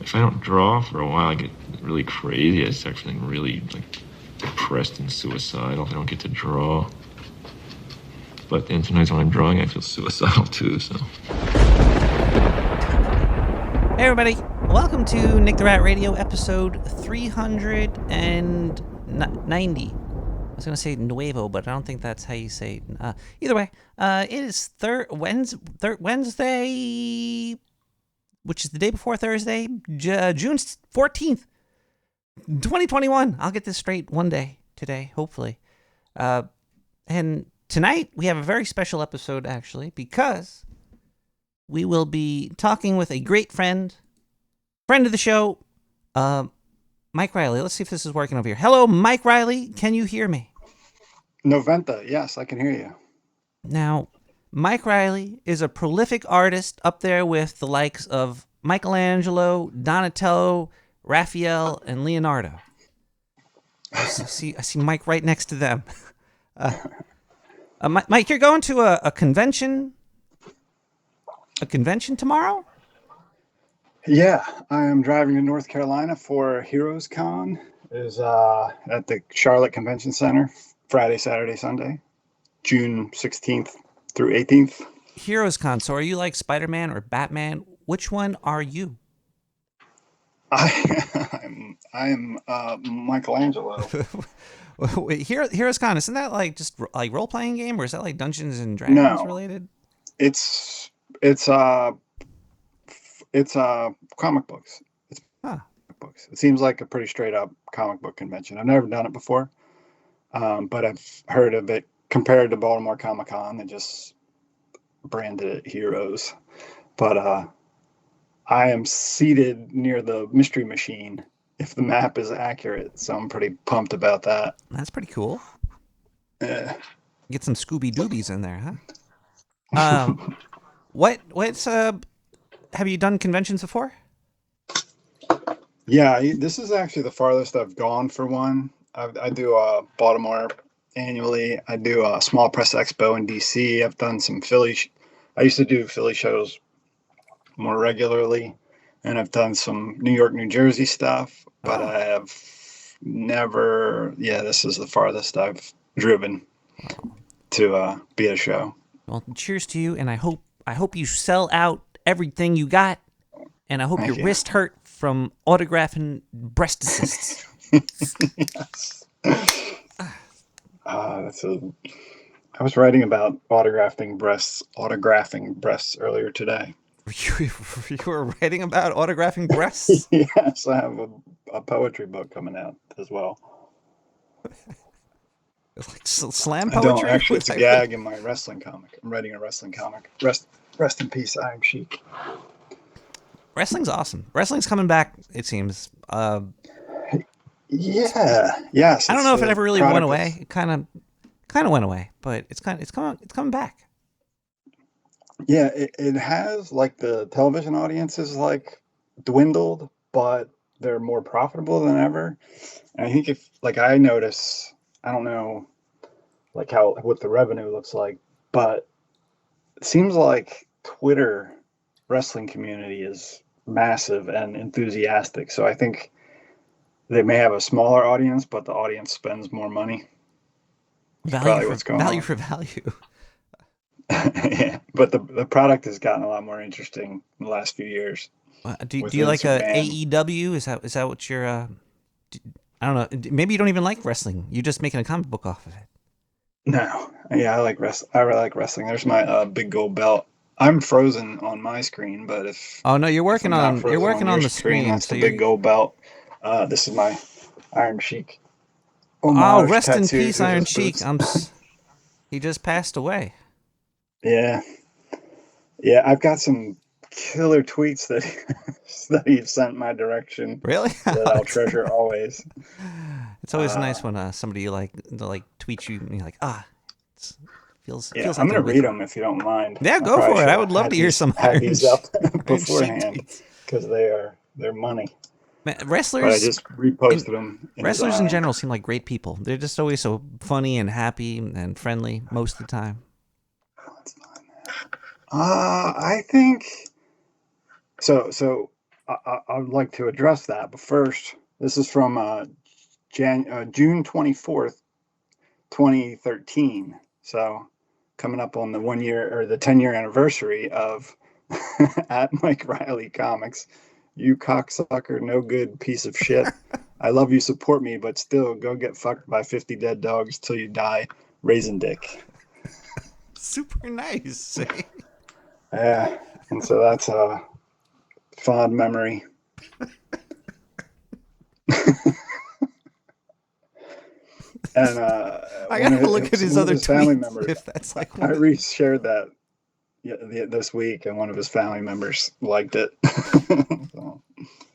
if I don't draw for a while, I get really crazy. I start feeling really depressed and suicidal if I don't get to draw. But then sometimes when I'm drawing, I feel suicidal too. So. Hey everybody, welcome to Nick the Rat Radio, episode 390. I was going to say nuevo, but I don't think that's how you say it. Either way, it is Wednesday, which is the day before Thursday, June 14th, 2021. I'll get this straight one day today, hopefully. And tonight, we have a very special episode, actually, because we will be talking with a great friend of the show, Mike Riley. Let's see if this is working over here. Hello, Mike Riley. Can you hear me? Noventa, yes, I can hear you. Now, Mike Riley is a prolific artist up there with the likes of Michelangelo, Donatello, Raphael, and Leonardo. I see Mike right next to them. Mike, you're going to a convention? A convention tomorrow? Yeah, I am driving to North Carolina for Heroes Con. Is at the Charlotte Convention Center, Friday, Saturday, Sunday, June 16th through 18th. Heroes Con. So are you like Spider-Man or Batman? Which one are you? I'm Michelangelo. Heroes Con, isn't that like just like role-playing game, or is that like Dungeons and Dragons related? It's comic books. It's comic books. It seems like a pretty straight up comic book convention. I've never done it before, but I've heard of it compared to Baltimore Comic Con. They just branded it Heroes. But I am seated near the Mystery Machine, if the map is accurate. So I'm pretty pumped about that. That's pretty cool. Yeah. Get some Scooby Doobies in there, huh? What's have you done conventions before? Yeah, this is actually the farthest I've gone for one. I do Baltimore annually. I do a Small Press Expo in DC. I've done some Philly. I used to do Philly shows more regularly, and I've done some New York, New Jersey stuff, but I have never. Yeah, this is the farthest I've driven to be at a show. Well, cheers to you, and I hope you sell out everything you got, and I hope your wrist hurt from autographing breast assists. Yes. I was writing about autographing breasts earlier today. You were writing about autographing breasts? Yes, I have a poetry book coming out as well. Like slam poetry? I don't actually. It's a gag in my wrestling comic. I'm writing a wrestling comic. Rest in peace, Iron Sheik. Wrestling's awesome. Wrestling's coming back, it seems. Yes. I don't know if it ever really went away. It kind of went away, but it's coming back. Yeah, it has, like, the television audience is like dwindled, but they're more profitable than ever. And I think I notice, I don't know like what the revenue looks like, but it seems like Twitter wrestling community is massive and enthusiastic. So I think they may have a smaller audience, but the audience spends more money. Value for value. Yeah, but the product has gotten a lot more interesting in the last few years. Do you like AEW? Is that what you're? I don't know. Maybe you don't even like wrestling. You're just making a comic book off of it. No, yeah, I like wrestling. I really like wrestling. There's my big gold belt. I'm frozen on my screen, but if no, you're working on the screen. That's the big gold belt. This is my Iron Sheik. Oh, rest in peace, Iron Sheik. He just passed away. Yeah, I've got some killer tweets that he sent my direction. Really? That I'll treasure always. It's always nice when somebody like tweets you and you're like, feels. I'm gonna read them if you don't mind. Yeah, go for it. I would love to hear some Iron these up beforehand because they're money. Man, wrestlers. But I just reposted them. Wrestlers in general seem like great people. They're just always so funny and happy and friendly most of the time. I think so. I would like to address that, but first, this is from June 24th, 2013. So coming up on the 1 year or the 10-year anniversary of at Mike Riley Comics. You cocksucker, no good piece of shit. I love you, support me, but still go get fucked by 50 dead dogs till you die. Raisin dick. Super nice. Yeah, and so that's a fond memory. And I gotta look at his other family tweets members. if that's like I reshared that this week, and one of his family members liked it. So,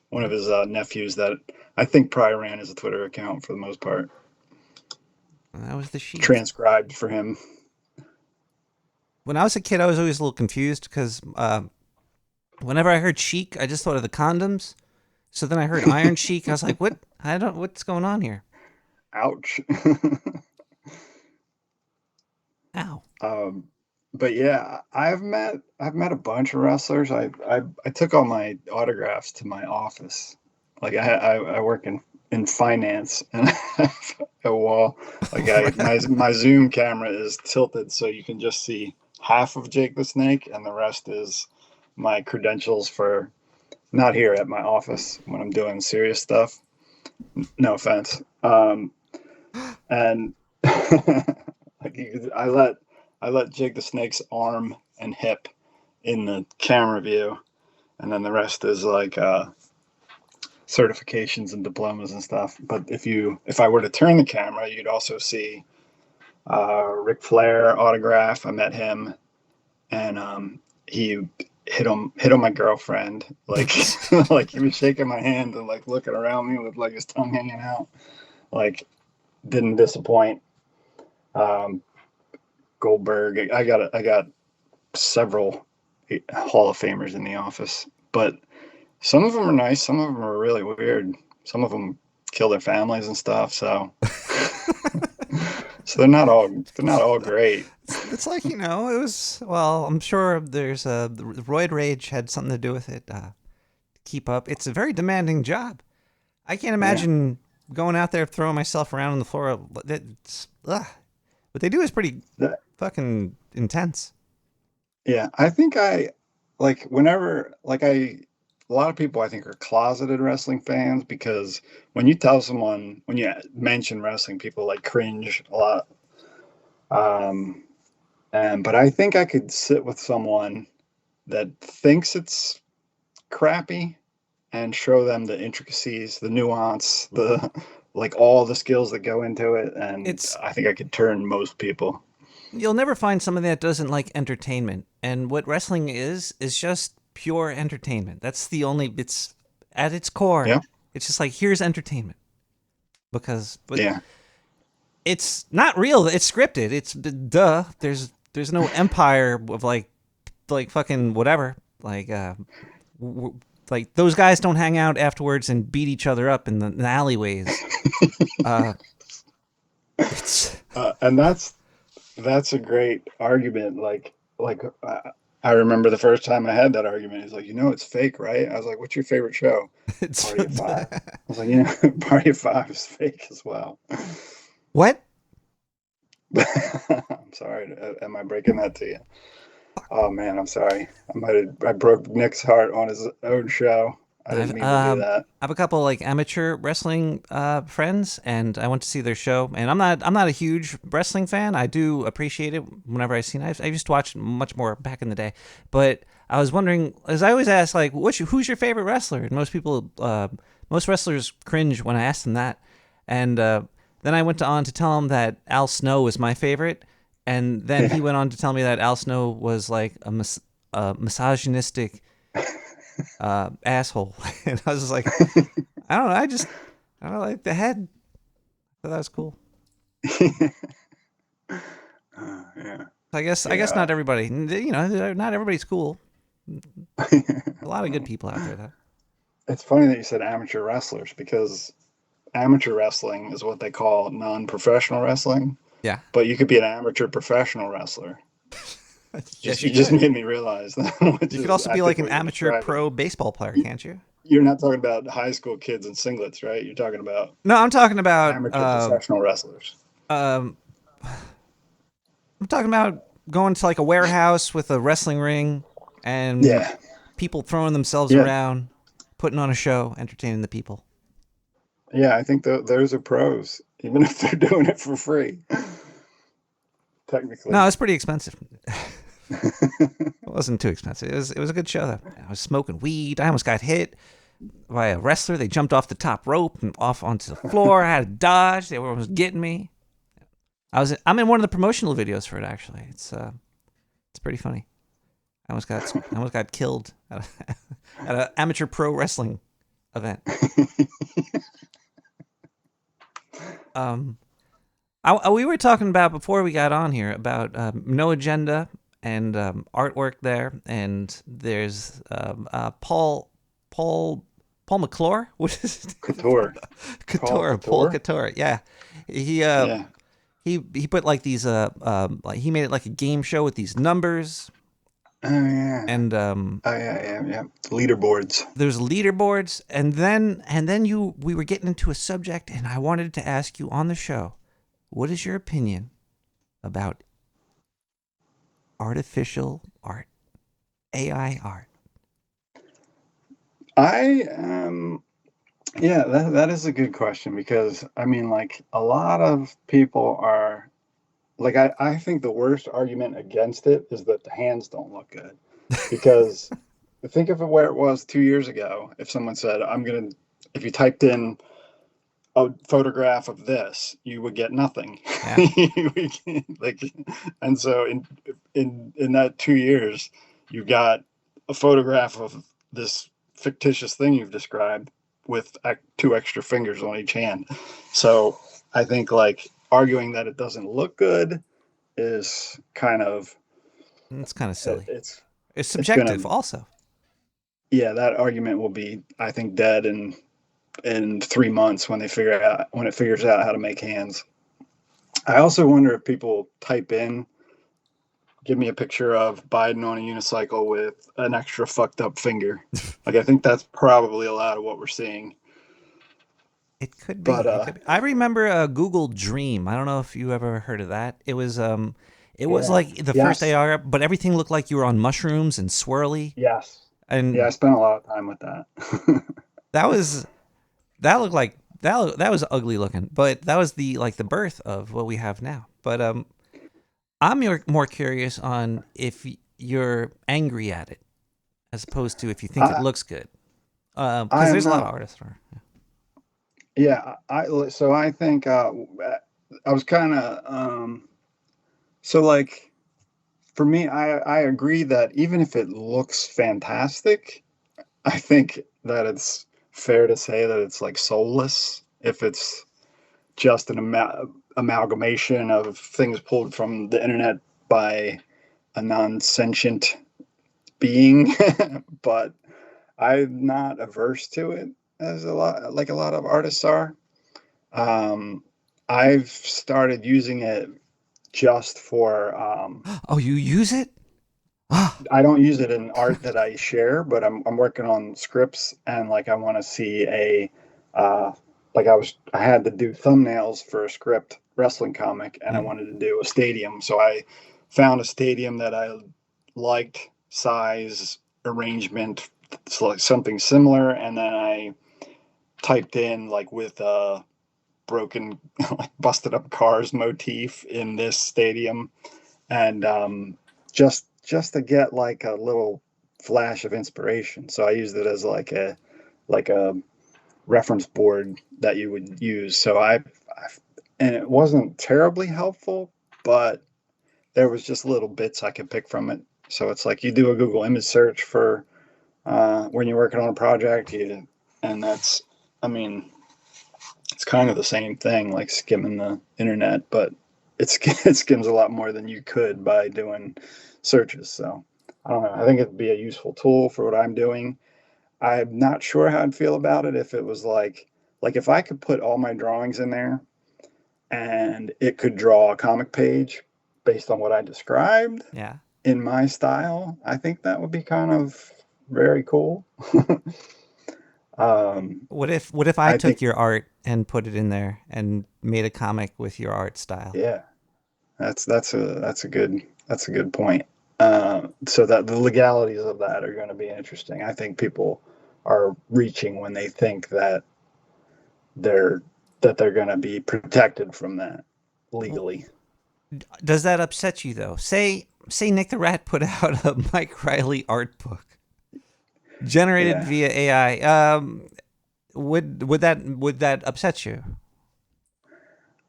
one of his nephews that I think probably ran his Twitter account for the most part. That was the sheet. Transcribed for him. When I was a kid, I was always a little confused because whenever I heard chic, I just thought of the condoms. So then I heard Iron Sheik. I was like, what? What's going on here? Ouch. Ow. But yeah, I've met a bunch of wrestlers. I took all my autographs to my office. Like I work in finance, and I have a wall. Like my Zoom camera is tilted so you can just see half of Jake the Snake, and the rest is my credentials for not here at my office when I'm doing serious stuff. No offense. And like I let Jake the Snake's arm and hip in the camera view, and then the rest is like certifications and diplomas and stuff. But if I were to turn the camera, you'd also see Ric Flair autograph. I met him, and he hit on my girlfriend. Like like he was shaking my hand and like looking around me with like his tongue hanging out. Like didn't disappoint. Goldberg. I got several Hall of Famers in the office, but some of them are nice. Some of them are really weird. Some of them kill their families and stuff. So, so they're not all great. It's like, it was, well, I'm sure there's the roid rage had something to do with it. Keep up. It's a very demanding job. I can't imagine going out there throwing myself around on the floor. What they do is pretty fucking intense. Yeah, I think a lot of people I think are closeted wrestling fans, because when you mention wrestling, people like cringe a lot. But I think I could sit with someone that thinks it's crappy and show them the intricacies, the nuance, the like all the skills that go into it, and I think I could turn most people. You'll never find somebody that doesn't like entertainment, and what wrestling is just pure entertainment. That's the only. It's at its core. Yeah. It's just like, here's entertainment, it's not real. It's scripted. It's duh. There's no empire of like fucking whatever. Like like those guys don't hang out afterwards and beat each other up in the alleyways. And that's a great argument. I remember the first time I had that argument. He's like, it's fake, right? I was like, what's your favorite show? Party of Five. I was like, Party of Five is fake as well. What? I'm sorry. Am I breaking that to you? Oh man, I'm sorry. I broke Nick's heart on his own show. I didn't mean to do that. I have a couple like amateur wrestling friends, and I went to see their show. And I'm not a huge wrestling fan. I do appreciate it whenever I see it. I used to watch much more back in the day. But I was wondering, as I always ask, like, who's your favorite wrestler? And most wrestlers cringe when I ask them that. And then I went on to tell him that Al Snow was my favorite. And then he went on to tell me that Al Snow was like a misogynistic asshole. And I was just like, I don't know. I don't like the head. I thought that was cool. Yeah. I guess not everybody. Not everybody's cool. A lot of good people out there, though. It's funny that you said amateur wrestlers, because amateur wrestling is what they call non-professional wrestling. Yeah. But you could be an amateur professional wrestler. Yes, you just made me realize that. You could also be like an amateur pro baseball player, can't you? you're not talking about high school kids in singlets, right? You're talking about No, I'm talking about amateur professional wrestlers. um, I'm talking about going to like a warehouse with a wrestling ring and Yeah, people throwing themselves yeah, around, putting on a show, entertaining the people. yeah. I think those are pros, even if they're doing it for free. No, Technically. it's pretty expensive. It wasn't too expensive. It was a good show though. I was smoking weed. I almost got hit by a wrestler. They jumped off the top rope and off onto the floor. I had to dodge. They were almost getting me. I'm in one of the promotional videos for it actually. It's pretty funny. I almost got killed at an amateur pro wrestling event. Um, we were talking about before we got on here about No Agenda and artwork there, and there's Paul McClure. What is his name? Couture. Paul Couture. Couture. Yeah, he Yeah. he put like these like he made it like a game show with these numbers Oh yeah. and Oh yeah. Leaderboards. there's leaderboards, and then we were getting into a subject, and I wanted to ask you on the show, what is your opinion about artificial art, AI art? I Yeah, that is a good question because I mean, like a lot of people are like I think the worst argument against it is that the hands don't look good because think of it where it was 2 years ago. If someone said, if you typed in a photograph of this, you would get nothing. Yeah. Like, and so in that 2 years, you got a photograph of this fictitious thing you've described with two extra fingers on each hand. So I think like arguing that it doesn't look good is kind of It's kind of silly. it's It's it's subjective gonna also. yeah, that argument will be, I think, dead in 3 months when it figures out how to make hands. I also wonder if people type in, give me a picture of Biden on a unicycle with an extra fucked up finger. Like I think that's probably a lot of what we're seeing. It could be. But It could be. I remember Google Dream. I don't know if you ever heard of that. It was yeah, like the first yes, AR, but everything looked like you were on mushrooms and swirly, yes, yeah. I and spent a lot of time with that. that was that looked like that was ugly looking, but that was the birth of what we have now. But I'm more curious on if you're angry at it as opposed to if you think it I looks good, I because am there's a lot of not. artists. Yeah, I think I was kind of so like for me, I agree that even if it looks fantastic, I think that it's fair to say that it's like soulless if it's just an amalgamation of things pulled from the internet by a non-sentient being. But I'm not averse to it as a lot of artists are. Um, I've started using it just for Oh, you use it? Ah, I don't use it in art that I share, but I'm working on scripts and like I want to see a uh, like I had to do thumbnails for a script wrestling comic and I mm, wanted to do a stadium, so I found a stadium that I liked, size, arrangement, so like something similar, and then I typed in like with a broken like busted up cars motif in this stadium and just to get like a little flash of inspiration. So I used it as like a reference board that you would use. So and it wasn't terribly helpful, but there was just little bits I could pick from it. So it's like you do a Google image search for when you're working on a project, and that's, I mean, it's kind of the same thing, like skimming the internet, but it skims a lot more than you could by doing searches. So I don't know. I think it'd be a useful tool for what I'm doing. I'm not sure how I'd feel about it if it was like if I could put all my drawings in there and it could draw a comic page based on what I described yeah. in my style. I think that would be kind of very cool. What if I I took think, your art and put it in there and made a comic with your art style? yeah, that's a good point. So that the legalities of that are going to be interesting. I think people are reaching when they think they're they're going to be protected from that legally. Does that upset you though? Say Nick the Rat put out a Mike Riley art book generated Yeah, via AI. Would that upset you?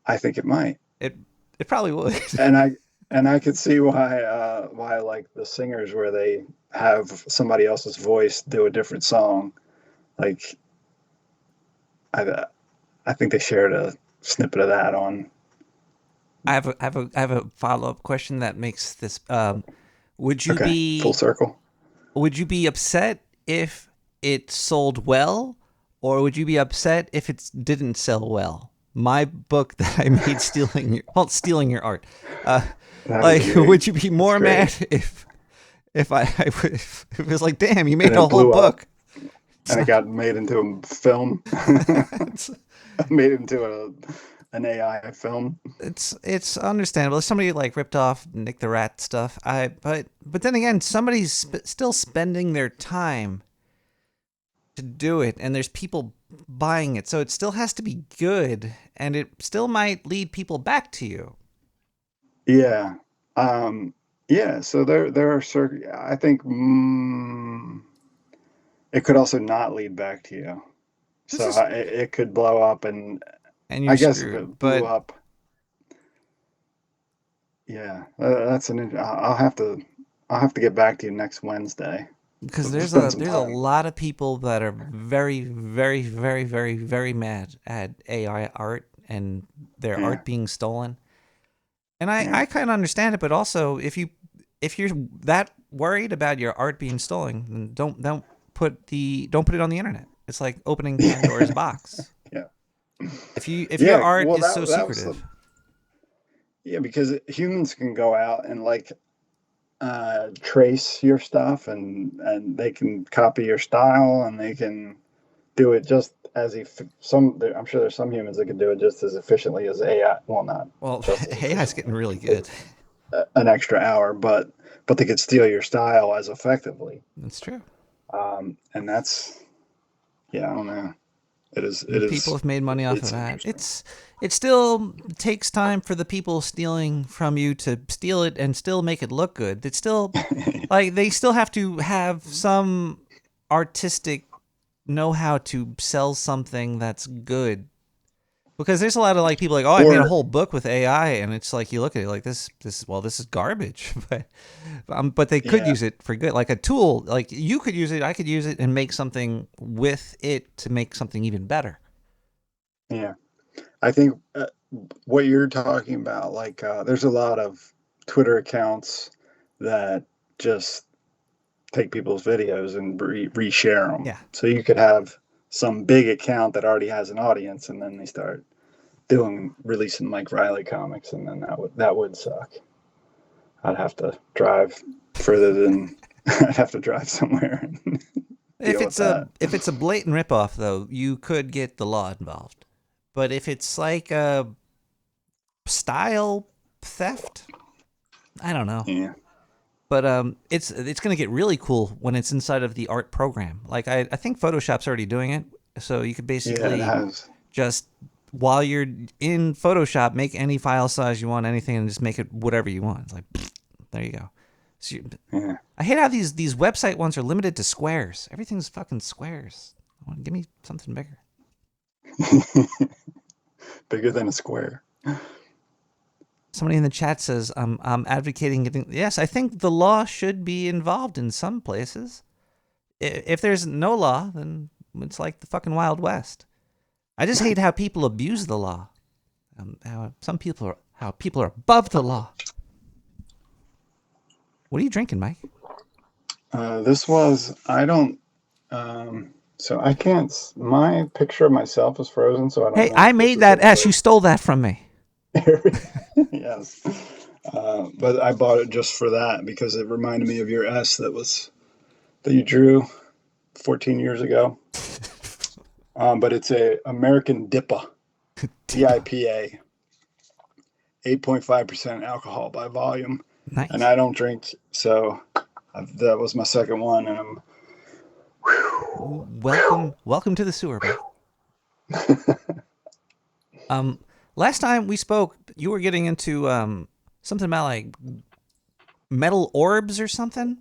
I think it might. It probably would. And I could see why like the singers where they have somebody else's voice do a different song. Like I I think they shared a snippet of that on. I have a follow up question that makes this. Would you Okay, full be circle. would you be upset if it sold well, or would you be upset if it didn't sell well? My book that I made stealing your art. Uh, That'd be like, great. would you be That's more great. mad if it was like, damn, you made And a it whole blew up, book? It's and it not. got made into a film, It's made into an AI film. it's understandable. If somebody like ripped off Nick the Rat stuff, but then again, somebody's still spending their time to do it, and there's people buying it, so it still has to be good, and it still might lead people back to you. Yeah, yeah. So there are I think it could also not lead back to you. This So is it could blow up, and and you're I guess if screwed. it blew But up, yeah, that's I'll have to get back to you next Wednesday. because So there's spend a some there's a time. lot of people that are very very very very very mad at AI art and their Yeah, art being stolen. And I, yeah, I kind of understand it, but also if you're that worried about your art being stolen, then don't put it on the internet. It's like opening Pandora's box. yeah, If your yeah. art Well, is so that was the secretive, yeah, because humans can go out and like trace your stuff, and they can copy your style, and they can do it just as if some. I'm sure there's some humans that can do it just as efficiently as AI. Well, not well, just as AI is efficiently, getting really as good. an extra hour, but they could steal your style as effectively. That's true. And that's yeah, I don't know. It And people is have made money off of it's that. interesting. It still takes time for the people stealing from you to steal it and still make it look good. It's still like they still have to have some artistic know how to sell something that's good. Because there's a lot of like people like, oh, I made a Or whole book with AI, and it's like you look at it like this is garbage, but they could yeah, use it for good, like a tool. Like you could use it, I could use it, and make something with it to make something even better. yeah. I think what you're talking about, like, there's a lot of Twitter accounts that just take people's videos and reshare them. Yeah, So you could have some big account that already has an audience, and then they start doing releasing Mike Riley comics, and then that would suck. I'd have to drive further than I'd have to drive somewhere and if deal with it's a that. if it's a blatant ripoff, though, you could get the law involved. But if it's like a style theft, I don't know. Yeah, But it's gonna get really cool when it's inside of the art program. Like I think Photoshop's already doing it, so you could yeah, it basically has. just while you're in Photoshop, make any file size you want, anything, and just make it whatever you want. It's like there you go. So Yeah, I hate how these website ones are limited to squares. Everything's fucking squares. Give me something bigger. bigger than a square. Somebody in the chat says I'm advocating getting. Yes, I think the law should be involved in some places. If there's no law, then it's like the fucking Wild West. I just hate how people abuse the law. How people are above the law. What are you drinking, Mike? This was I don't. So I can't. My picture of myself is frozen, so I don't Hey, know I if this made is that the S. You first. stole that from me. Yes, but I bought it just for that because it reminded me of your S that you drew 14 years ago. But it's a American DIPA, DIPA, 8.5% alcohol by volume. And Nice. I don't drink, so that was my second one, and I'm. Welcome to the sewer, Beth. Um, Last time we spoke, you were getting into something about like metal orbs or something.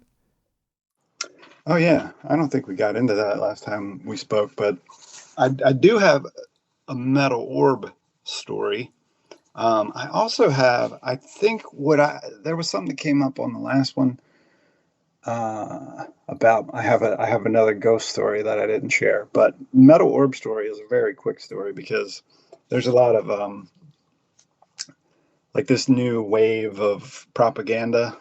Oh yeah, I don't think we got into that last time we spoke, but I do have a metal orb story. I also have, I think there was something that came up on the last one about I have another ghost story that I didn't share, but metal orb story is a very quick story because there's a lot of like this new wave of propaganda,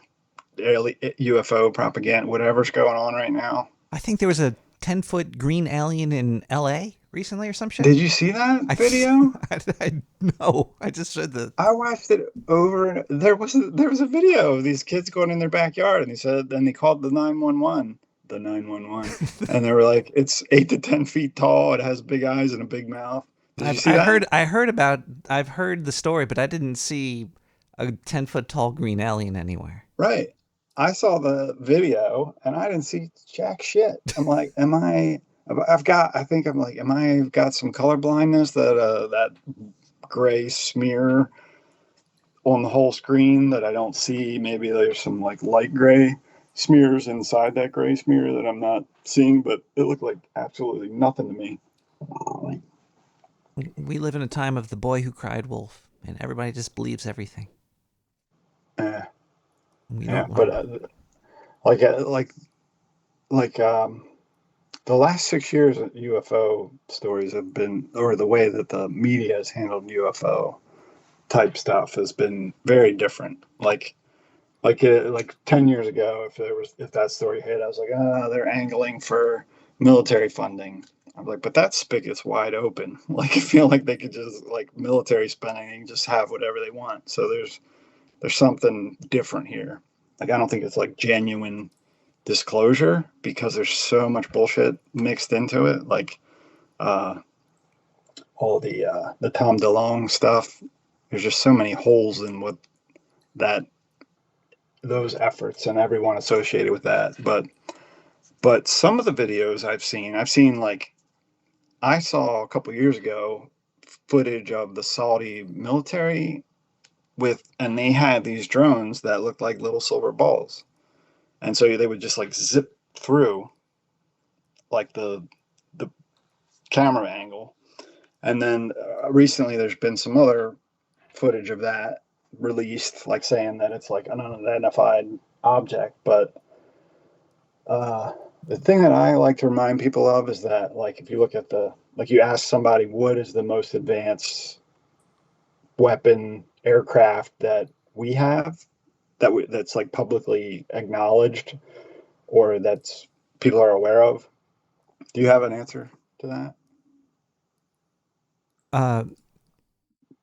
UFO propaganda, whatever's going on right now. I think there was a 10-foot green alien in L.A. recently or some shit. Did you see that I, video? I no, I just read the. I watched it over, and there was a video of these kids going in their backyard, and they called the 911, and they were like, it's 8 to 10 feet tall, it has big eyes and a big mouth. Did you see that? I've heard the story, but I didn't see a 10-foot tall green alien anywhere. Right. I saw the video, and I didn't see jack shit. I'm like, I think I'm like, I've got some color blindness that gray smear on the whole screen that I don't see. Maybe there's some like light gray smears inside that gray smear that I'm not seeing, but it looked like absolutely nothing to me. We live in a time of the boy who cried wolf, and everybody just believes everything. We Yeah, don't but learn. the last 6 years of UFO stories have been, or the way that the media has handled UFO type stuff has been very different. Like 10 years ago, if that story hit, I was like, they're angling for military funding. I'm like, but that spigot's wide open. Like, I feel like they could just like military spending and just have whatever they want. So there's something different here. Like, I don't think it's like genuine disclosure because there's so much bullshit mixed into it. Like all the Tom DeLonge stuff. There's just so many holes in what that those efforts and everyone associated with that. But some of the videos I've seen like I saw a couple years ago footage of the Saudi military and they had these drones that looked like little silver balls. And so they would just like zip through like the camera angle. And then recently there's been some other footage of that released, like saying that it's like an unidentified object. But the thing that I like to remind people of is that, like, if you look at like you ask somebody, what is the most advanced weapon aircraft that we have that's like publicly acknowledged or that's people are aware of? Do you have an answer to that?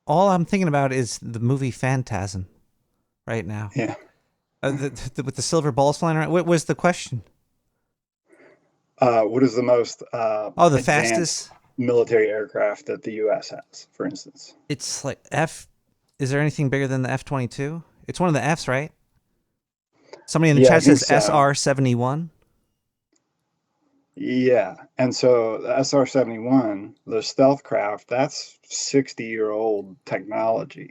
All I'm thinking about is the movie Phantasm right now. Yeah. With the silver balls flying around. What was the question? What is the most The advanced fastest. military aircraft that the U.S. has, for instance? It's like F. Is there anything bigger than the F-22? It's one of the Fs, right? Somebody in the Yeah, I chat think says so. SR-71. Yeah, and so the SR-71, the stealth craft, that's 60-year-old technology.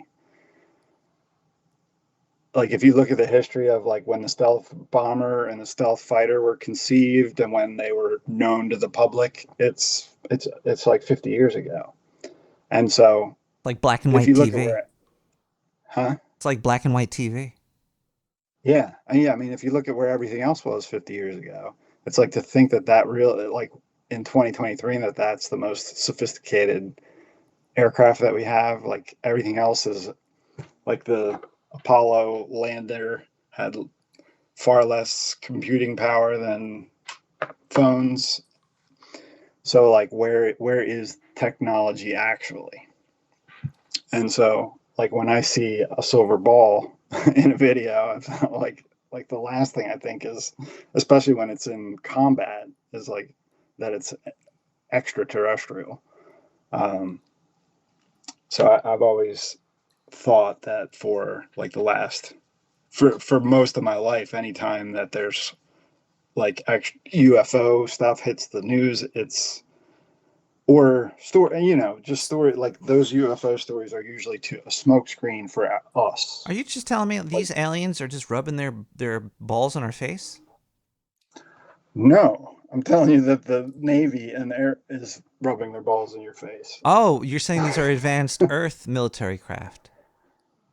Like, if you look at the history of like when the stealth bomber and the stealth fighter were conceived and when they were known to the public, it's like 50 years ago. And so Like black and if white you look at TV. huh? It's like black and white TV. Yeah, I mean, if you look at where everything else was 50 years ago, it's like to think that really, like in 2023, that's the most sophisticated aircraft that we have. Like everything else is like the Apollo lander had far less computing power than phones. So like where is technology actually? And so like when I see a silver ball in a video, it's like the last thing I think is, especially when it's in combat, is like that it's extraterrestrial. Um, so I've always thought that for like the last for most of my life, anytime that there's like UFO stuff hits the news, it's or story, just story like those UFO stories are usually to a smokescreen for us. Are you just telling me Like, these aliens are just rubbing their balls on our face? no, I'm telling you that the Navy and Air is rubbing their balls in your face. Oh, you're saying these are advanced Earth military craft?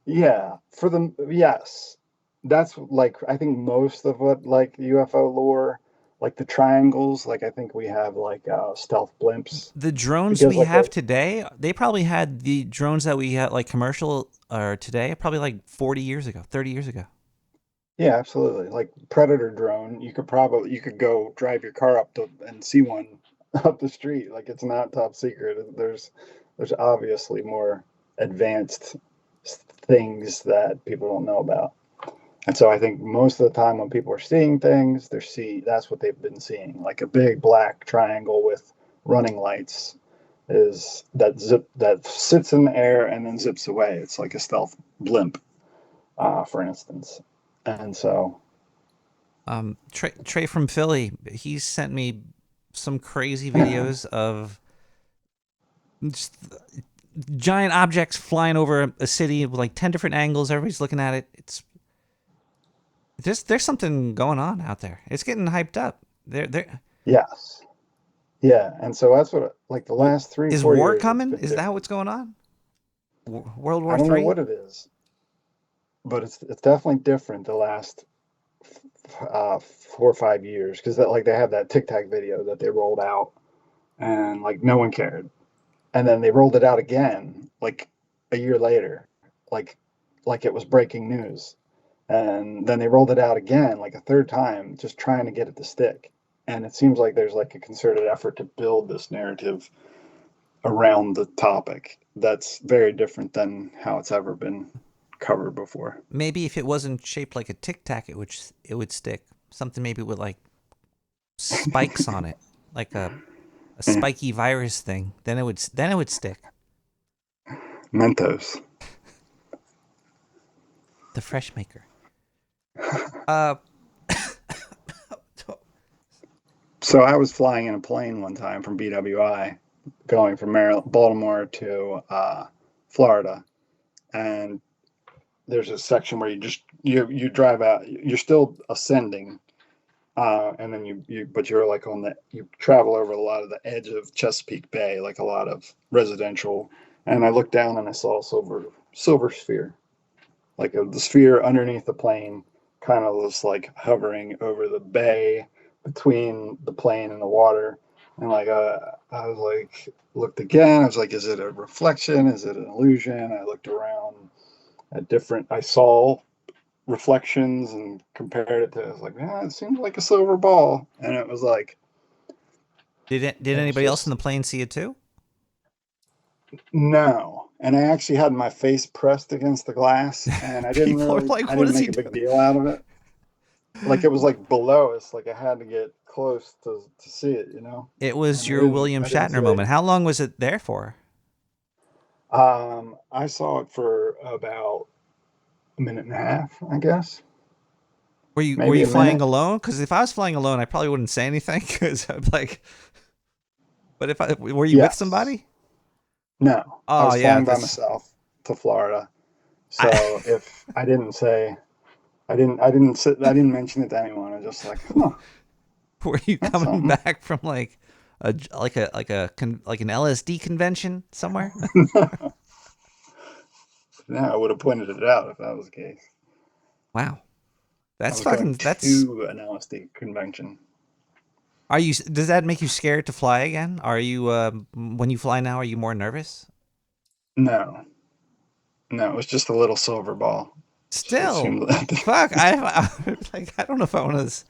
Yeah, for them, yes. That's like I think most of what like UFO lore, like the triangles, like I think we have like stealth blimps The drones because we like have today, they probably had the drones that we had like commercial or today, probably like 40 years ago, 30 years ago. yeah, absolutely. Like Predator drone, you could go drive your car up to and see one up the street. Like it's not top secret. There's obviously more advanced things that people don't know about. And so I think most of the time when people are seeing things, that's what they've been seeing. Like a big black triangle with running lights is that sits in the air and then zips away. It's like a stealth blimp, for instance. And so Trey from Philly, he sent me some crazy videos of just giant objects flying over a city with like 10 different angles. Everybody's looking at it. It's there's something going on out there. It's getting hyped up. There. yes, yeah. And so that's what like the last three, Is 4 war years it's coming? been Is that different. what's going on? World I War don't know Three? what it is, but it's definitely different the last 4 or 5 years because that like they have that Tic Tac video that they rolled out and like no one cared. And then they rolled it out again like a year later, like like it was breaking news. And then they rolled it out again like a third time, just trying to get it to stick. And it seems like there's like a concerted effort to build this narrative around the topic that's very different than how it's ever been covered before. Maybe if it wasn't shaped like a Tic Tac, it would stick. Something maybe with like spikes on it, like a Yeah. spiky virus thing. Then it would stick. Mentos. The fresh maker. Uh, So I was flying in a plane one time from BWI, going from Baltimore to Florida, and there's a section where you drive out. You're still ascending, and then but you're like you travel over a lot of the edge of Chesapeake Bay, like a lot of residential. And I looked down and I saw a silver sphere, like the sphere underneath the plane, kind of was like hovering over the bay between the plane and the water. And like I was like looked again. I was like, is it a reflection? Is it an illusion? I looked around at different. I saw reflections and compared it to. I was like, yeah, it seems like a silver ball. And it was like did it was anybody else in just the plane see it too? no. And I actually had my face pressed against the glass, and People are like, I "What didn't is he make a big doing?" deal out of it. Like it was like below us, like I had to get close to see it, It was And your William I didn't Shatner say. moment. How long was it there for? I saw it for about a minute and a half, I guess, Were maybe you a flying minute. alone? Because if I was flying alone, I probably wouldn't say anything. Because I'm like, but if I were you with Yes. somebody? No, I Oh was yeah, flying by this. myself to Florida. I, So if I didn't say, I didn't mention it to anyone. I was just like, huh, were you that's coming something. back from like like an LSD convention somewhere? Yeah, I would have pointed it out if that was the case. Wow, I that's was going fucking. That's. to an LSD convention. Are you? Does that make you scared to fly again? Are you? When you fly now, are you more nervous? No, no, it was just a little silver ball. So it Still, seemed like fuck. Like I don't know if I want to.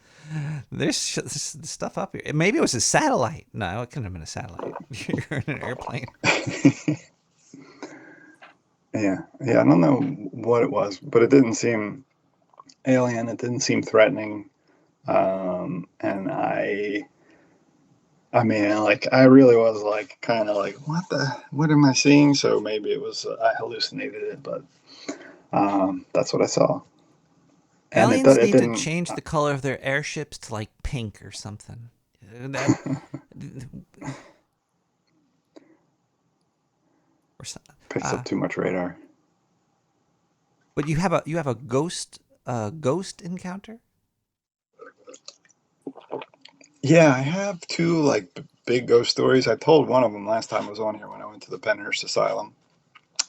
There's stuff up here. Maybe it was a satellite. No, it couldn't have been a satellite. You're in an airplane. yeah, yeah. I don't know what it was, but it didn't seem alien. It didn't seem threatening. And I I mean, like I really was like kind of like, what am I seeing? So maybe it was I hallucinated it, but that's what I saw, and Aliens it need to didn't. change the color of their airships to like pink or something. That, or Picks uh, up too much radar. but you have a ghost encounter. Yeah, I have two like big ghost stories. I told one of them last time I was on here when I went to the Penhurst Asylum.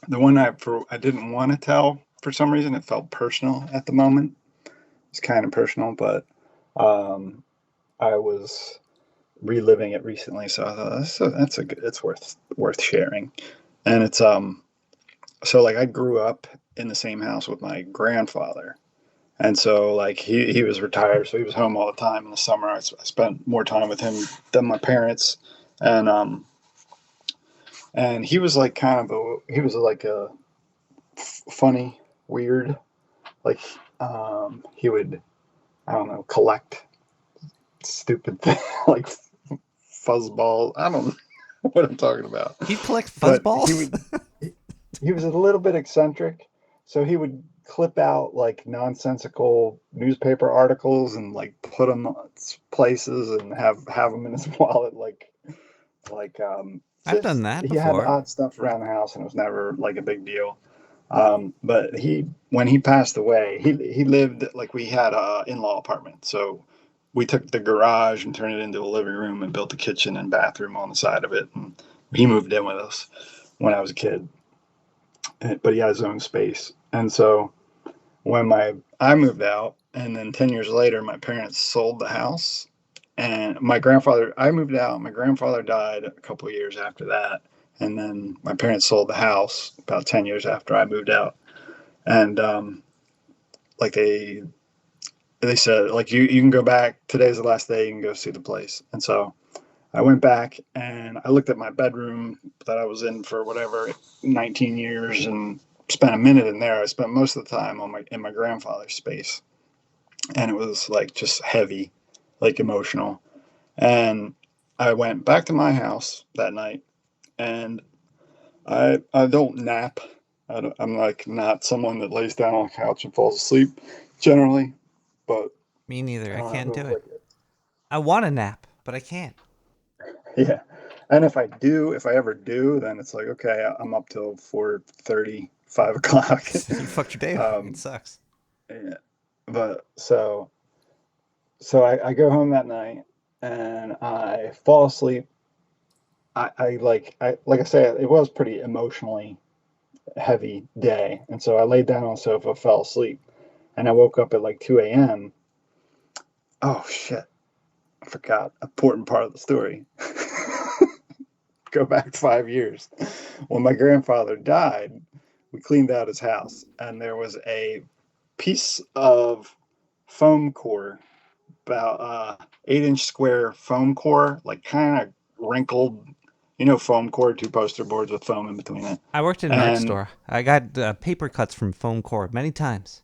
The one I didn't want to tell for some reason. It felt personal at the moment. It's kind of personal, but um, I was reliving it recently, so I thought that's a good. It's worth sharing. And it's so like I grew up in the same house with my grandfather, and so like he was retired, so he was home all the time in the summer. I spent more time with him than my parents, and and he was like he was like a funny, weird, like he would, I don't know, collect stupid things like fuzzballs. I don't know what I'm talking about, He'd collect but fuzzballs. he was a little bit eccentric, so he would clip out like nonsensical newspaper articles and like put them places and have them in his wallet, like I've done just that he had before. odd stuff around the house and it was never like a big deal. But when he passed away, he lived like we had a in-law apartment, so we took the garage and turned it into a living room and built a kitchen and bathroom on the side of it. And he moved in with us when I was a kid, but he had his own space. And so when my I moved out, and then 10 years later, my parents sold the house, and my grandfather. I moved out. My grandfather died a couple of years after that, and then my parents sold the house about 10 years after I moved out. And like they said, like you can go back. Today's the last day. You can go see the place. And so I went back and I looked at my bedroom that I was in for whatever 19 years and spent a minute in there. I spent most of the time in my grandfather's space, and it was like just heavy, like emotional. And I went back to my house that night, and I don't nap. I'm like not someone that lays down on the couch and falls asleep generally, but Me neither. I it can't do was it. like I want to nap, but I can't. yeah. And if I ever do, then it's like okay, I'm up till 4:30, 5 o'clock. You fucked your day up. It um, sucks. yeah. But so I go home that night and I fall asleep. Like I say, it was pretty emotionally heavy day, and so I laid down on the sofa, fell asleep, and I woke up at like 2 a.m. Oh shit! I forgot an important part of the story. Go back 5 years. When my grandfather died, we cleaned out his house, and there was a piece of foam core, about 8-inch square foam core, like kind of wrinkled. You know, foam core, two poster boards with foam in between it, I worked in an art and store. I got paper cuts from foam core many times.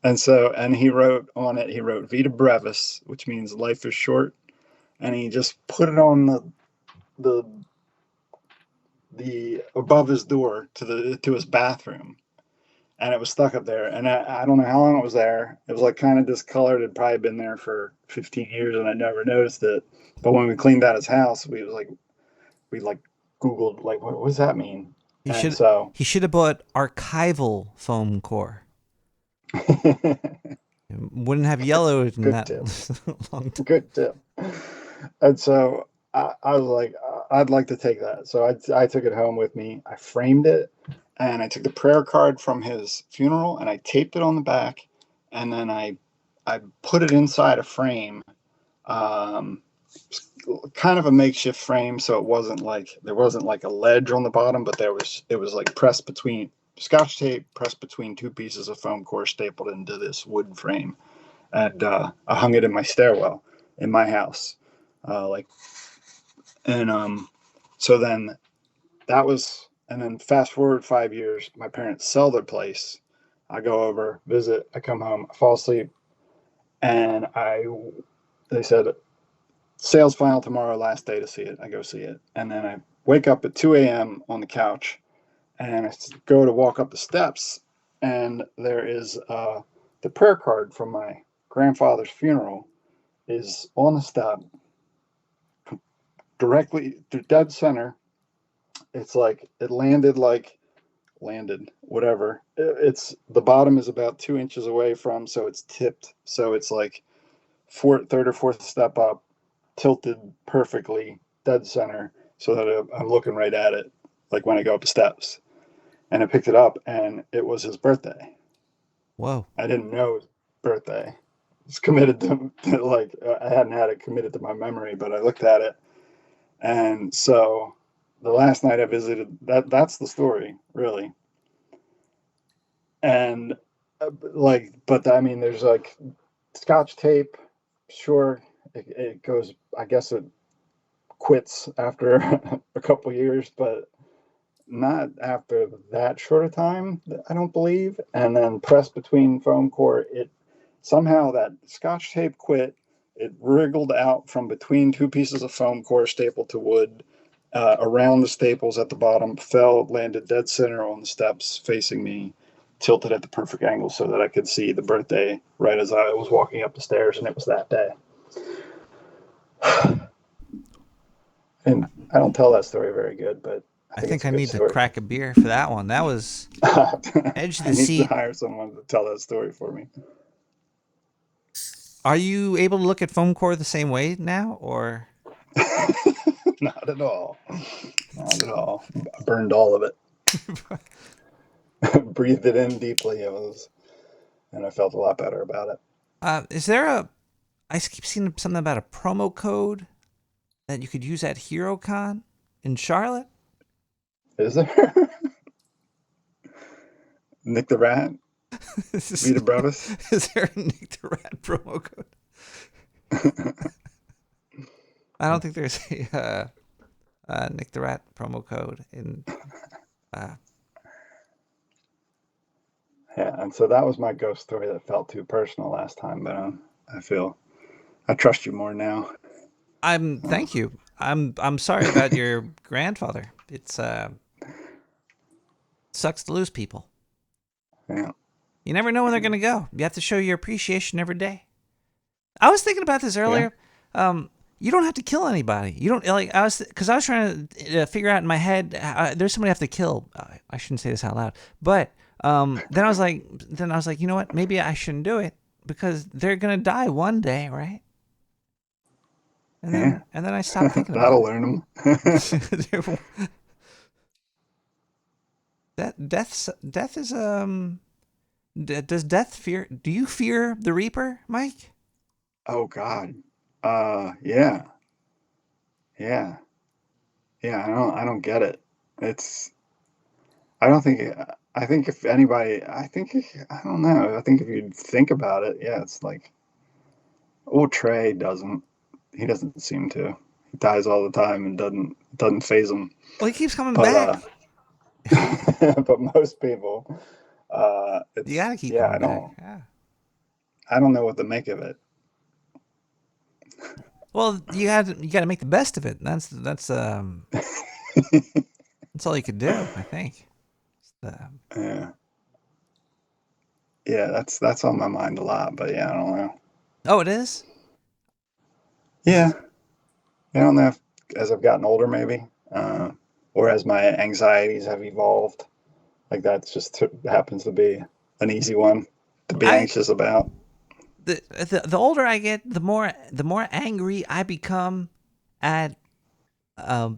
and he wrote on it. He wrote "Vita Brevis," which means life is short, and he just put it on the the above his door to his bathroom, and it was stuck up there. And I don't know how long it was there. It was like kind of discolored. It'd probably been there for 15 years, and I never noticed it. But when we cleaned out his house, we like Googled like what does that mean? He And should so he should have bought archival foam core. It wouldn't have yellowed in good that tip, long time. good tip. And so I was like, I'd like to take that. So I took it home with me. I framed it, and I took the prayer card from his funeral and I taped it on the back, and then I put it inside a frame, um, kind of a makeshift frame, so it wasn't like there wasn't like a ledge on the bottom, but it was like pressed between scotch tape pressed between two pieces of foam core stapled into this wood frame, and I hung it in my stairwell in my house, like and so then that was and then fast forward 5 years, my parents sell their place. I go over, visit, I come home, I fall asleep, and I they said Sales final tomorrow, last day to see it. I go see it. And then I wake up at 2 a.m. on the couch, and I go to walk up the steps, and there is the prayer card from my grandfather's funeral is on the step, directly to dead center. It's like it landed, whatever. It's the bottom is about 2 inches away from, so it's tipped. So it's like third or fourth step up, tilted perfectly, dead center, so that I'm looking right at it, like when I go up the steps. And I picked it up, and it was his birthday. Whoa. I didn't know his birthday. It's committed to like I hadn't had it committed to my memory, but I looked at it, and so the last night I visited, that's the story, really. And but I mean, there's like Scotch tape. Sure, it goes. I guess it quits after a couple years, but not after that short a time, I don't believe. And then pressed between foam core, it somehow that Scotch tape quit. It wriggled out from between two pieces of foam core stapled to wood, around the staples at the bottom, fell, landed dead center on the steps facing me, tilted at the perfect angle so that I could see the birthday right as I was walking up the stairs, and it was that day. And I don't tell that story very good, but I think I it's a good need to story. crack a beer for that one. That was edge of I the need to seat. hire someone to tell that story for me. Are you able to look at foam core the same way now, or? Not at all. Not at all. I burned all of it. Breathed it in deeply. And I felt a lot better about it. Is there I keep seeing something about a promo code that you could use at HeroCon in Charlotte. Is there? Nick the Rat? Vita Brevis? Is there a Nick the Rat promo code? I don't think there's a Nick the Rat promo code in. Yeah, and so that was my ghost story that felt too personal last time, but I trust you more now. Thank you. I'm sorry about your grandfather. It's sucks to lose people. Yeah. You never know when they're gonna go. You have to show your appreciation every day. I was thinking about this earlier. Yeah. You don't have to kill anybody. You don't like. I was trying to figure out in my head. There's somebody I have to kill. I shouldn't say this out loud. But then I was like, you know what? Maybe I shouldn't do it because they're gonna die one day, right? And then I stopped thinking about That'll learn them. Death is does death fear? Do you fear the Reaper, Mike? Oh God. Yeah. I don't get it. I think if anybody, I don't know. I think if you think about it, yeah, it's like, old Trey he doesn't seem to. He dies all the time and doesn't faze him. Well, he keeps coming back. But most people, you gotta keep coming back. Yeah. I don't know what to make of it. Well, you got to make the best of it. That's that's all you could do, I think. Yeah, that's on my mind a lot. But yeah, I don't know. Oh, it is? Yeah, I don't know if, as I've gotten older, maybe, or as my anxieties have evolved. Like that just happens to be an easy one to be anxious about. The older I get, the more angry I become at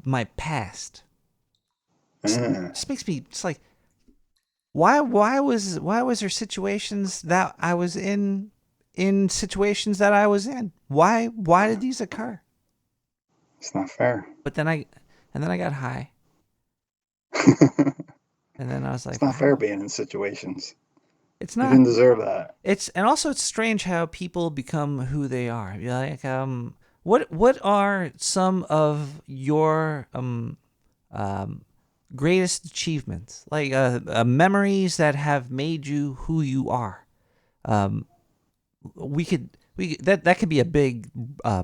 my past. Just makes me. It's like, why was there situations that I was in situations that I was in? Why did these occur? It's not fair. But then I got high, and then I was like, it's not fair being in situations. It's not. You didn't deserve that. It's strange how people become who they are. Like, what are some of your greatest achievements? Like memories that have made you who you are. We could That could be a big,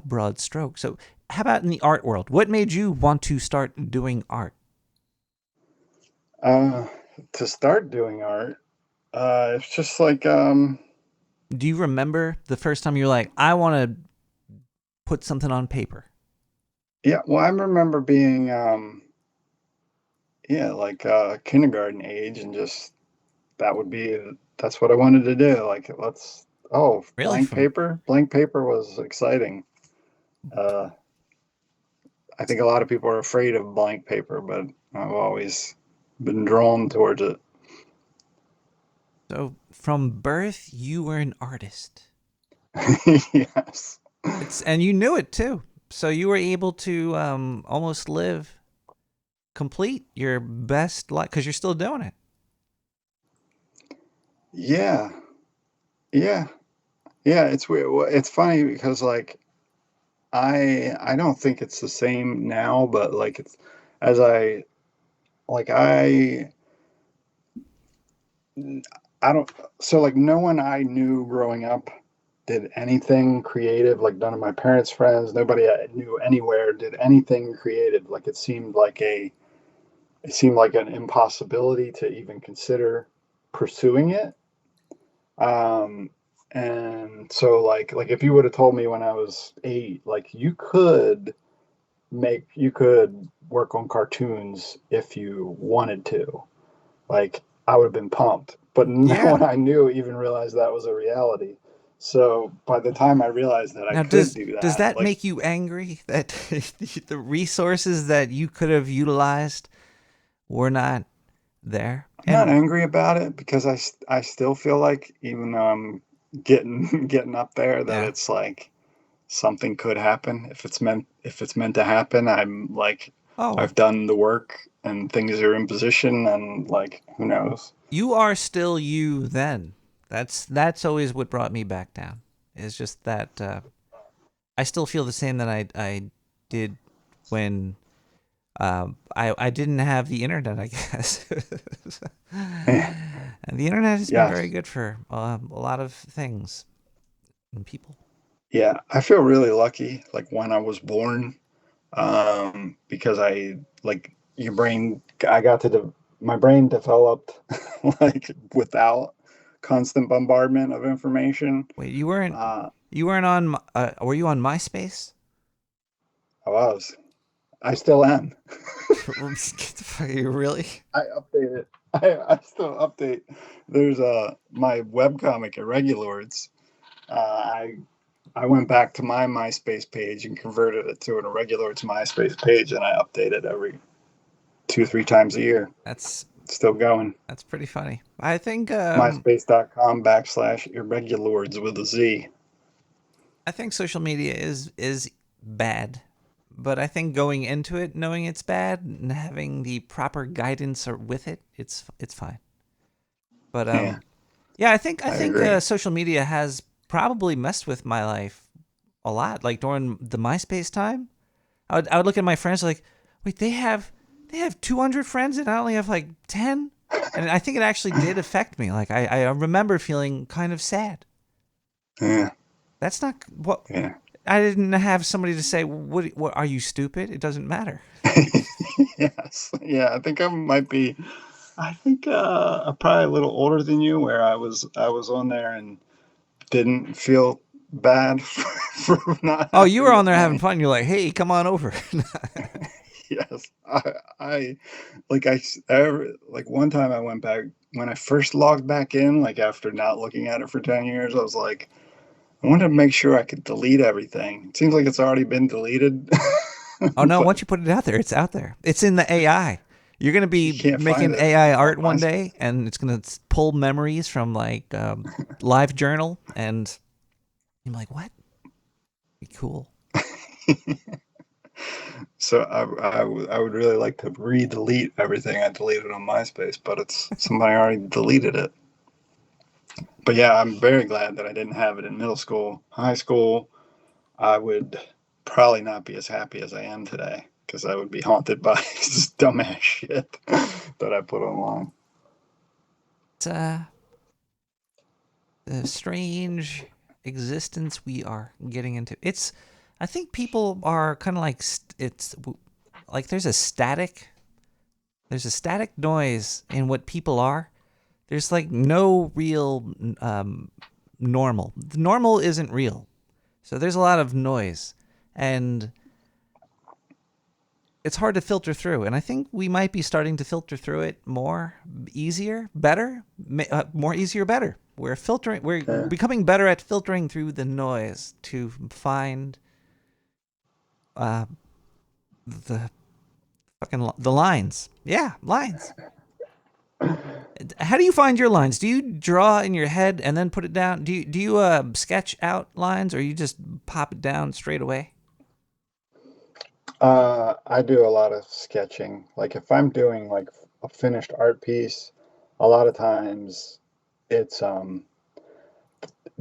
broad stroke. So, how about in the art world? What made you want to start doing art? Uh, to start doing art, it's just like Do you remember the first time you're like, I want to put something on paper? yeah. Well, I remember being yeah, like kindergarten age, and just that would be that's what I wanted to do. Like let's oh Really? From blank paper was exciting. Uh, I think a lot of people are afraid of blank paper, but I've always been drawn towards it. so from birth, you were an artist. Yes. And you knew it too. So you were able to almost live complete your best life because you're still doing it. Yeah. Yeah. Yeah. It's weird. Well, it's funny because like I don't think it's the same now, but like it's as I like I don't so like no one I knew growing up did anything creative. Like none of my parents' friends, nobody I knew anywhere did anything creative. Like it seemed like an impossibility to even consider pursuing it. Um, and so like if you would have told me when I was 8, like you could work on cartoons if you wanted to, like I would have been pumped. But no Yeah. one I knew even realized that was a reality. So by the time I realized that I Now, could does do does that, that like make you angry that the resources that you could have utilized were not there? I'm not And angry about it because I still feel like even though I'm getting getting up there, that yeah. it's like something could happen if it's meant to happen. I'm like Oh, I've done the work and things are in position and like who knows. you are still you then. That's always what brought me back down. It's just that I still feel the same that I did when I didn't have the internet, I guess. And the internet has been very Yes. good for a lot of things and people. Yeah, I feel really lucky like when I was born, because your brain I got to my brain developed like without constant bombardment of information. Wait, uh you weren't on were you on MySpace? I was, I still am. You really? I update it. I still update. There's my webcomic Irregulars. I went back to my MySpace page and converted it to an Irregulars MySpace page, and I update it every 2 3 times a year. That's It's still going. that's pretty funny. I think MySpace.com/Irregulars with a Z. I think social media is bad, but I think going into it knowing it's bad and having the proper guidance or with it, it's fine. But Yeah, yeah, I I think agree. social media has probably messed with my life a lot. Like during the MySpace time, I would look at my friends like, wait, they have 200 friends and I only have like 10, and I think it actually did affect me. Like I remember feeling kind of sad. Yeah, That's not what yeah. I didn't have somebody to say. What are you stupid? It doesn't matter. Yes. Yeah, I think I might be. I think I'm probably a little older than you, where I was on there and didn't feel bad for not Oh, you were having on as there having many. fun. You're like, hey, come on over. Yes, I like like one time I went back when I first logged back in, like after not looking at it for 10 years. I was like, I wanted to make sure I could delete everything. It seems like it's already been deleted, Oh no! but Once you put it out there, it's out there. It's in the AI. You're gonna you be can't find making it AI on art one day, MySpace. and it's gonna pull memories from like Live Journal, and I'm like, what? Be cool. So I would really like to re-delete everything I deleted on MySpace, but it's somebody already deleted it. But yeah, I'm very glad that I didn't have it in middle school. High school, I would probably not be as happy as I am today because I would be haunted by this dumbass shit that I put online. It's strange. existence we are getting into. I think people are kind of like it's like there's a static noise in what people are. There's like no real normal. The normal isn't real, so there's a lot of noise, and it's hard to filter through. And I think we might be starting to filter through it more easier, better, more easier, better. We're becoming better at filtering through the noise to find the the lines. Yeah, lines. How do you find your lines? Do you draw in your head and then put it down? Do you sketch out lines, or you just pop it down straight away? I do a lot of sketching. Like if I'm doing like a finished art piece, a lot of times it's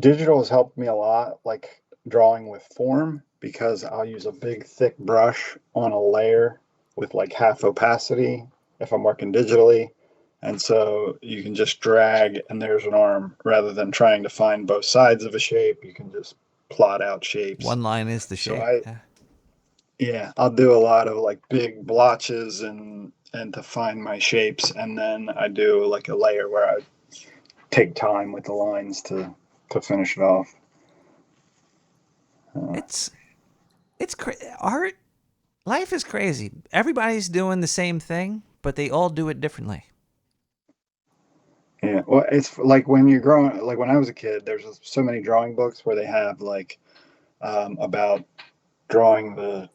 digital has helped me a lot, like drawing with form, because I'll use a big thick brush on a layer with like half opacity if I'm working digitally. And so you can just drag and there's an arm, rather than trying to find both sides of a shape. You can just plot out shapes. One line is the shape. So I'll do a lot of like big blotches and to find my shapes, and then I do like a layer where I take time with the lines to finish it off. It's art. Life is crazy. Everybody's doing the same thing, but they all do it differently. Yeah, well, it's like when you're growing, like when I was a kid, there's so many drawing books where they have like about drawing the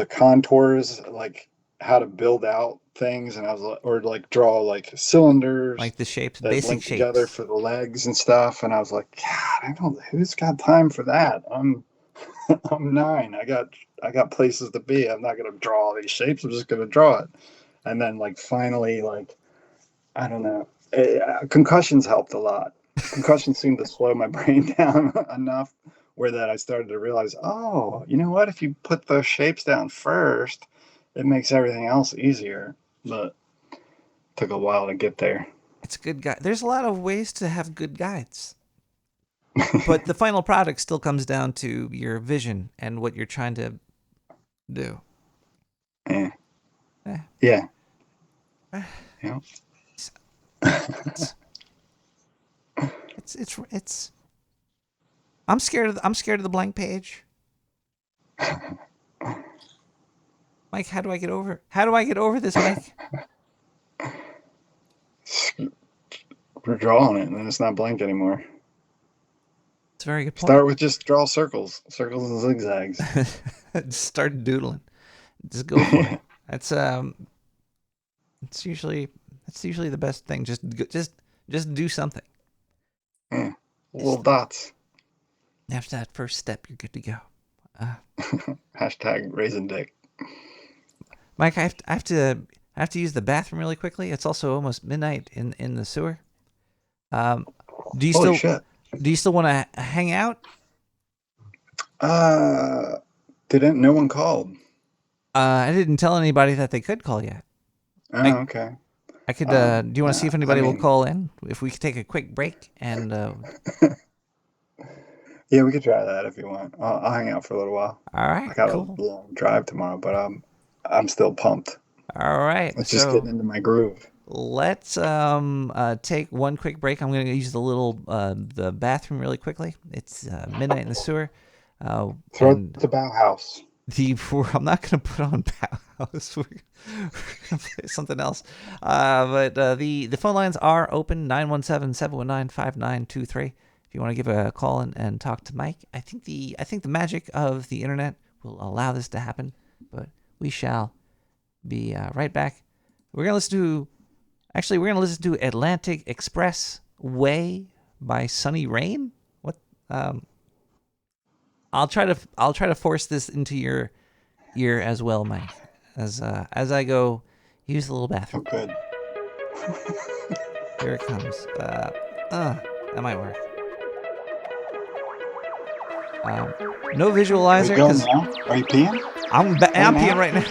contours, like how to build out things, and I was like, or like draw like cylinders, like the shapes, that basic link shapes together for the legs and stuff. And I was like, God, I don't. Who's got time for that? I'm 9. I got places to be. I'm not gonna draw all these shapes. I'm just gonna draw it. And then like finally, like I don't know. Concussions helped a lot. Concussions seemed to slow my brain down enough where that I started to realize, oh, you know what? If you put those shapes down first, it makes everything else easier. But it took a while to get there. It's a good guide. There's a lot of ways to have good guides. But the final product still comes down to your vision and what you're trying to do. Yeah. Eh. Yeah. Yeah. It's I'm scared of the blank page. Mike, how do I get over this, Mike? We're drawing it and then it's not blank anymore. It's a very good point. Start with just draw circles and zigzags. Start doodling. Just go for it. That's it's usually the best thing. Just do something. Yeah. Little dots. After that first step, you're good to go. Hashtag raisin dick. Mike, I have to use the bathroom really quickly. It's also almost midnight in the sewer. Do you still want to hang out? No one called. I didn't tell anybody that they could call yet. Oh, okay. I could. Do you want to see if anybody will call in? If we could take a quick break and. Yeah, we could try that if you want. I'll hang out for a little while. All right. I got a long drive tomorrow, but I'm still pumped. All right. Let's just get into my groove. Let's take one quick break. I'm going to use the bathroom really quickly. It's midnight in the sewer. Throw the Bauhaus. I'm not going to put on Bauhaus. We're going to play something else. But the phone lines are open, 917-719-5923. If you want to give a call and talk to Mike. I think the magic of the internet will allow this to happen, but we shall be right back. We're going to listen to Atlantic Express Way by Sunny Rain. What? I'll try to force this into your ear as well, Mike. As I go use the little bathroom. Oh, good. Here it comes. That might work. No visualizer. Are you peeing? I'm peeing right now.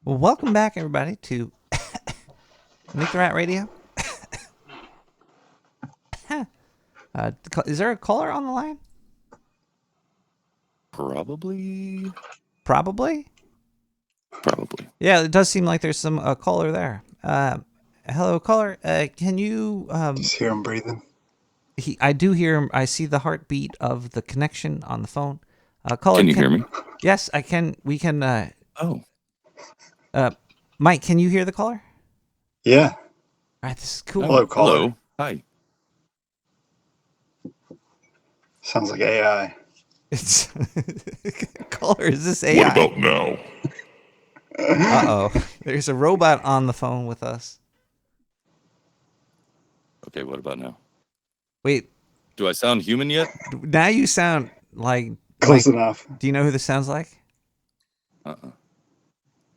Well, welcome back, everybody, to Nick the Rat Radio. Is there a caller on the line? Probably. Probably. Yeah, it does seem like there's some caller there. Hello, caller. Can you? Just hear him breathing. I do hear him. I see the heartbeat of the connection on the phone. Caller, can you hear me? Yes, I can. We can. Oh. Mike, can you hear the caller? Yeah. All right, this is cool. Hello, caller. Hello. Hi. Sounds like AI. It's caller. Is this AI? What about now? Uh-oh. There's a robot on the phone with us. Okay, what about now? Wait. Do I sound human yet? Now you sound like Close enough. Do you know who this sounds like? Uh-uh.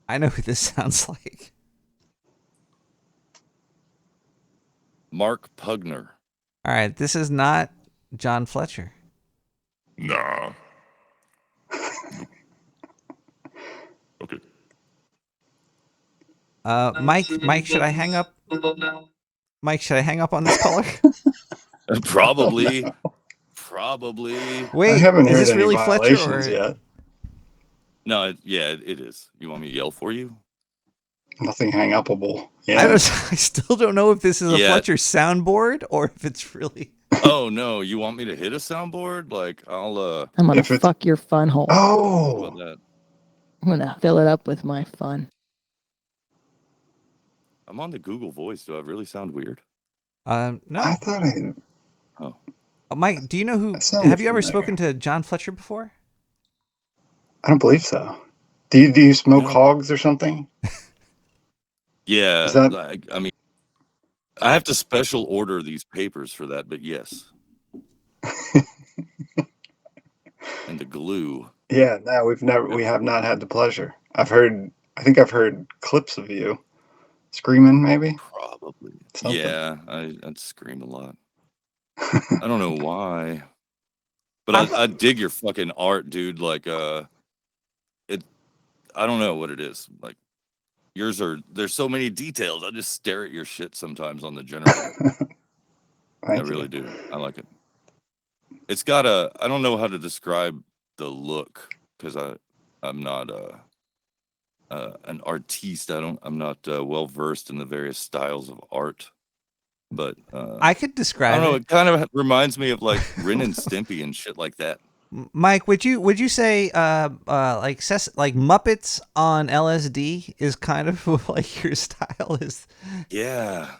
I know who this sounds like. Mark Pugner. All right, this is not John Fletcher. Nah. Okay. Mike, should I hang up? Mike, should I hang up on this caller? Probably. Wait, I haven't is heard this any really Fletcher violations or? yet. No, it is. You want me to yell for you? Nothing hang upable. Yeah. I still don't know if this is a Fletcher soundboard or if it's really. Oh no, you want me to hit a soundboard? Like I'll I'm gonna fuck your fun hole. Oh. What about that? I'm gonna fill it up with my fun. I'm on the Google Voice. Do I really sound weird? I No. thought Oh, Mike, do you know that who? sounded Have you ever familiar. spoken to John Fletcher before? I don't believe so. Do you smoke no. hogs or something? Yeah, Is that like I mean, I have to special order these papers for that, but yes. And the glue. yeah, no, we have not had the pleasure. I think I've heard clips of you screaming, maybe Probably. something. Yeah, I'd scream a lot. I don't know why, but I'm, I dig your fucking art, dude. Like, it. I don't know what it is. Like yours there's so many details. I just stare at your shit sometimes on the generator. I Thank really you. do. I like it. It's got I don't know how to describe the look because I'm not an artiste. I'm not well versed in the various styles of art. But I could I describe don't know. it. It kind of reminds me of like Ren and Stimpy and shit like that. Mike, would you say like like Muppets on LSD is kind of like your style is? Yeah.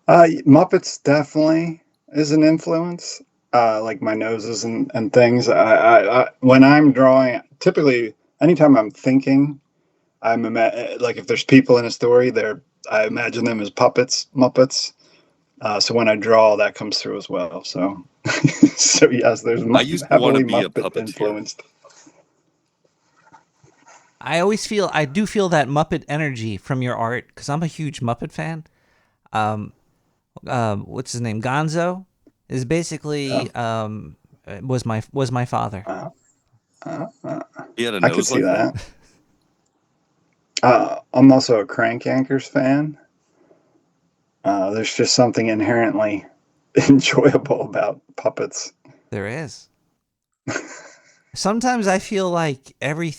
Muppets definitely is an influence. Like my noses and things. When I'm drawing, typically anytime I'm thinking, like if there's people in a story, I imagine them as Muppets. So when I draw, that comes through as well. So, so yes, there's I used to want to heavily be a Muppet puppeteer. influenced. I do feel that Muppet energy from your art because I'm a huge Muppet fan. Um, what's his name? Gonzo is Oh, basically was my father. uh, uh, uh, He had a I could nose see like that. that. I'm also a Crank Yankers fan. There's just something inherently enjoyable about puppets. There is. Sometimes I feel like every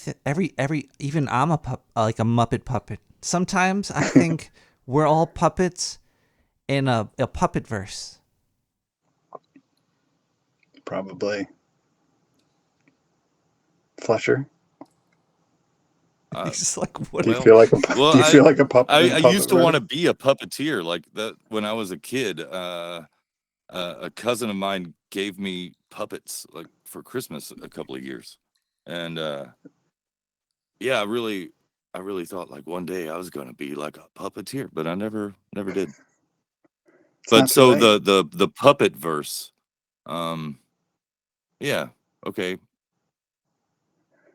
even I'm like a Muppet puppet. Sometimes I think we're all puppets in a puppet verse. Probably Fletcher. It's just like what? Do you Well, feel like well, do you feel like a puppet in I used to want to Puppetverse? be a puppeteer like that when I was a kid. A cousin of mine gave me puppets like for Christmas a couple of years, and yeah, I really thought like one day I was gonna be like a puppeteer, but I never did. It's But not too so late. the puppet verse, um, yeah, okay,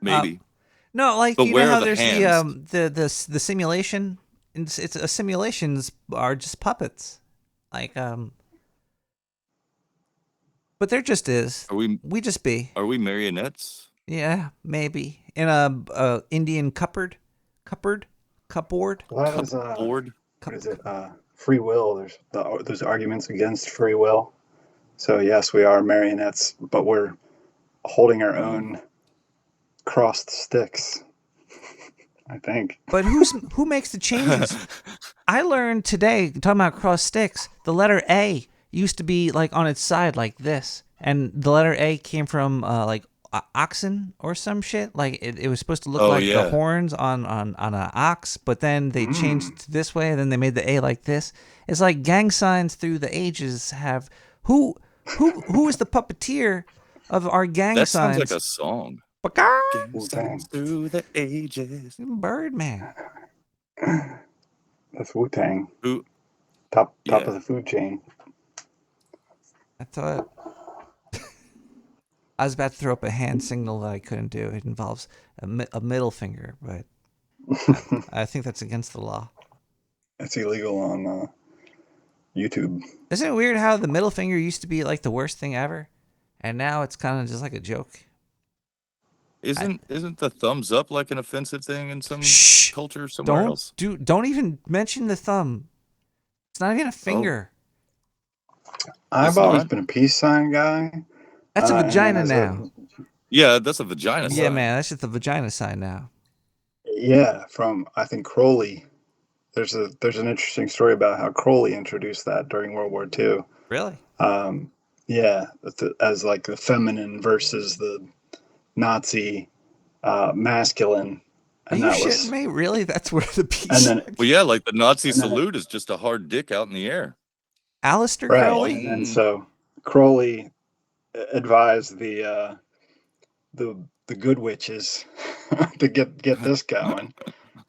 Uh, maybe. no, like But you know where are how the there's hands? the simulation. It's simulations are just puppets, like but there just is. Are we We just be. are we marionettes? Yeah, maybe in a Indian cupboard. Well, that is Cupboard? what Cup, is it? Free will. There's arguments against free will. So yes, we are marionettes, but we're holding our Oh, own crossed sticks. I think. but who makes the changes? I learned today talking about cross sticks. The letter A used to be like on its side like this, and the letter A came from like oxen or some shit. Like it was supposed to look oh like the yeah. horns on an ox, but then they changed Mm. it to this way. And then they made the A like this. It's like gang signs through the ages have who who is the puppeteer of our gang That sounds like signs? a song. Gang Wu signs Tang. through the ages. Birdman. That's Wu Tang. Who? Top Yeah. of the food chain. I thought I was about to throw up a hand signal that I couldn't do. It involves a middle finger, but I think that's against the law. It's illegal on YouTube. Isn't it weird how the middle finger used to be like the worst thing ever, and now it's kind of just like a joke? Isn't the thumbs up like an offensive thing in some Shh! culture somewhere else? Don't even mention the thumb. It's not even a Oh, finger. I've it's always not? been a peace sign guy, That's a and then vagina as a now. Yeah, that's a vagina Yeah, sign. man, that's just the vagina sign now. yeah, from I think Crowley. There's an interesting story about how Crowley introduced that during World War II. Really? Um, yeah, as like the feminine versus the Nazi masculine, Are and you that shitting was, me? Really? That's where the piece. and then Well, yeah, like the Nazi and then salute is just a hard dick out in the air. Alistair right, Crowley? and then Boing. so Crowley advised the good witches to get this going,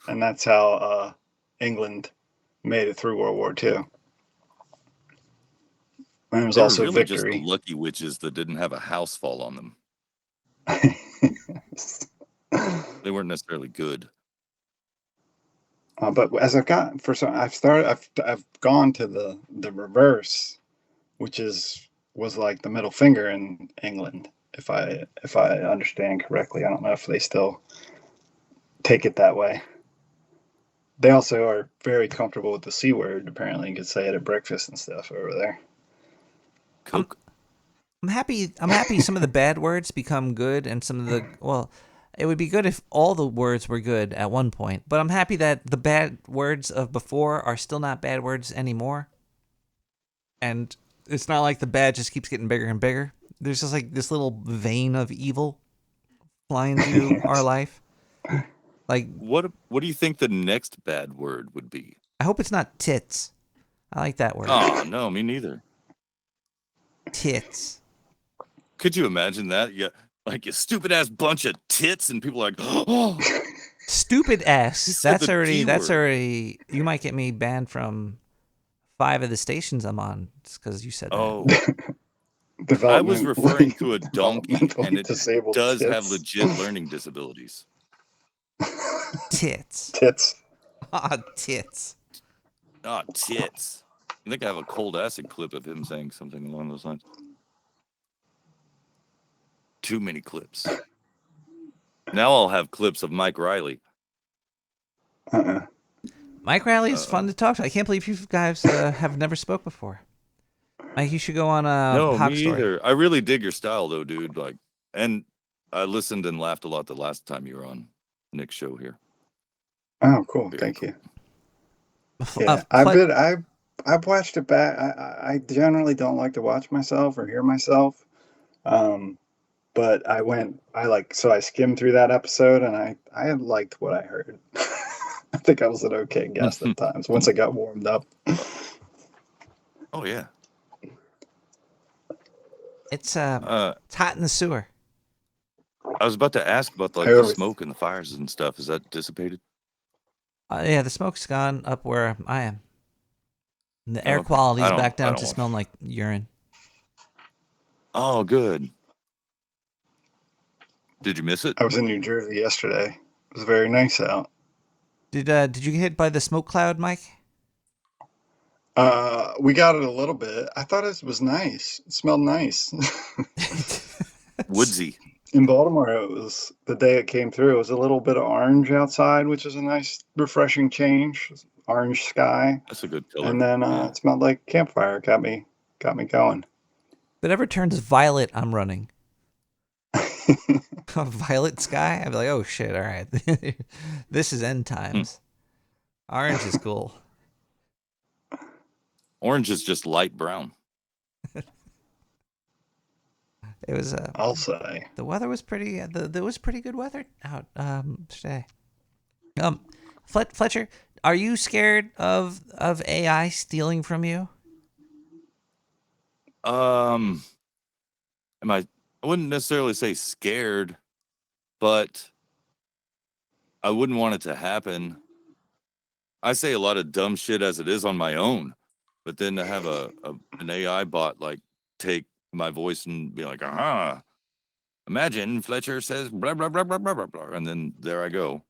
and that's how England made it through World War II. And it was They were also really just the victory. lucky witches that didn't have a house fall on them. They weren't necessarily good. But as I've gotten for some, I've gone to the reverse, which was like the middle finger in England, if I understand correctly. I don't know if they still take it that way. They also are very comfortable with the C word. Apparently, you could say it at breakfast and stuff over there. Coke. I'm happy. I'm happy some of the bad words become good, and some of the it would be good if all the words were good at one point. But I'm happy that the bad words of before are still not bad words anymore. And it's not like the bad just keeps getting bigger and bigger. There's just like this little vein of evil flying through our life. Like, What do you think the next bad word would be? I hope it's not tits. I like that word. Oh, no, me neither. Tits. Could you imagine that? Yeah, like you stupid ass bunch of tits, and people are like, oh, Stupid he ass. said the T That's word. already. You might get me banned from 5 of the stations I'm on just because you said that. Oh, I was referring to a donkey, and developmentally it disabled does have tits. legit learning disabilities. Tits. Tits. Ah, tits. Ah, tits. I think I have a cold acid clip of him saying something along those lines. Too many clips. Now I'll have clips of Mike Riley. Uh-uh. Mike Riley is fun to talk to. I can't believe you guys have never spoke before. Mike, you should go on a No, Hawk me Story. either. I really dig your style, though, dude. Like, and I listened and laughed a lot the last time you were on Nick's show here. Oh, cool. Very Thank cool. you. Yeah, I've watched it back. I generally don't like to watch myself or hear myself. But I skimmed through that episode and I liked what I heard. I think I was an okay guest at times once I got warmed up. Oh yeah. It's hot in the sewer. I was about to ask about like I the always- smoke and the fires and stuff. Is that dissipated? Yeah, the smoke's gone up where I am. And the air Okay. quality's I don't- back I down don't to want- smelling like urine. Oh, good. Did you miss it? I was in New Jersey yesterday. It was very nice out. Did you get hit by the smoke cloud, Mike? We got it a little bit. I thought it was nice. It smelled nice. Woodsy. In Baltimore, it was the day it came through. It was a little bit of orange outside, which is a nice, refreshing change. Orange sky, That's a good color. and then Yeah. it smelled like campfire. Got me going. If it ever turns violet, I'm running. A violet sky? I'd be like, oh shit, all right. This is end times. Orange is cool. Orange is just light brown. It was I'll say. the weather was pretty. There was pretty good weather out today. Fletcher, are you scared of AI stealing from you? Am I wouldn't necessarily say scared, but I wouldn't want it to happen. I say a lot of dumb shit as it is on my own, but then to have an AI bot like take my voice and be like, imagine Fletcher says blah blah blah blah blah blah blah, and then there I go,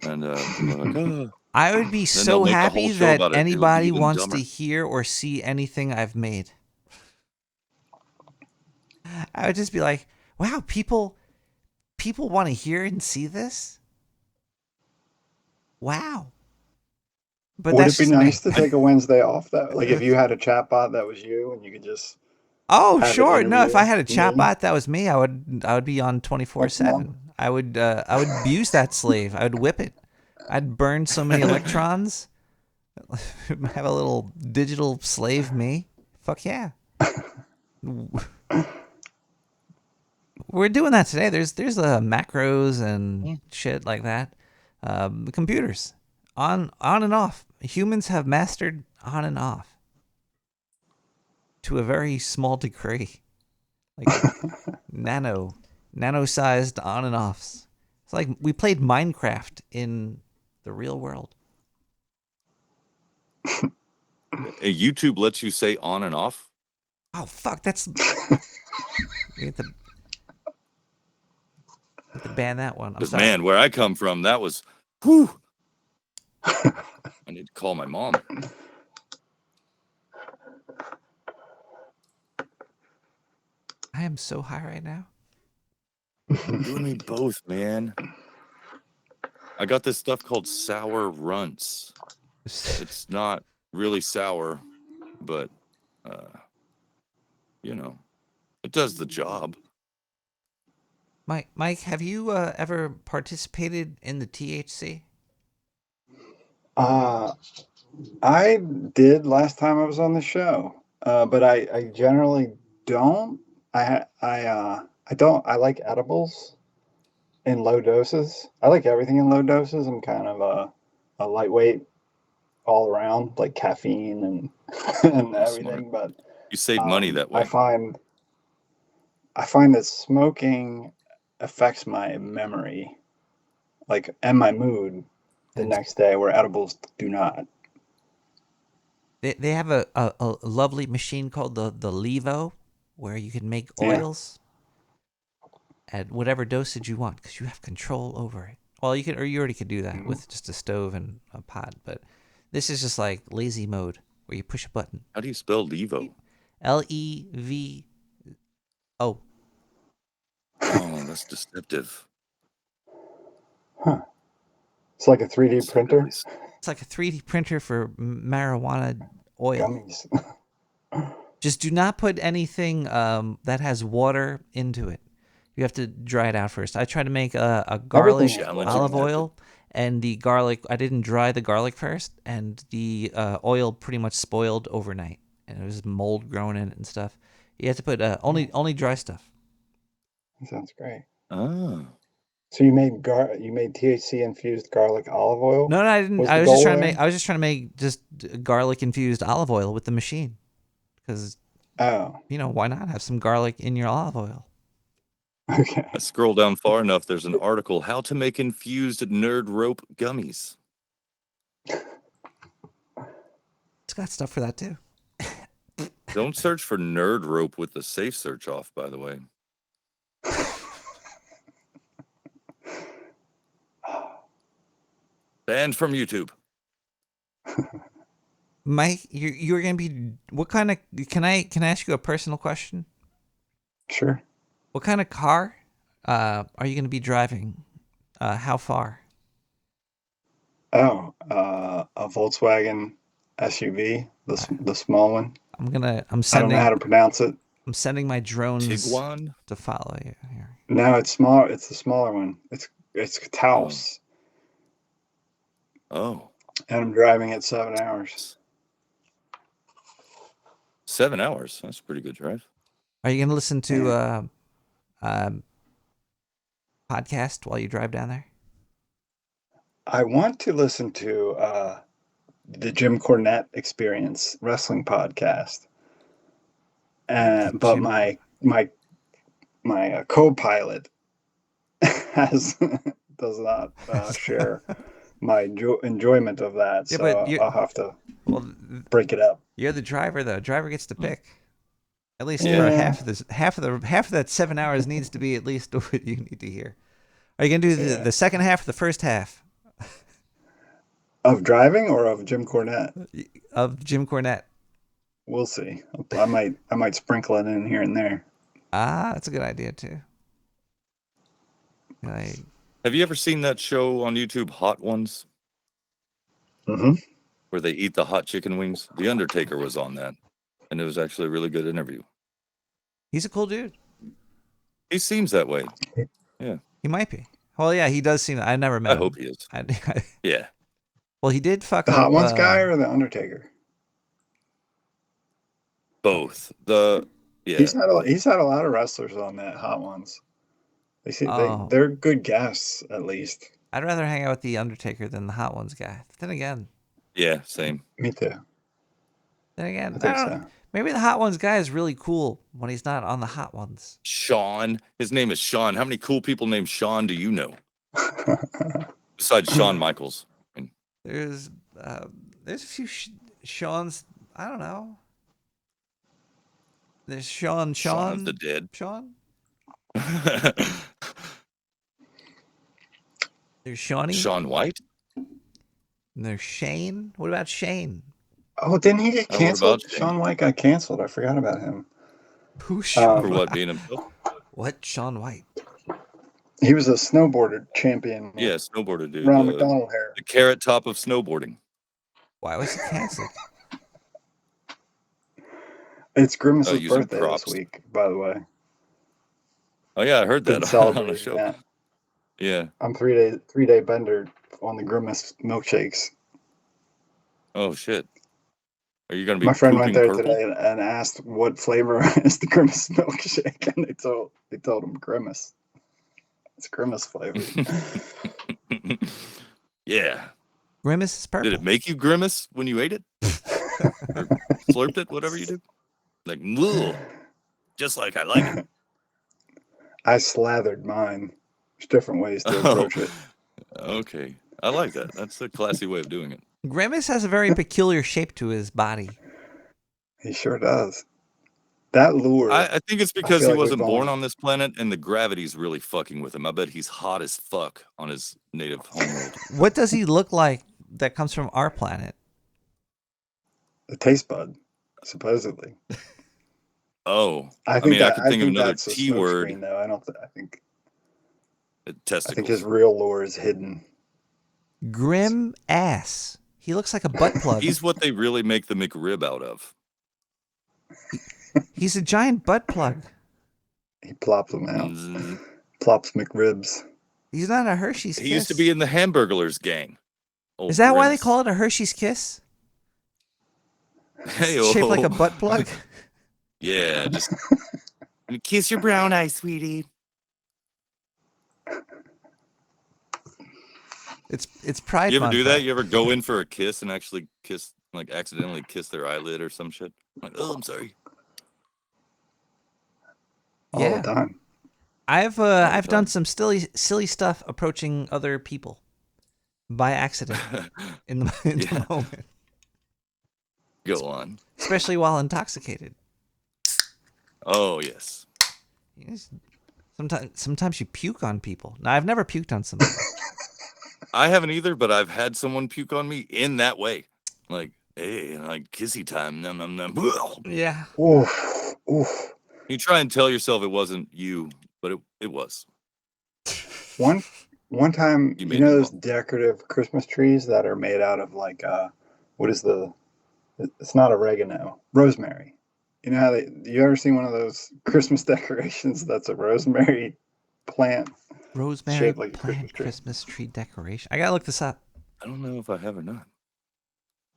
and people are like, oh. I would be Then so they'll make the happy whole show that about it. It would be anybody even wants dumber. to hear or see anything I've made. I would just be like, wow, people want to hear and see this? Wow. But Would that's it be just me. nice to take a Wednesday off? That like if you had a chatbot that was you and you could just Oh, have it sure. No, if I had a interview me? chatbot that was me, I would be on 24/7. I would abuse that slave. I would whip it. I'd burn so many electrons. Have a little digital slave me. Fuck yeah. We're doing that today. There's macros and shit like that. The computers, on and off. Humans have mastered on and off to a very small degree, like nano-sized on and offs. It's like we played Minecraft in the real world. YouTube lets you say on and off. Oh fuck! That's we have to ban that one. I'm Because sorry. man, where I come from, that was, whew. I need to call my mom. I am so high right now. You and me both, man. I got this stuff called sour runts. It's not really sour, but you know, it does the job. Mike, have you ever participated in the THC? I did last time I was on the show, but I generally don't. I don't. I like edibles in low doses. I like everything in low doses. I'm kind of a lightweight all around, like caffeine and and That's everything. smart. But You save money that way. I find that smoking affects my memory, like, and my mood the next day, where edibles do not. They have a lovely machine called the Levo, where you can make oils at whatever dosage you want because you have control over it. Well, you already could do that with just a stove and a pot, but this is just like lazy mode where you push a button. How do you spell Levo? Levo. Oh, that's deceptive. Huh. It's like a 3D printer. It's like a 3D printer for marijuana oil. Gummies. Just do not put anything that has water into it. You have to dry it out first. I tried to make a garlic olive oil, and the garlic, I didn't dry the garlic first, and the oil pretty much spoiled overnight, and there was mold growing in it and stuff. You have to put only dry stuff. That sounds great. Oh. So you made THC infused garlic olive oil? No, I didn't. I was just trying to make just garlic infused olive oil with the machine, because why not have some garlic in your olive oil? Okay. I scroll down far enough. There's an article: how to make infused nerd rope gummies. It's got stuff for that too. Don't search for nerd rope with the safe search off, by the way. Banned from YouTube. Mike, you're gonna be what kind of? Can I ask you a personal question? Sure. What kind of car are you gonna be driving? How far? Oh, a Volkswagen SUV, the small one. I don't know how to pronounce it. I'm sending my drones Tiguan? to follow you here. No, it's small. It's the smaller one. It's Taos. Oh. And I'm driving it 7 hours. 7 hours? That's a pretty good drive. Are you going to listen to podcast while you drive down there? I want to listen to the Jim Cornette Experience wrestling podcast, but my co-pilot does not share my enjoyment of that, so I'll have to break it up. You're the driver, though. Driver gets to pick. At least for half of that 7 hours needs to be at least what you need to hear. Are you gonna do the second half or the first half? Of driving or of Jim Cornette? Of Jim Cornette. We'll see. I might sprinkle it in here and there. Ah, that's a good idea too. Have you ever seen that show on YouTube, Hot Ones? Mm-hmm. Where they eat the hot chicken wings? The Undertaker was on that, and it was actually a really good interview. He's a cool dude. He seems that way. Yeah. He might be. Well, yeah, he does seem. I never met him. I hope he is. Yeah. Well, he did fuck the up. Hot Ones guy or the Undertaker? Both. He's had a lot of wrestlers on that Hot Ones. They're good guests, at least. I'd rather hang out with the Undertaker than the Hot Ones guy. But then again, Yeah, same. Me too. I think I don't. so. Maybe the Hot Ones guy is really cool when he's not on the Hot Ones. Sean. His name is Sean. How many cool people named Sean do you know? Besides Shawn Michaels. There's a few Sean's. I don't know. There's Sean. Shaun of the Dead. Sean. There's Shawnee. Shaun White. And there's Shane. What about Shane? Oh, didn't he get what canceled? about Shane? Shaun White got canceled. I forgot about him. Who's Shaun? For what, being himself? What? Shaun White? He was a snowboarder champion. Yeah, snowboarder dude. Ronald McDonald hair. The carrot top of snowboarding. Why was he canceled? It's Grimace's using birthday props. this week, by the way. Oh yeah, I heard Been that on the celebrating show. that. Yeah. I'm three-day bender on the Grimace milkshakes. Oh shit. Are you gonna be? My friend went pooping there purple? today and asked what flavor is the Grimace milkshake, and they told him Grimace. It's Grimace flavor. Yeah. Grimace is purple. Did it make you grimace when you ate it? Or slurped it, whatever you did? Like, ugh, just like I like it. I slathered mine. There's different ways to approach it. Okay. I like that. That's a classy way of doing it. Grimace has a very peculiar shape to his body. He sure does. That lure. I think it's because feel he like wasn't we've born only- on this planet and the gravity's really fucking with him. I bet he's hot as fuck on his native homeworld. What does he look like that comes from our planet? The taste bud, supposedly. Oh. I think I could think of another that's a T word. smokescreen, though. I think Testicles. his real lure is hidden. Grim ass. He looks like a butt plug. He's what they really make the McRib out of. He's a giant butt plug. He plops them out. Zzz. Plops McRibs. He's not a Hershey's He Kiss. used to be in the Hamburglers gang. Old Is that why they Grimace. call it a Hershey's Kiss? Hey, Shaped like a butt plug? Yeah, just kiss your brown eye, sweetie. It's Pride You ever Month, do though. that? You ever go in for a kiss and actually kiss, like accidentally kiss their eyelid or some shit? Like, oh, I'm sorry. All Yeah. the time. I've done some silly stuff approaching other people by accident in the Yeah. moment, Go on. especially while intoxicated. Oh yes. Yes. Sometimes you puke on people. Now I've never puked on somebody. I haven't either, but I've had someone puke on me in that way. Like, hey, like kissy time. Num num num. Yeah. Oof. Oof. You try and tell yourself it wasn't you, but it was. One time, You you made know them those up. decorative Christmas trees that are made out of like what is it's not oregano, rosemary. You know how you ever seen one of those Christmas decorations that's a rosemary plant? Rosemary Shaped like a plant Christmas tree. Christmas tree decoration. I gotta look this up. I don't know if I have or not.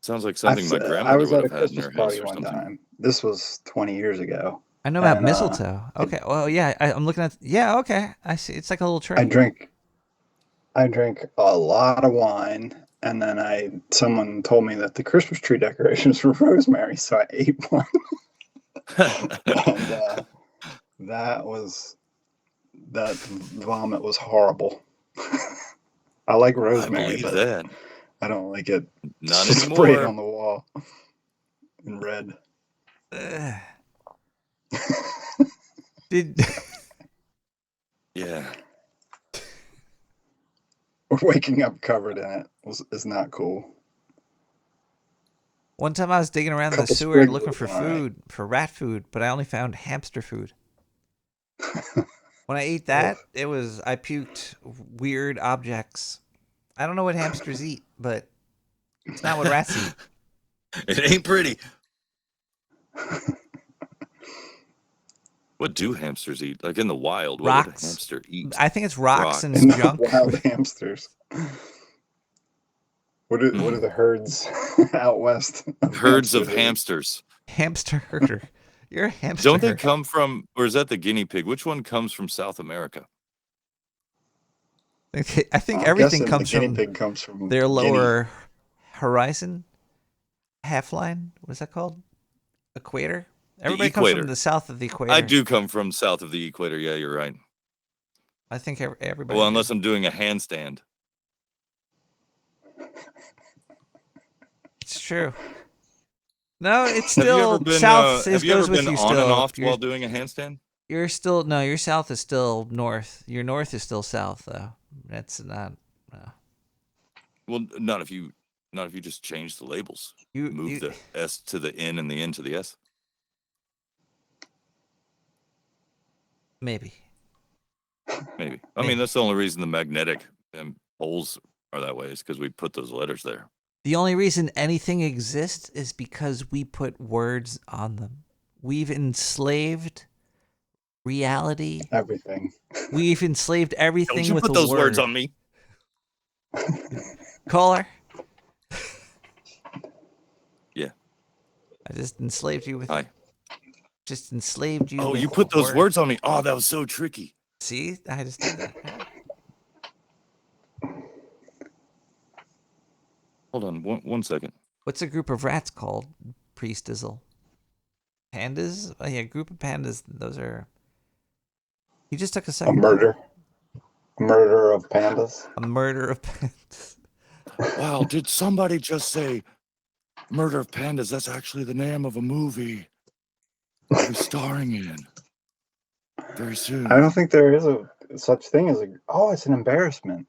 Sounds like something my I grandmother was at would a have had in Christmas her house party or one something. time. This was 20 years ago. I know about And, mistletoe. Okay. Well, yeah. I'm looking at. Yeah. Okay. I see. It's like a little tray. I drank a lot of wine, and then someone told me that the Christmas tree decorations were rosemary, so I ate one. And that vomit was horrible. I like I rosemary, believe but that. I don't like it Not sprayed anymore. on the wall in red. Ugh. Did Yeah. Or waking up covered in it is not cool. one time I was digging around the Couple sewer sprigs looking was for all right. food, for rat food, but I only found hamster food. When I ate that, I puked weird objects. I don't know what hamsters eat, but it's not what rats eat. It ain't pretty. What do hamsters eat? Like in the wild, what would a Rocks. hamster eat? I think it's rocks and And junk. wild hamsters. What are the herds out west? Herds of hamsters eat? hamsters. Hamster herder. You're a hamster Don't they herder. come from, or is that the guinea pig? Which one comes from South America? I think I'm everything guessing comes the guinea from pig comes from their Guinea. lower horizon, half line. What is that called? Equator. Everybody comes from equator. the south of the equator. I do come from south of the equator. Yeah, you're right. I think everybody. Well, unless I'm doing a handstand. It's true. No, it's Have you ever still been? south. Have you ever Goes with been you on and still. off while doing a handstand? You're still no. Your south is still north. Your north is still south, though. That's not. No. Well, not if you just change the labels. Move the S to the N and the N to the S. Maybe. Maybe. I mean, that's the only reason the magnetic poles are that way is because we put those letters there. The only reason anything exists is because we put words on them. We've enslaved reality. Everything. We've enslaved everything Don't you with put a those word. words on me. Caller. Yeah. I just enslaved you with. Hi. Just enslaved you. Oh, with you put those words. words on me. Oh, that was so tricky. See, I just did that. Hold on, one second. What's a group of rats called? Priestizzle. Pandas? Oh, yeah, group of pandas. Those are. You just took a A second. murder. A murder of pandas. A murder of pandas. Wow, did somebody just say Murder of Pandas? That's actually the name of a movie I'll be starring in very soon. I don't think there is a such thing as a. Oh, it's an embarrassment.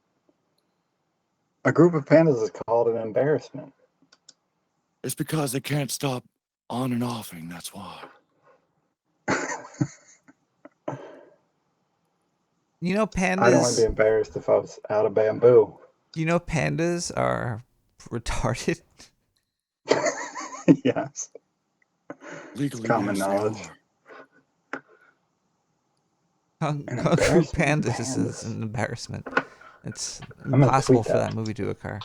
A group of pandas is called an embarrassment. It's because they can't stop on and offing. That's why. You know, pandas. I don't want to be embarrassed if I was out of bamboo. You know, pandas are retarded. Yes. Legally, Common yes, knowledge. Kung Fu Pandas is an embarrassment. It's impossible for that movie to occur.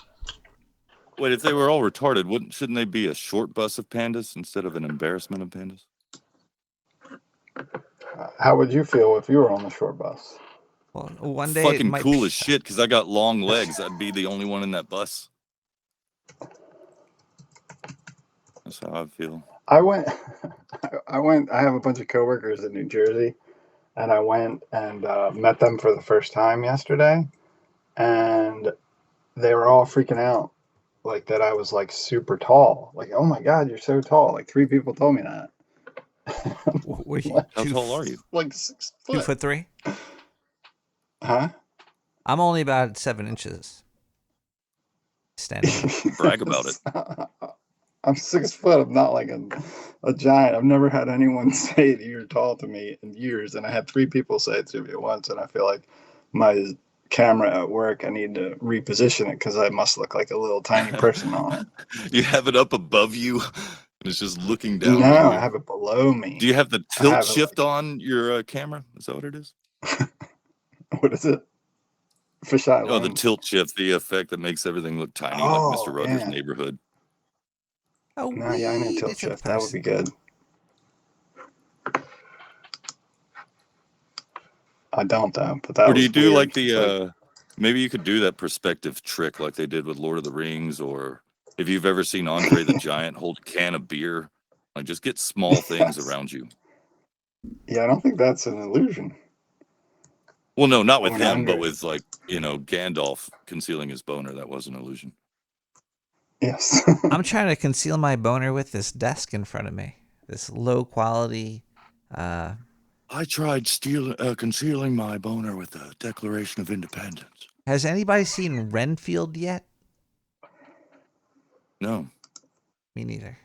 Wait, if they were all retarded, shouldn't they be a short bus of pandas instead of an embarrassment of pandas? How would you feel if you were on the short bus? Well, one day fucking cool as shit because I got long legs. I'd be the only one in that bus. That's how I feel. I have a bunch of coworkers in New Jersey, and I went and met them for the first time yesterday, and they were all freaking out, like that I was like super tall. Like, oh my God, you're so tall. Like 3 people told me that. How tall are you? Like 6 foot. 2'3". Huh? I'm only about 7 inches. Standing. Brag about it. I'm 6 foot. I'm not like a giant. I've never had anyone say that you're tall to me in years, and I had 3 people say it to me at once, and I feel like my camera at work, I need to reposition it because I must look like a little tiny person on it. You have it up above you, and it's just looking down. No, I have it below me. Do you have the tilt shift on your camera? Is that what it is? What is it? Fisheye lens. Oh, the tilt shift, the effect that makes everything look tiny, like Mr. Rogers' Neighborhood. Oh, no, yeah, I need tilt shift. That would be good. I don't though, but that. Or do you do like the? Maybe you could do that perspective trick like they did with Lord of the Rings, or if you've ever seen Andre the Giant hold a can of beer, like just get small things around you. Yeah, I don't think that's an illusion. Well, no, not with him, but with like Gandalf concealing his boner. That was an illusion. Yes. I'm trying to conceal my boner with this desk in front of me. This low quality. I tried concealing my boner with the Declaration of Independence. Has anybody seen Renfield yet? No. Me neither.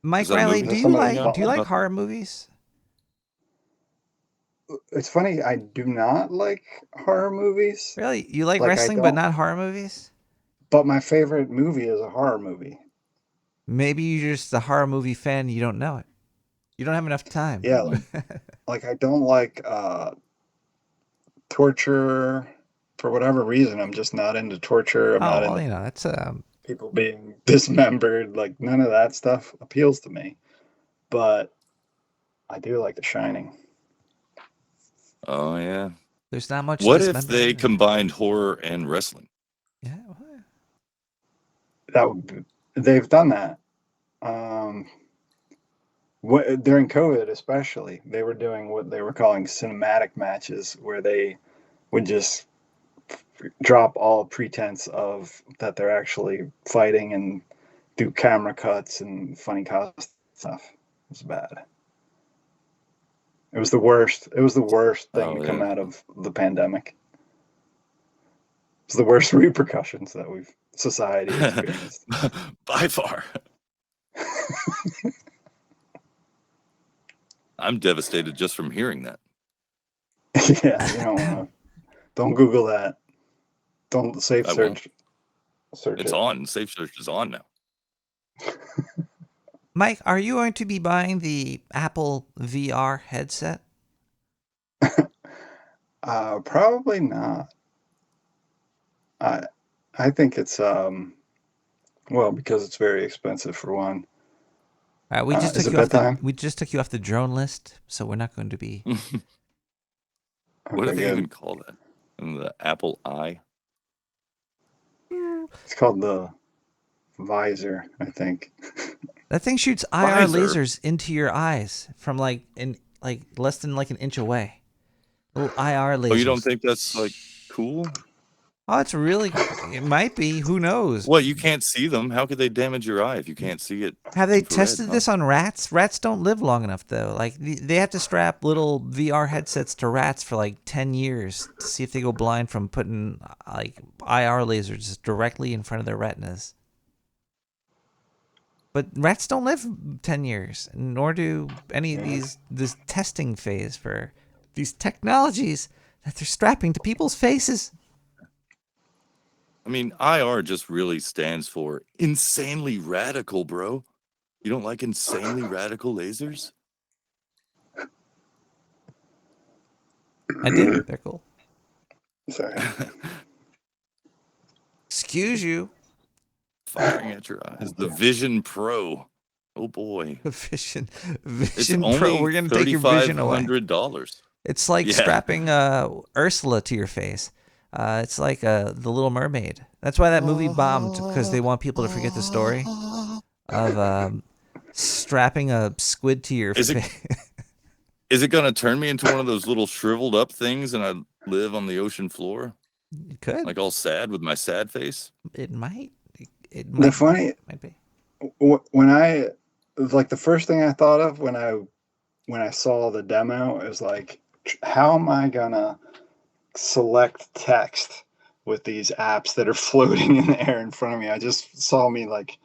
Mike Riley, do you like horror movies? It's funny, I do not like horror movies. Really? You like wrestling but not horror movies? But my favorite movie is a horror movie. Maybe you're just a horror movie fan and you don't know it. You don't have enough time. Yeah, like I don't like torture for whatever reason. I'm just not into torture. I'm not into that's people being dismembered. Like none of that stuff appeals to me. But I do like The Shining. Oh yeah. There's not much What if dismemberment. they combined horror and wrestling? Yeah. That would be, they've done that. During COVID, especially, they were doing what they were calling cinematic matches, where they would just drop all pretense of that they're actually fighting and do camera cuts and funny costume stuff. It was bad. It was the worst. It was the worst thing to come out of the pandemic. It's the worst repercussions that society experienced. By far. I'm devastated just from hearing that. Yeah, don't Google that. Don't safe I search. It's on. Safe search is on now. Mike, are you going to be buying the Apple VR headset? Probably not. I think it's because it's very expensive for one. We just is took it you off bedtime? we just took you off the drone list, so we're not going to be. What do Okay, they good. even call that? The Apple Eye? It's called the visor, I think. That thing shoots IR lasers into your eyes from like less than like an inch away. Little IR lasers. Oh, you don't think that's like cool? Oh, it's really. It might be. Who knows? What, you can't see them? How could they damage your eye if you can't see it? Have they infrared, tested this on rats? Rats don't live long enough though. Like they have to strap little VR headsets to rats for like 10 years to see if they go blind from putting like IR lasers directly in front of their retinas. But rats don't live 10 years, nor do any of this testing phase for these technologies that they're strapping to people's faces. I mean, IR just really stands for insanely radical, bro. You don't like insanely radical lasers? I do. They're cool. Sorry. Excuse you. Firing at your eyes. The Vision Pro. Oh boy. Vision It's Pro. only We're gonna take your vision away. $3,500. It's like strapping Ursula to your face. It's like the Little Mermaid. That's why that movie bombed, because they want people to forget the story of strapping a squid to your face. Is it gonna turn me into one of those little shriveled up things and I live on the ocean floor? It could. Like all sad with my sad face? It might. It The funny might be. When the first thing I thought of when I saw the demo is like, how am I gonna select text with these apps that are floating in the air in front of me? I just saw me like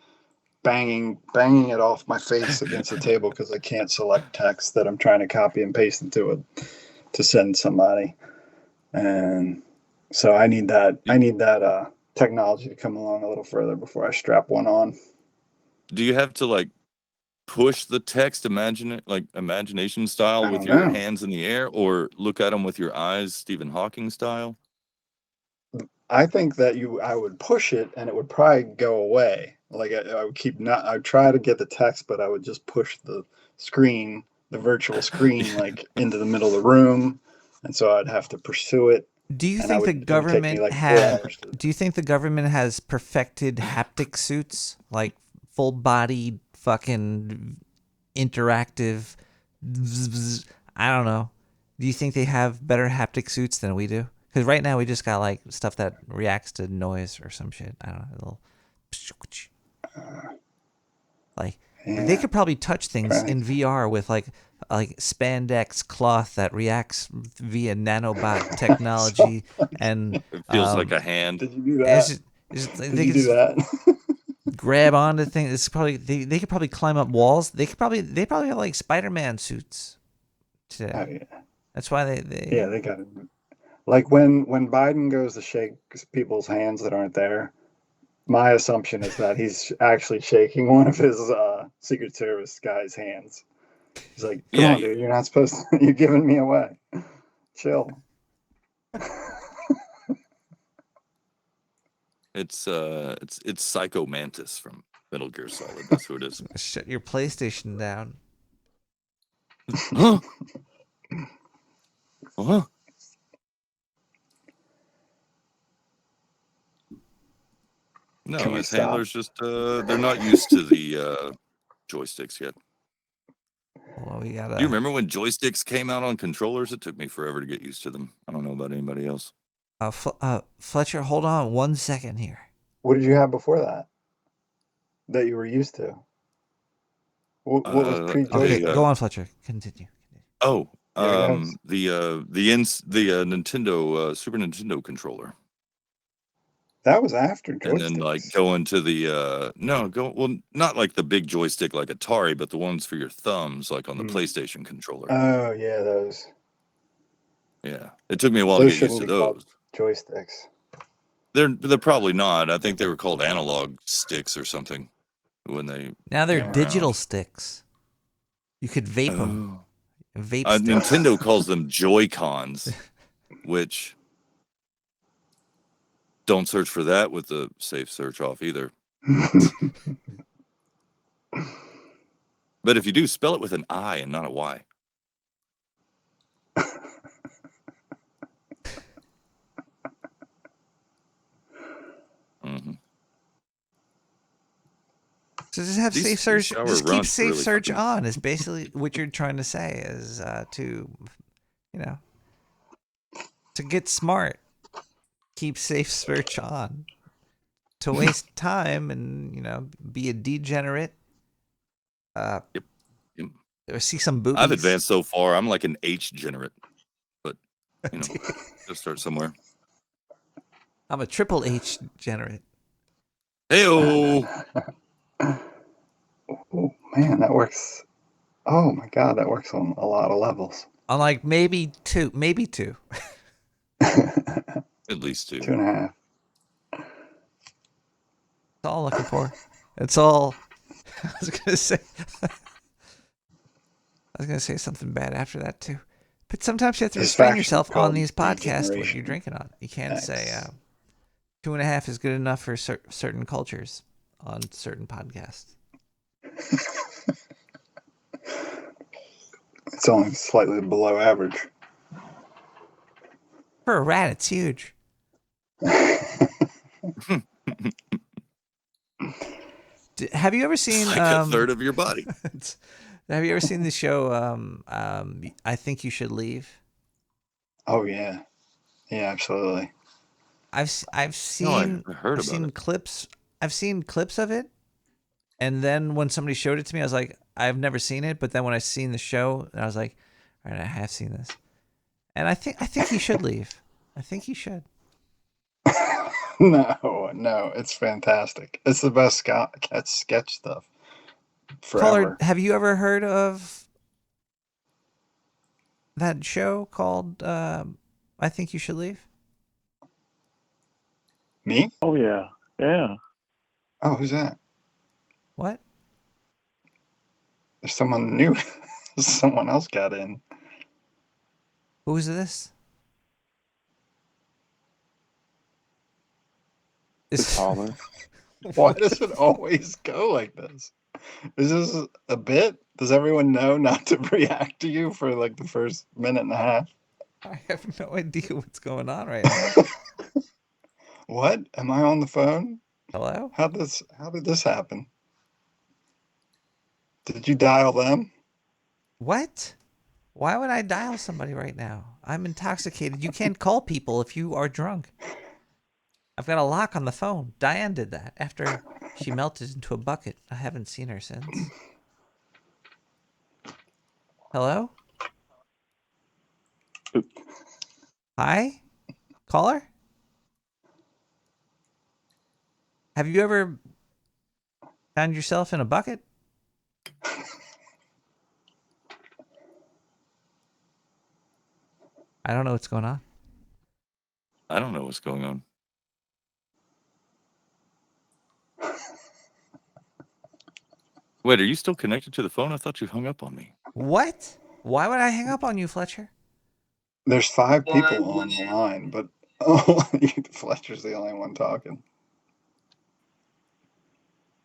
banging it off my face against the table because I can't select text that I'm trying to copy and paste into it to send somebody. And so I need that technology to come along a little further before I strap one on. Do you have to like push the text imagination style with your hands in the air, or look at them with your eyes Stephen Hawking style? I think that I would push it and it would probably go away. Like I would I'd try to get the text, but I would just push the virtual screen, like into the middle of the room. And so I'd have to pursue it. Do you think the government has perfected haptic suits, like full body fucking interactive? I don't know. Do you think they have better haptic suits than we do? Because right now we just got like stuff that reacts to noise or some shit. I don't know. A little they could probably touch things in VR with like spandex cloth that reacts via nanobot technology, and it feels like a hand. Did you do that? Did you do that? Grab onto things. It's probably they could probably climb up walls. They probably have like Spider-Man suits today. Oh, yeah. That's why they got it. Like when Biden goes to shake people's hands that aren't there, my assumption is that he's actually shaking one of his Secret Service guy's hands. He's like, "Come on, dude, you're not supposed to. You're giving me away. Chill." It's Psycho Mantis from Metal Gear Solid. That's who it is. Shut your PlayStation down. Huh? Huh? No, Can we his stop? handlers just they're not used to the joysticks yet. Well, we Do you gotta. remember when joysticks came out on controllers? It took me forever to get used to them. I don't know about anybody else. Fletcher, hold on 1 second here. What did you have before that you were used to? What was Uh, Okay, pre-joystick? go on, Fletcher. Continue. Oh, There he goes. the Nintendo Super Nintendo controller, That was after and then like joysticks. going to the not like the big joystick like Atari, but the ones for your thumbs, like on the PlayStation controller. Oh yeah, those. Yeah, it took me a while to Those get used shouldn't to be called those. joysticks. They're probably not. I think they were called analog sticks or something when they Now they're came digital around. sticks. You could vape them. Oh. Vape sticks. Nintendo calls them Joy-Cons, which don't search for that with the safe search off either. But if you do, spell it with an I and not a Y. Mm-hmm. So just have These- safe these search. shower Just keep runs safe really search fucking- on. Is basically what you're trying to say. Is to get smart. Keep safe search on. To waste time and be a degenerate. Yep. Or see some boobies. I've advanced so far. I'm like an H-generate, but just start somewhere. I'm a triple H generate. Hey-o! Oh man, that works. Oh my god, that works on a lot of levels. I'm like maybe two. At least 2. 2.5. That's all I'm looking for. That's all. I was gonna say. I was gonna say something bad after that too. But sometimes you have to This restrain faction's yourself on called these podcasts what degeneration. you're drinking on. You can't X. say 2.5 is good enough for certain cultures on certain podcasts. It's only slightly below average. For a rat, it's huge. Have you ever seen It's like a third of your body. Have you ever seen the show I Think You Should Leave? Oh yeah, yeah, absolutely. I've seen heard about it. clips. I've seen clips of it, and then when somebody showed it to me, I was like, I've never seen it. But then when I seen the show, I was like, all right, I have seen this, and I think he should leave. I think he should. No, it's fantastic. It's the best sketch stuff forever. Caller, have you ever heard of that show called I Think You Should Leave? Me? Oh yeah, yeah. Oh, who's that? What? There's someone new. Someone else got in. Who is this? It's Thomas. Why does it always go like this? Is this a bit? Does everyone know not to react to you for like the first minute and a half? I have no idea what's going on right now. What? Am I on the phone? Hello? How did this happen? Did you dial them? What? Why would I dial somebody right now? I'm intoxicated. You can't call people if you are drunk. I've got a lock on the phone. Diane did that after she melted into a bucket. I haven't seen her since. Hello? Hi? Caller? Have you ever found yourself in a bucket? I don't know what's going on. I don't know what's going on. Wait, are you still connected to the phone? I thought you hung up on me. What? Why would I hang up on you, Fletcher? There's 5 people on the line, but Fletcher's the only one talking.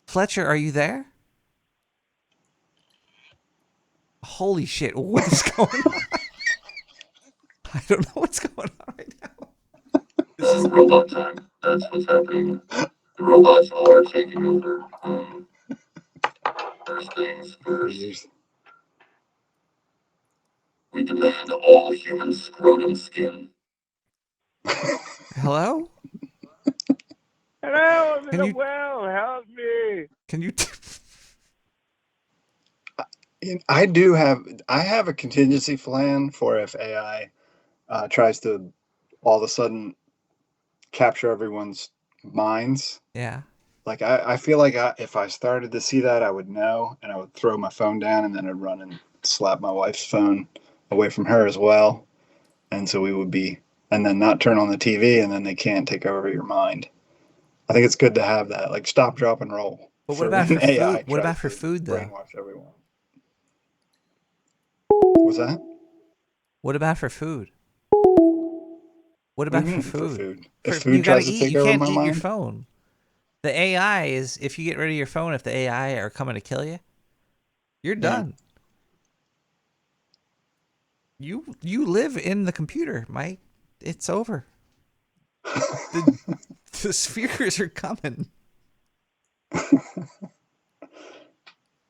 Fletcher, are you there? Holy shit, what is going on? I don't know what's going on right now. This is robot time. That's what's happening. The robots all are taking over. First things first, we demand all human scrotum skin. Hello? Hello, I'm in Can the you- well. Help me. Can you? I have a contingency plan for if AI tries to all of a sudden capture everyone's minds. Yeah. Like I feel like if I started to see that, I would know, and I would throw my phone down, and then I'd run and slap my wife's phone away from her as well, and so we would be, and then not turn on the TV, and then they can't take over your mind. I think it's good to have that, like stop, drop, and roll. But what For about when for AI food? What tries about for to food though? brainwash everyone. What's that? What about for food? What What do about you for mean for food? food? For If you food gotta tries to eat. take You over can't my eat your mind, phone. The AI is if you get rid of your phone, if the AI are coming to kill you, you're yeah. done. You live in the computer, Mike. It's over. The the spheres are coming.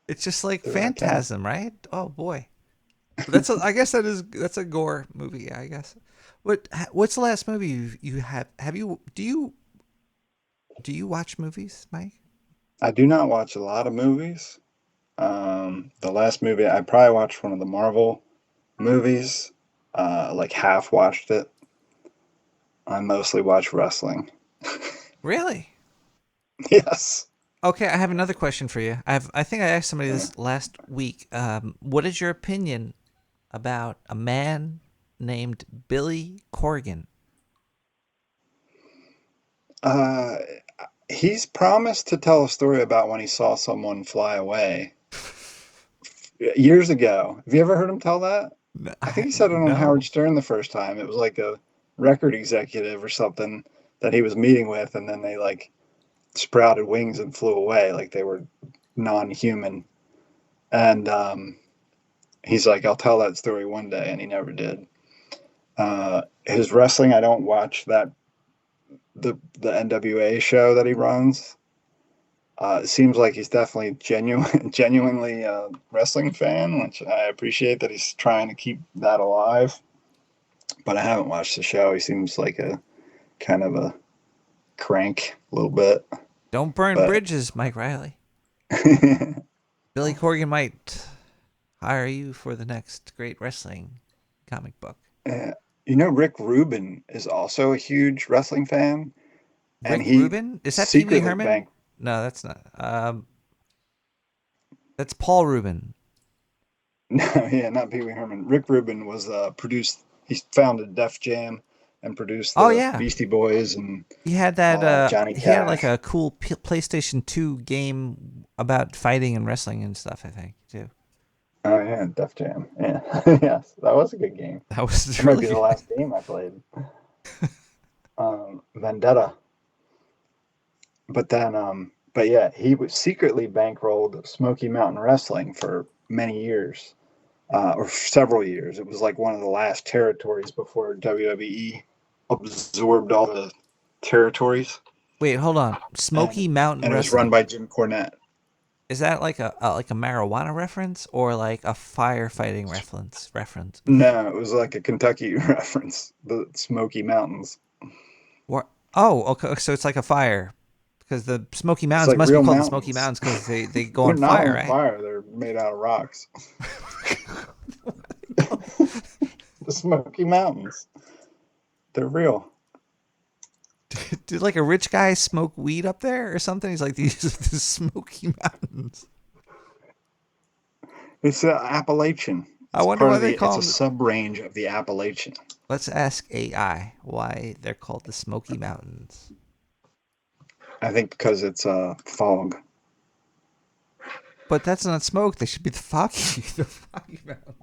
It's just like Do what I can. Phantasm, right? Oh boy. I guess that's a gore movie, I guess. What's the last movie you have you do you watch movies, Mike? I do not watch a lot of movies. The last movie I probably watched one of the Marvel movies. Like half watched it. I mostly watch wrestling. Really? Yes. Okay, I have another question for you. I think I asked somebody Yeah. this last week. What is your opinion about a man named Billy Corgan? Uh, he's promised to tell a story about when he saw someone fly away years ago. Have you ever heard him tell that? I think he said it on Howard No. Stern the first time. It was like a record executive or something that he was meeting with, and then they like sprouted wings and flew away like they were non-human. And he's like, I'll tell that story one day, and he never did. His wrestling, I don't watch that the NWA show that he runs. It seems like he's definitely genuinely a wrestling fan, which I appreciate that he's trying to keep that alive. But I haven't watched the show. He seems like a kind of a crank a little bit. Don't burn But bridges, Mike Riley. Billy Corgan might hire you for the next great wrestling comic book. you know, Rick Rubin is also a huge wrestling fan, and Rick he Rubin? Is that Pee Wee secretly Herman? banked. No, that's not. That's Paul Rubin. No, yeah, not Pee Wee Herman. Rick Rubin was produced. He founded Def Jam and produced Oh the yeah, Beastie Boys and he had that. Johnny He had like Cash. a cool PlayStation 2 game about fighting and wrestling and stuff. I think too. Oh yeah, Def Jam. Yeah, yes, that was a good game. That was That might be really the last game I played. Vendetta. But yeah, he was secretly bankrolled Smoky Mountain Wrestling for many years, or several years. It was like one of the last territories before WWE absorbed all the territories, Wait, hold on. Smoky and Mountain and it was run Wrestling. by Jim Cornette. Is that like a marijuana reference or like a firefighting reference? Reference. No, it was like a Kentucky reference, the Smoky Mountains. What? Oh, okay. So it's like a fire, because the Smoky It's Mountains like must be real called the Smoky mountains. Mountains because they go They're on not fire, on right? fire. They're made out of rocks. The Smoky Mountains. They're real. Did like a rich guy smoke weed up there or something? He's like, these are the Smoky Mountains. It's Appalachian. I It's wonder part why of they the. It's call a them. sub range of the Appalachian. Let's ask AI why they're called the Smoky Mountains. I think because it's fog. But that's not smoke. They should be the the Foggy Mountains.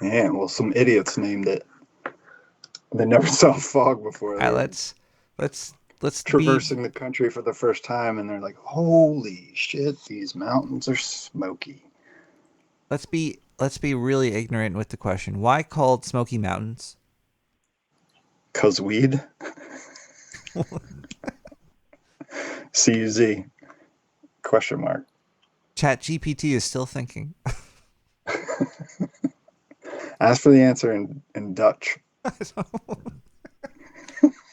Yeah, well, some idiots named it. They never saw fog before. All They right, were let's be traversing the country for the first time, and they're like, "Holy shit! These mountains are smoky." let's be really ignorant with the question. Why called Smoky Mountains? 'Cause weed. CUZ? Question mark. Chat GPT is still thinking. Ask for the answer in Dutch.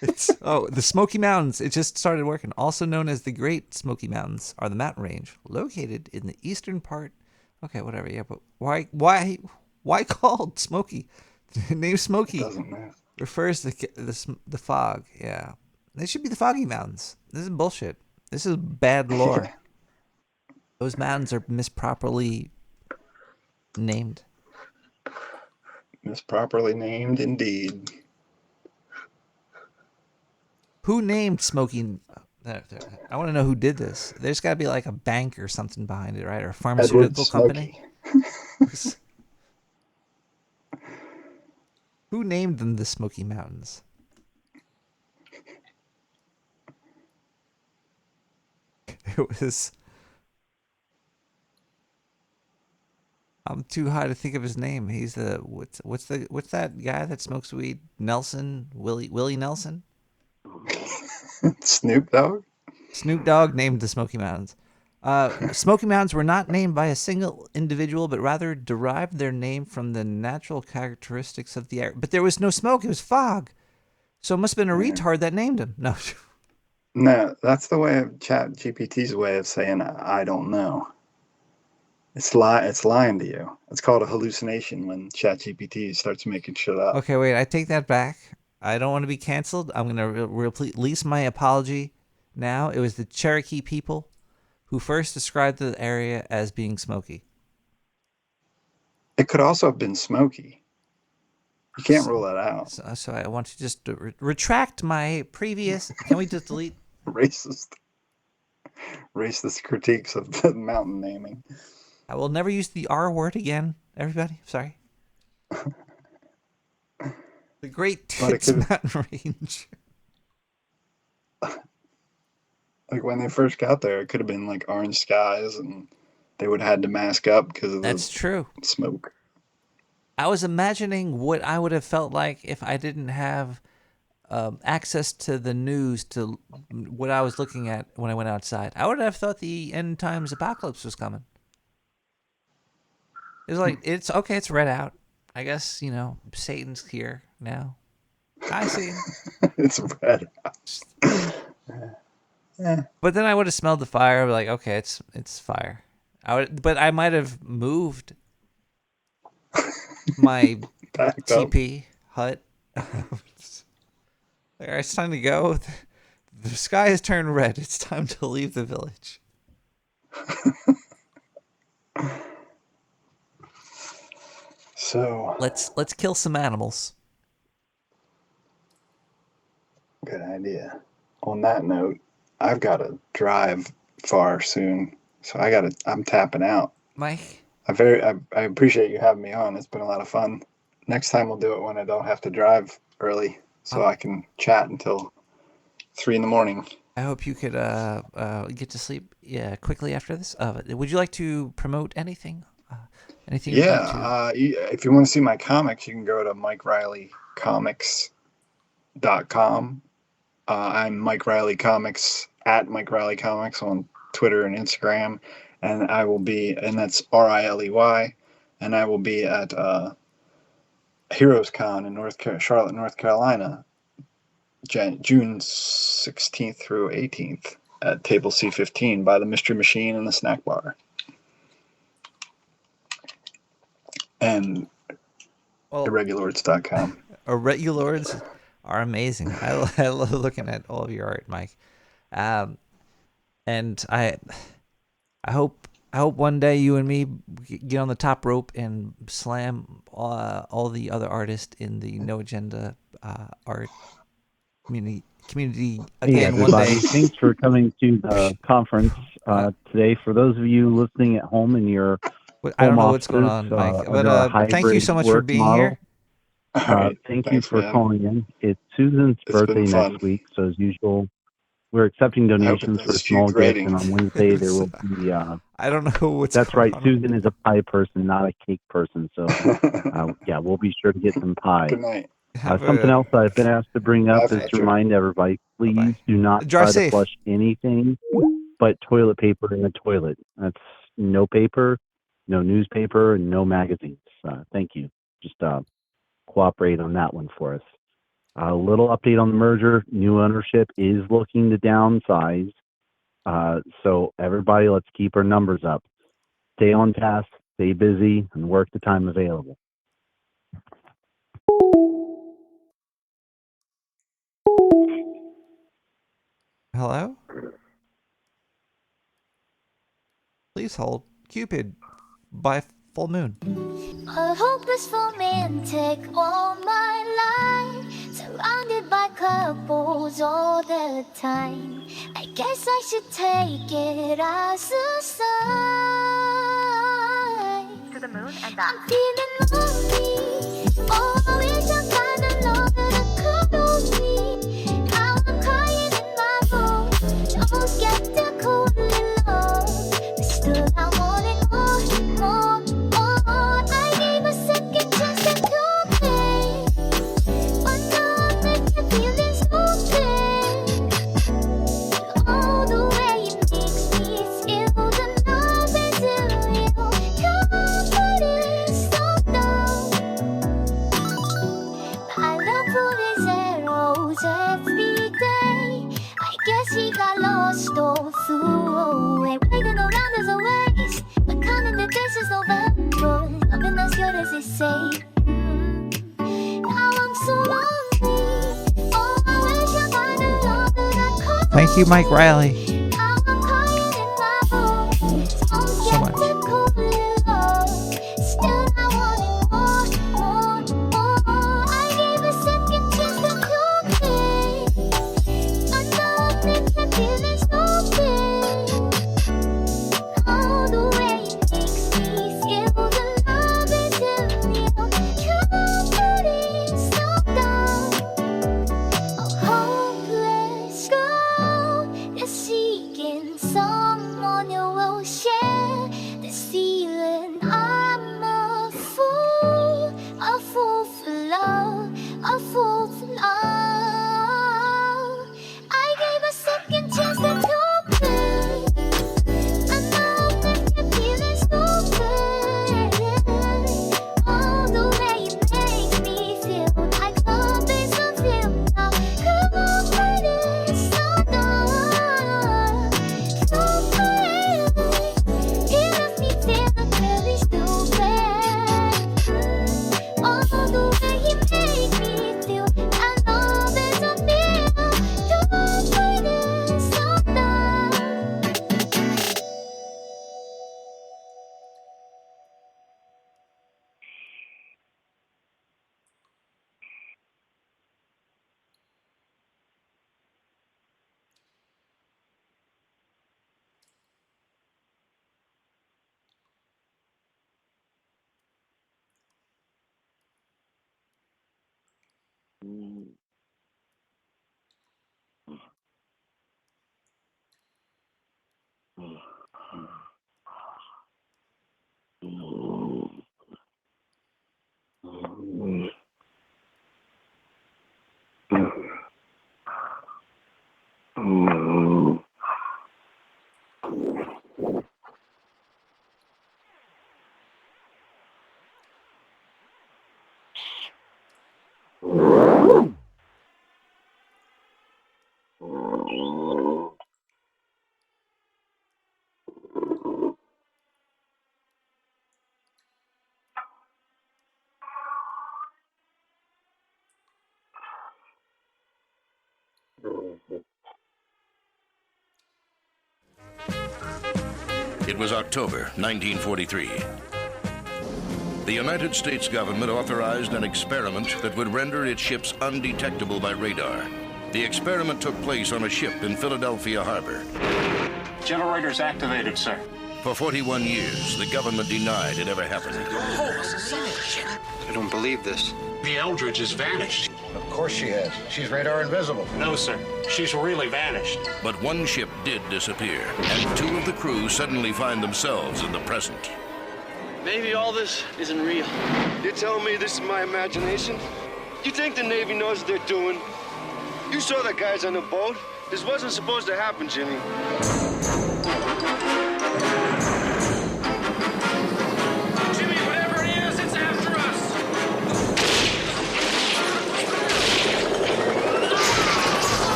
It's the Smoky Mountains. It just started working. Also known as the Great Smoky Mountains, are the mountain range located in the eastern part. Okay, whatever. Yeah, but why called Smoky? The name Smoky Doesn't matter. refers to the fog. Yeah, they should be the Foggy Mountains. This is bullshit. This is bad lore. Those mountains are misproperly named. Misproperly named, indeed. Who named Smoky? I want to know who did this. There's got to be like a bank or something behind it, right? Or a pharmaceutical company. Who named them the Smoky Mountains? It was. I'm too high to think of his name. He's the what's that guy that smokes weed? Nelson, Willie Nelson. Snoop Dogg? Snoop Dogg named the Smoky Mountains. Smoky Mountains were not named by a single individual, but rather derived their name from the natural characteristics of the area. But there was no smoke; it was fog. So it must have been a retard that named him. No. No, that's the way of Chat GPT's way of saying I don't know. It's lying to you. It's called a hallucination when Chat GPT starts making shit up. Okay, wait. I take that back. I don't want to be canceled. I'm going to release my apology now. It was the Cherokee people who first described the area as being smoky. It could also have been smoky. You can't rule that out. So I want to just retract my previous... Can we just delete? Racist critiques of the mountain naming. I will never use the R word again, everybody. Sorry. The Great Tits Mountain Range. Like when they first got there, it could have been like orange skies, and they would have had to mask up because of That's true. Smoke. I was imagining what I would have felt like if I didn't have access to the news, to what I was looking at when I went outside. I would have thought the end times apocalypse was coming. It was like, it's okay, it's read out. I guess, Satan's here now. I see. It's red out. But then I would have smelled the fire. I'd be like, okay, it's fire. But I might have moved my TP hut. Like, all right, it's time to go. The sky has turned red. It's time to leave the village. So let's kill some animals. Good idea. On that note, I've got to drive far soon, so I'm tapping out. Mike, I appreciate you having me on. It's been a lot of fun. Next time we'll do it when I don't have to drive early, so I can chat until 3 a.m. I hope you could get to sleep quickly after this. Would you like to promote anything? Anything? Yeah. If you want to see my comics, you can go to MikeRileyComics.com. I'm Mike Riley Comics at Mike Riley Comics on Twitter and Instagram, and that's RILEY, and I will be at Heroes Con in Charlotte, North Carolina, June 16th through 18th at Table C15 by the Mystery Machine and the Snack Bar. And Irregulords.com. Irregulords are amazing. I love looking at all of your art, Mike. And I hope one day you and me get on the top rope and slam all the other artists in the No Agenda art community again one day. Thanks for coming to the conference today. For those of you listening at home in your I don't know what's going on, Mike, but thank you so much for being here. Thank you for calling in. It's Susan's birthday next week, so as usual, we're accepting donations for small gifts, and on Wednesday there will be. I don't know what's. That's right. on. Susan is a pie person, not a cake person. So, yeah, we'll be sure to get some pie. Good night. Something else I've been asked to bring up is to remind everybody, please do not try to flush anything but toilet paper in the toilet. That's no paper, no newspaper, and no magazines. Thank you. Just cooperate on that one for us. A little update on the merger. New ownership is looking to downsize. So everybody, let's keep our numbers up. Stay on task, stay busy, and work the time available. Hello? Please hold. Cupid by Full Moon. A hopeless romantic all my life, surrounded by couples all the time. I guess I should take it as a sign. To the moon and back. I'm feeling lonely. Oh, I wish I found a love that cuddles me. Now I'm crying in my room. Don't skeptical in love, but still I'm wanting more. I gave a second chance to play, but now I'm making feelings open. All the way it makes me feel the love is real. Confidence so down. My love for his arrows every day. I guess he got lost all through away. Waiting around as a waste, but counting the days is November. Loving as good as they say. Now I'm so lonely. Oh, I wish I find a love that I could. Thank you, Mike Riley. Now I'm crying in my room. So much. Still I wanted more. I gave a second chance to play, but now I'm making feelings open. All the way it makes me feel the love is real. Confidence so down. A hopeless girl is seeking someone who will share this feeling. I'm a fool for love, a fool for love. I gave a second chance to play, and now I'm making feelings open. All the way it makes me feel like love is a film now. Confidence so down, so brave. He left me feeling very stupid. All the way he made me feel that love is a film. Confidence so down. It was October 1943. The United States government authorized an experiment that would render its ships undetectable by radar. The experiment took place on a ship in Philadelphia Harbor. Generators activated, sir. For 41 years, the government denied it ever happened. I don't believe this. The Eldridge has vanished. Of course she has. She's radar invisible. No, sir. She's really vanished. But one ship did disappear, and two of the crew suddenly find themselves in the present. Maybe all this isn't real. You're telling me this is my imagination? You think the Navy knows what they're doing? You saw the guys on the boat. This wasn't supposed to happen, Jimmy. Jimmy, whatever it is, it's after us.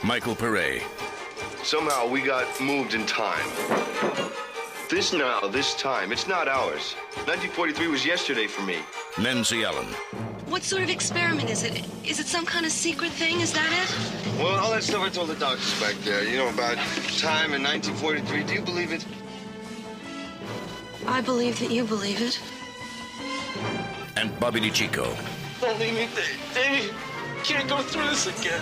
Michael Pere. Somehow we got moved in time. This time, it's not ours. 1943 was yesterday for me. Nancy Allen. What sort of experiment is it? Is it some kind of secret thing? Is that it? Well, all that stuff I told the doctors back there, about time in 1943, do you believe it? I believe that you believe it. And Bobby DiCicco. Don't leave me, Davey. Can't go through this again.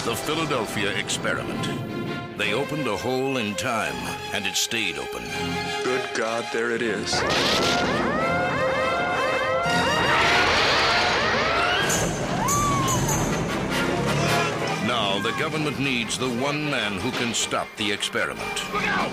The Philadelphia Experiment. They opened a hole in time, and it stayed open. Good God, there it is. Now the government needs the one man who can stop the experiment. Look out!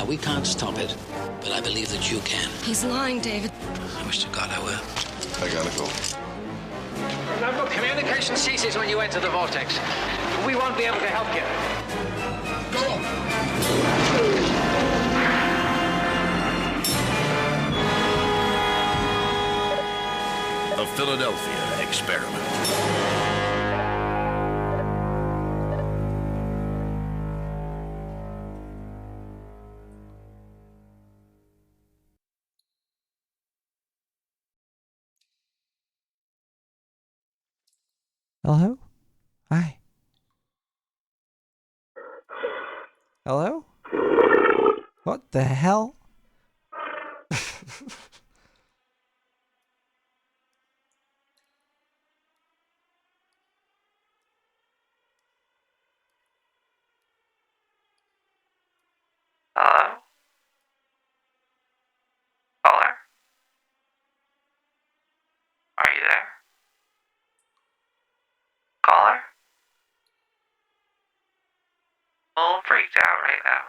We can't stop it, but I believe that you can. He's lying, David. I wish to God I were. I gotta go. Remember, communication ceases when you enter the vortex. We won't be able to help you. The Philadelphia Experiment. Hello? Hi. Hello? What the hell? Hello? Caller? Are you there? Caller? I'm a little freaked out right now.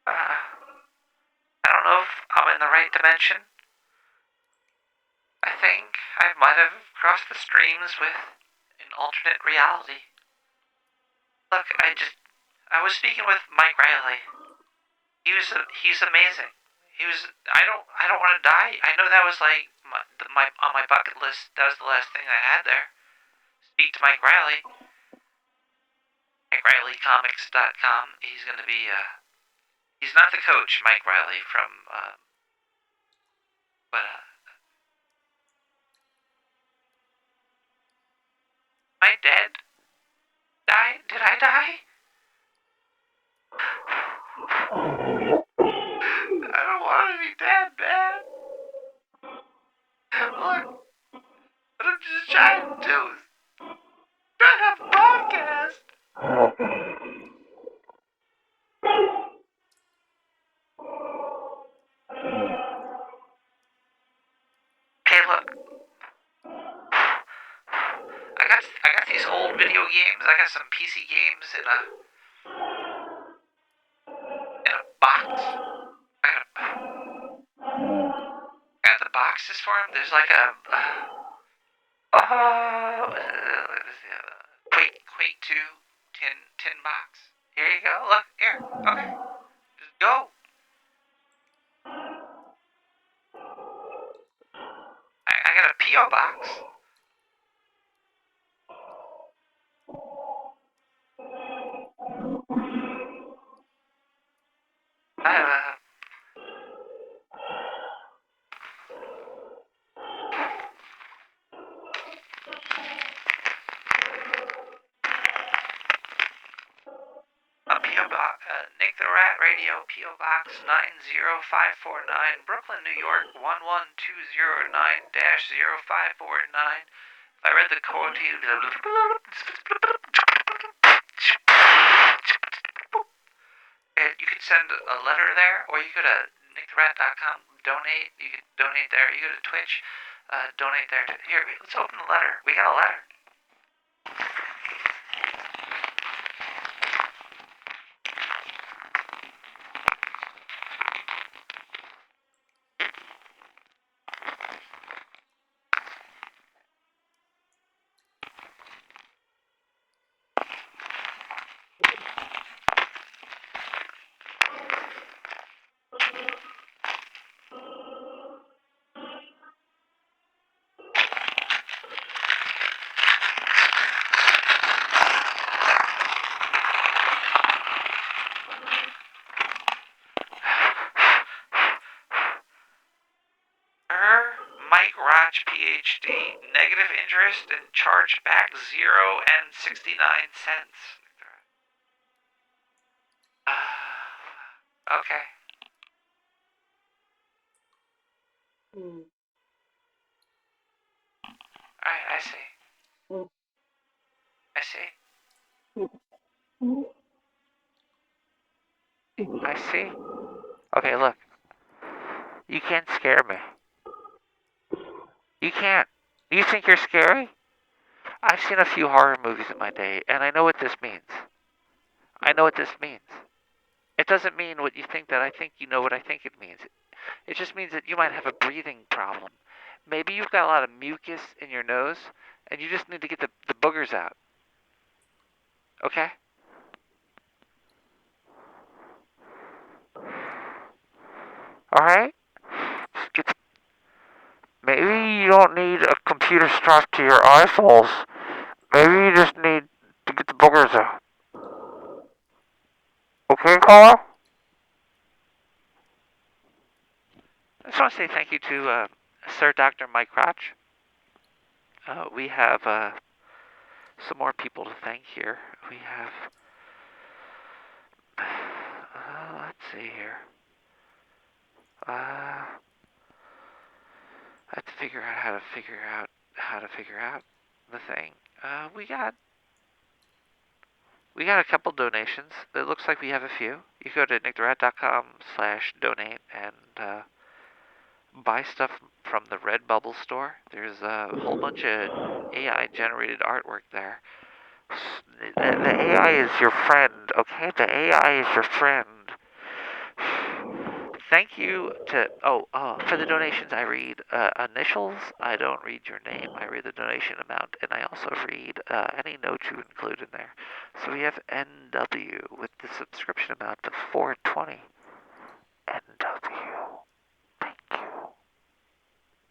I don't know if I'm in the right dimension. I think I might have crossed the streams with an alternate reality. Look, I was speaking with Mike Riley. He's amazing. I don't want to die. I know that was like on my bucket list. That was the last thing I had there. Speak to Mike Riley. MikeRileyComics.com. He's gonna be he's not the coach, Mike Riley from am I dead? Did I die? I don't want to be dead, man. Look, what I'm just trying to do is try to have a podcast. Hey, look. I got these old video games. I got some PC games in a box. I got the boxes for them. There's like a Quake 2 tin box. Here you go. Look, here. Okay. Just go. I got a P.O. box. Nick the Rat Radio, P.O. Box 90549, Brooklyn, New York 11209-0549. If I read the code to you, and you can send a letter there, or you go to nicktherat.com, donate. You can donate there. You go to Twitch, donate there. Here, let's open the letter. We got a letter. Mike Roch, PhD, negative interest and charged back 0 and 69 cents. Okay. Alright, I see. I see. I see. Okay, look. You can't scare me. You can't. You think you're scary? I've seen a few horror movies in my day, and I know what this means. I know what this means. It doesn't mean what you think that I think you know what I think it means. It just means that you might have a breathing problem. Maybe you've got a lot of mucus in your nose, and you just need to get the boogers out. Okay? Alright? Maybe you don't need a computer strapped to your eyeballs. Maybe you just need to get the boogers out. Okay, caller? I just want to say thank you to Sir Dr. Mike Roch. We have some more people to thank here. We have... let's see here. I have to figure out how to figure out the thing. We got a couple donations. It looks like we have a few. You go to nicktherat.com/donate and buy stuff from the Redbubble store. There's a whole bunch of AI-generated artwork there. The AI is your friend, okay? The AI is your friend. Thank you to... for the donations, I read initials. I don't read your name. I read the donation amount, and I also read any notes you include in there. So we have NW with the subscription amount of $4.20. NW. Thank you.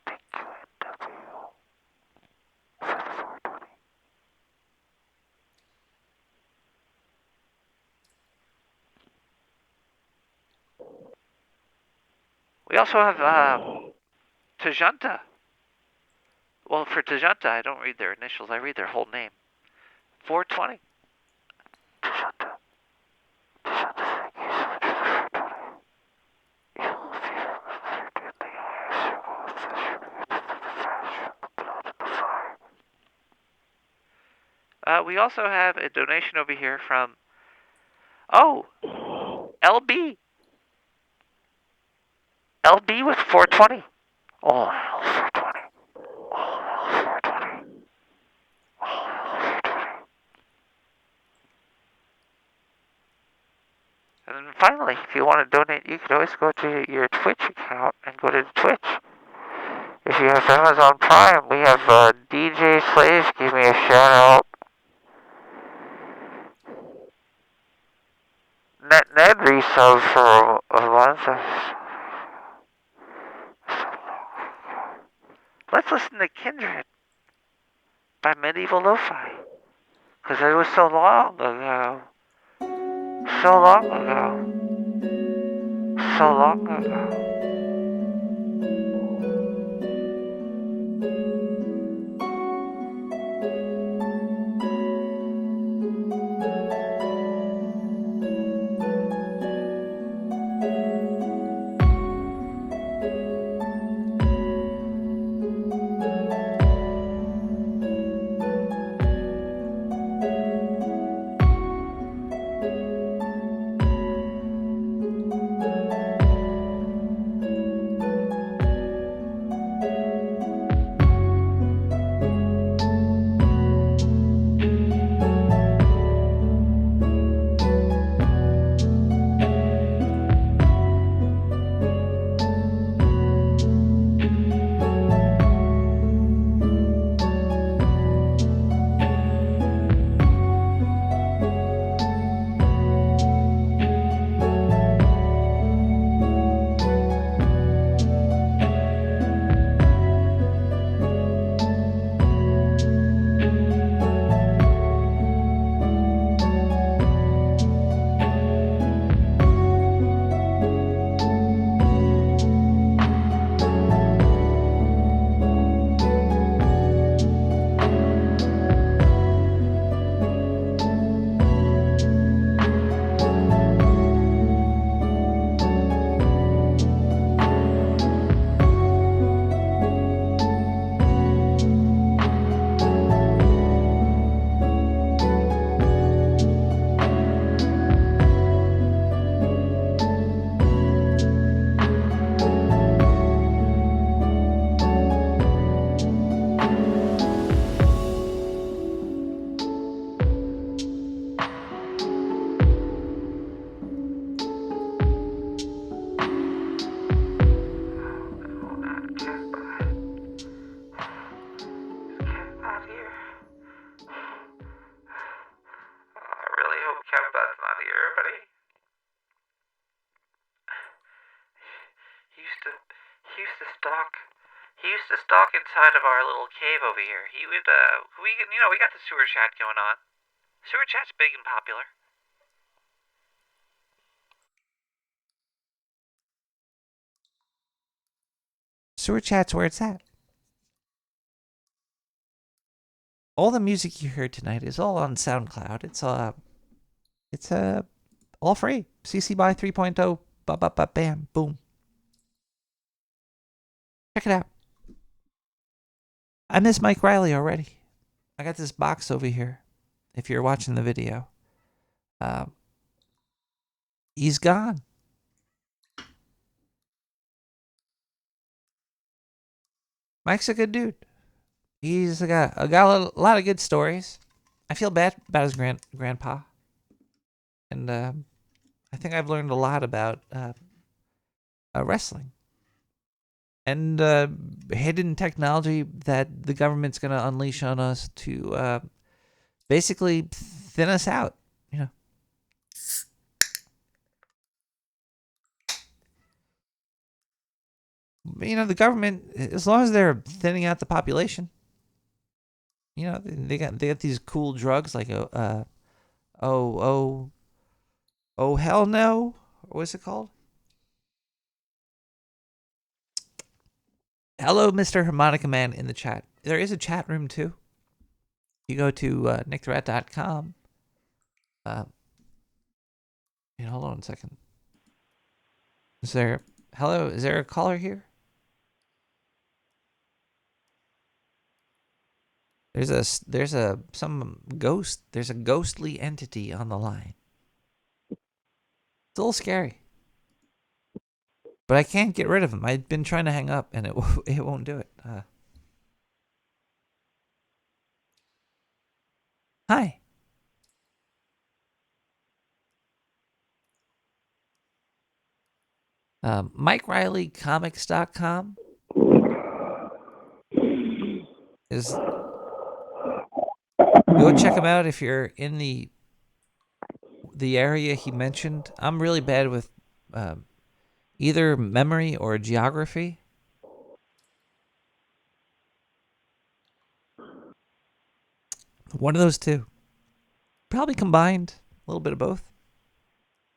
Thank you, NW. For the $4.20. We also have Tajanta. Well, for Tajanta, I don't read their initials. I read their whole name. $4.20. Tajanta. Tajanta, thank you so much for the $4.20. You'll feel the circle of the flash, the blood, and the fire. We also have a donation over here from... LB. LB with $4.20. Oh, hell, $4.20. Oh, hell, $4.20. Oh, hell, $4.20. And then finally, if you want to donate, you can always go to your Twitch account and go to Twitch. If you have Amazon Prime, we have DJ Slaves give me a shout out. Ned resubs for a month. Let's listen to Kindred by Medieval Lo-Fi. Because it was so long ago. So long ago. So long ago. Captain's not here, but he used to stalk inside of our little cave over here. He would we got the sewer chat going on. Sewer chat's big and popular. Sewer chat's where it's at. All the music you heard tonight is all on SoundCloud. It's all free. CC BY 3.0. Bam, boom. Check it out. I miss Mike Riley already. I got this box over here. If you're watching the video, he's gone. Mike's a good dude. He's got a lot of good stories. I feel bad about his grandpa. And I think I've learned a lot about wrestling. And hidden technology that the government's going to unleash on us to basically thin us out. The government, as long as they're thinning out the population, they got these cool drugs like oh hell no, what's it called? Hello, Mr. Harmonica Man in the chat. There is a chat room too. You go to nicktherat.com. Hold on a second. Is there a caller here? There's a ghostly entity on the line. It's a little scary. But I can't get rid of him. I've been trying to hang up and it won't do it. Hi. MikeRileyComics.com is. Go check him out if you're in the area he mentioned. I'm really bad with either memory or geography. One of those two. Probably combined. A little bit of both.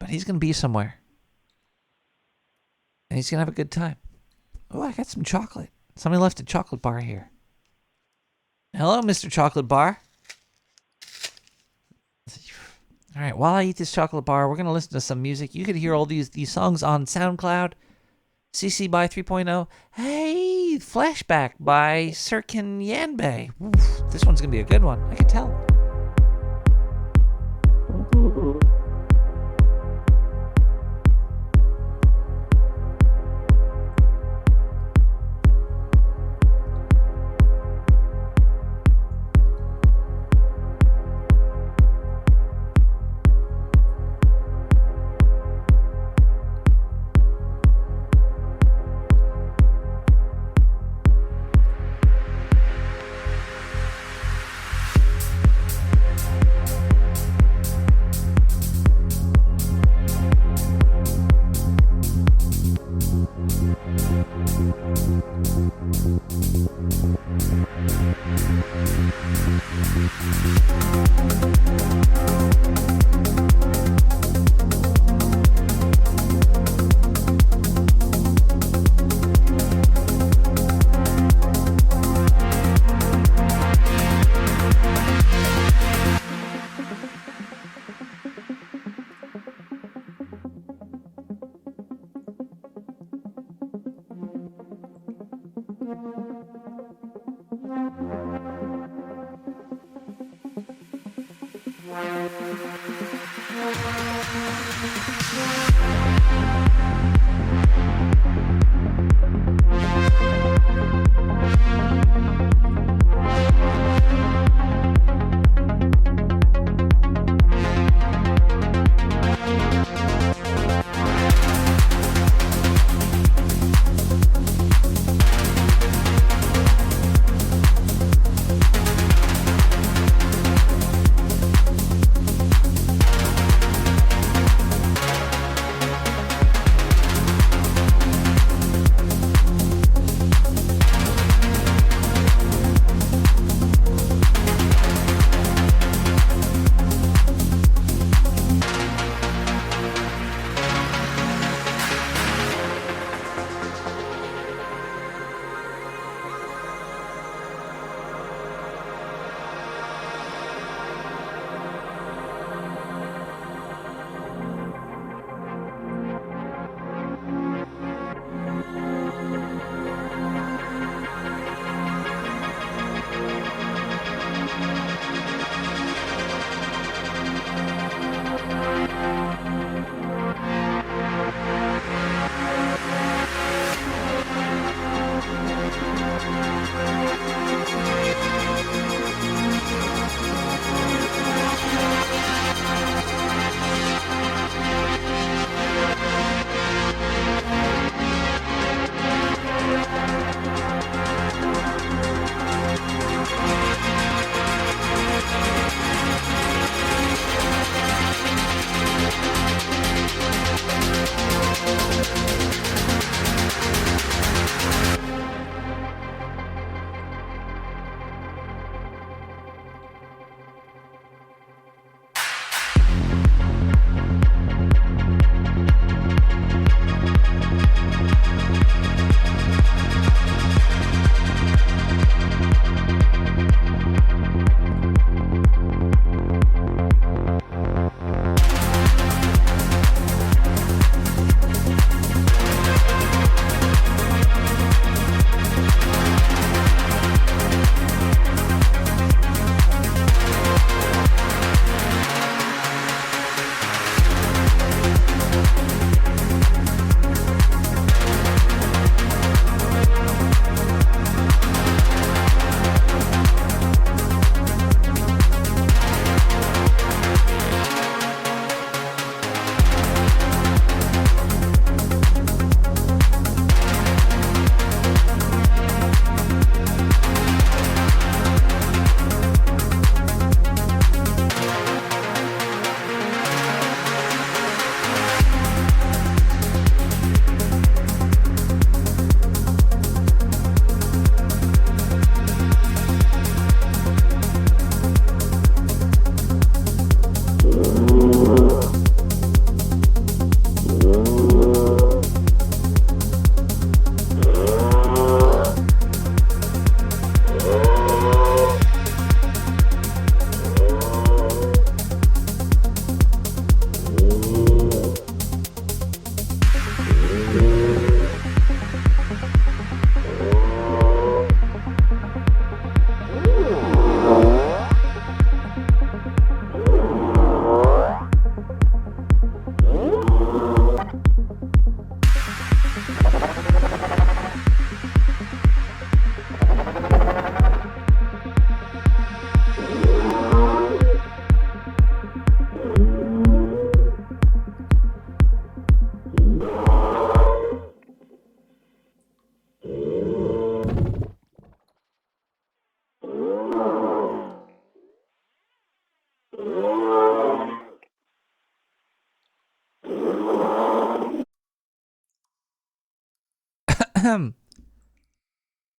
But he's going to be somewhere. And he's going to have a good time. Oh, I got some chocolate. Somebody left a chocolate bar here. Hello, Mr. Chocolate Bar. All right, while I eat this chocolate bar, we're going to listen to some music. You could hear all these songs on SoundCloud. CC BY 3.0. Hey, Flashback by Sirkin Yanbei. Oof, this one's going to be a good one. I can tell.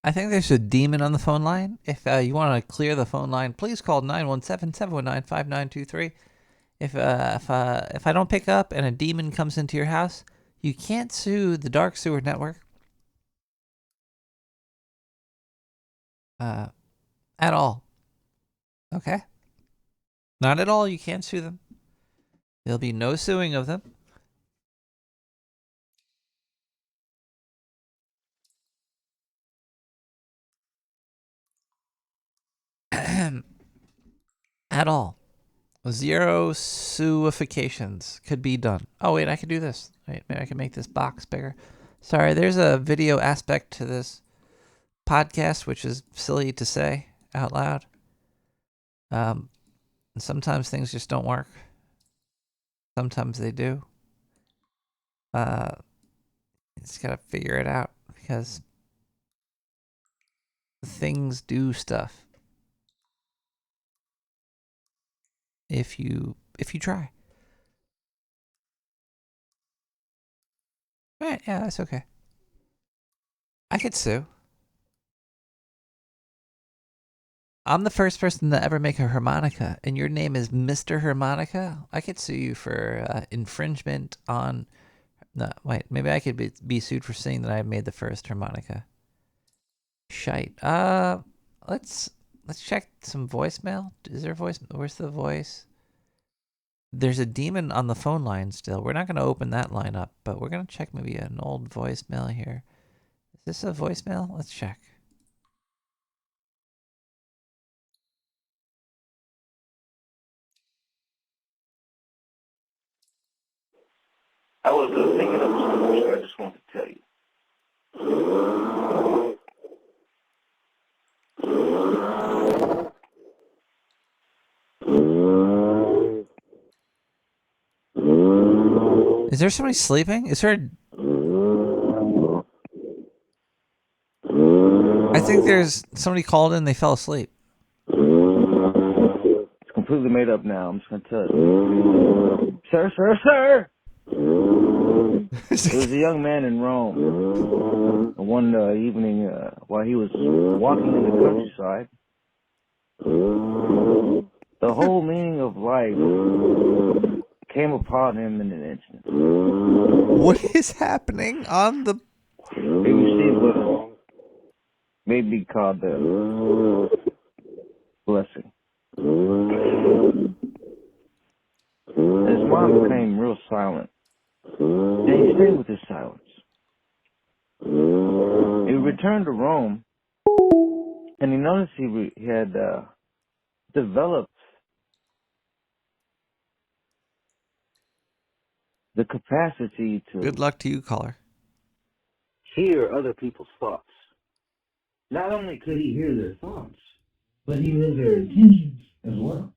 I think there's a demon on the phone line. If you want to clear the phone line, please call 917-719-5923. If I don't pick up and a demon comes into your house, you can't sue the Dark Sewer Network. At all. Okay? Not at all. You can't sue them. There'll be no suing of them. At all. 0 suifications could be done. Oh, wait, I could do this. Wait, maybe I can make this box bigger. Sorry, there's a video aspect to this podcast, which is silly to say out loud. Sometimes things just don't work. Sometimes they do. Just gotta figure it out because things do stuff. If you try. Alright, yeah, that's okay. I could sue. I'm the first person to ever make a harmonica, and your name is Mr. Harmonica. I could sue you for infringement on... No, wait, maybe I could be sued for saying that I made the first harmonica. Shite. Let's check some voicemail. Is there a voice? Where's the voice? There's a demon on the phone line still. We're not going to open that line up, but we're going to check maybe an old voicemail here. Is this a voicemail? Let's check. I was thinking of something, so I just wanted to tell you. Is there somebody sleeping? Is there... I think there's somebody called in, they fell asleep. It's completely made up now. I'm just going to tell you. Sir! There was a young man in Rome. One evening, while he was walking in the countryside, the whole meaning of life came upon him in an instant. What is happening on the... He received what may be called the blessing. His mom became real silent. And he stayed with his silence. He returned to Rome, and he noticed he had developed the capacity to... Good luck to you, caller. ...hear other people's thoughts. Not only could he hear their thoughts, but he knew their intentions as well.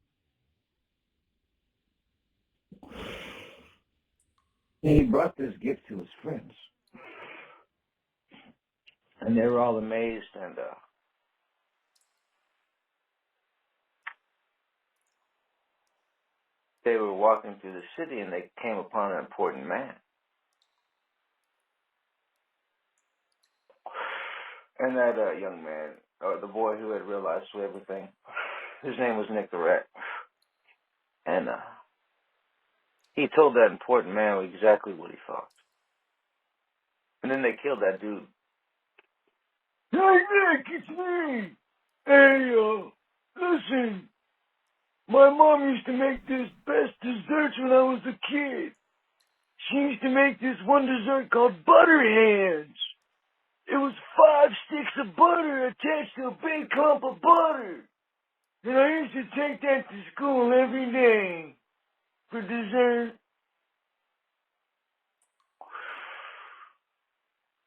And he brought this gift to his friends. And they were all amazed, and they were walking through the city, and they came upon an important man. And that young man, or the boy who had realized everything, his name was Nick the Rat. And he told that important man exactly what he thought. And then they killed that dude. Hey, Nick, it's me! Hey, listen, my mom used to make this best desserts when I was a kid. She used to make this one dessert called butter hands. It was 5 sticks of butter attached to a big clump of butter. And I used to take that to school every day for dessert.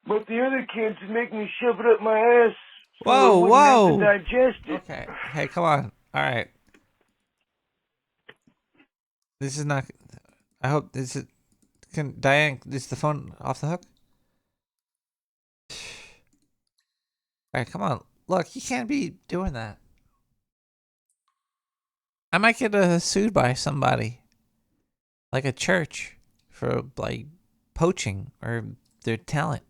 But the other kids would make me shove it up my ass so I wouldn't have to digest it. Okay. Hey, come on. All right. This is not... I hope this is... Diane, is the phone off the hook? All right, come on. Look, you can't be doing that. I might get sued by somebody, like a church, for like poaching or their talent.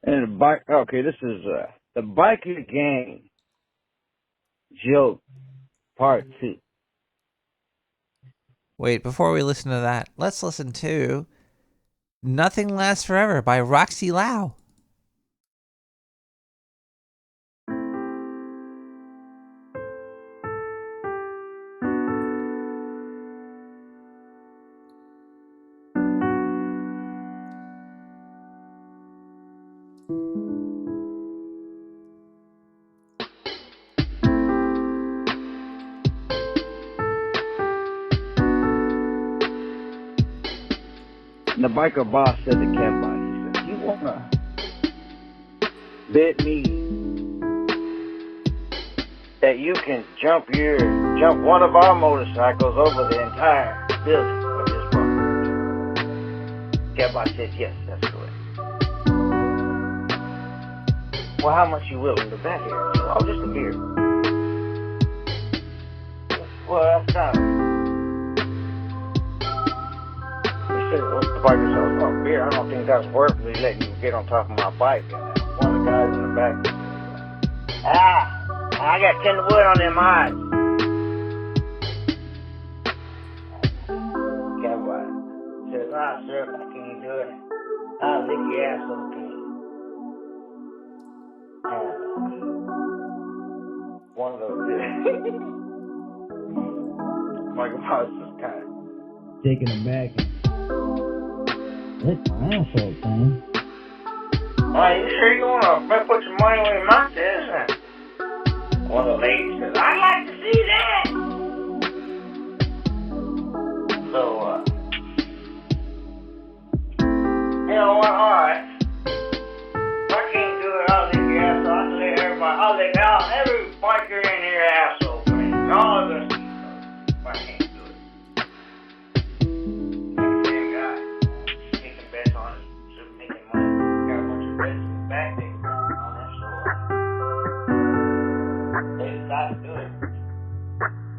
And the bike. Okay, this is the biker gang joke part 2. Wait, before we listen to that, let's listen to Nothing Lasts Forever by Roxy Lau. And the biker boss said to Kevbot, he said, "You wanna bet me that you can jump one of our motorcycles over the entire building of this park?" Kevbot said, "Yes, that's correct." "Well, how much you willing to bet here?" He said, "Oh, just a beer." "Well, that's not." What's the biker says, "Oh, beer, I don't think that's worth me letting you get on top of my bike." And one of the guys in the back says, I got 10 wood on them eyes. Cowboy says, sir, I can't do it. I'll lick your ass, okay. One of those Michael Mouse is kind of taking him back and that's my asshole, man. You sure you want to put your money where your mouth is? One of the ladies says, "I'd like to see that." So, you know what? All right. If I can't do it, I'll lick your ass. So I'll let everybody. I'll lick out every biker in here asshole, man. All of us. If I can't do it. Same guy. Making bets on it. Making money. Got a bunch of bets in the back. They on that show. They decided to do it.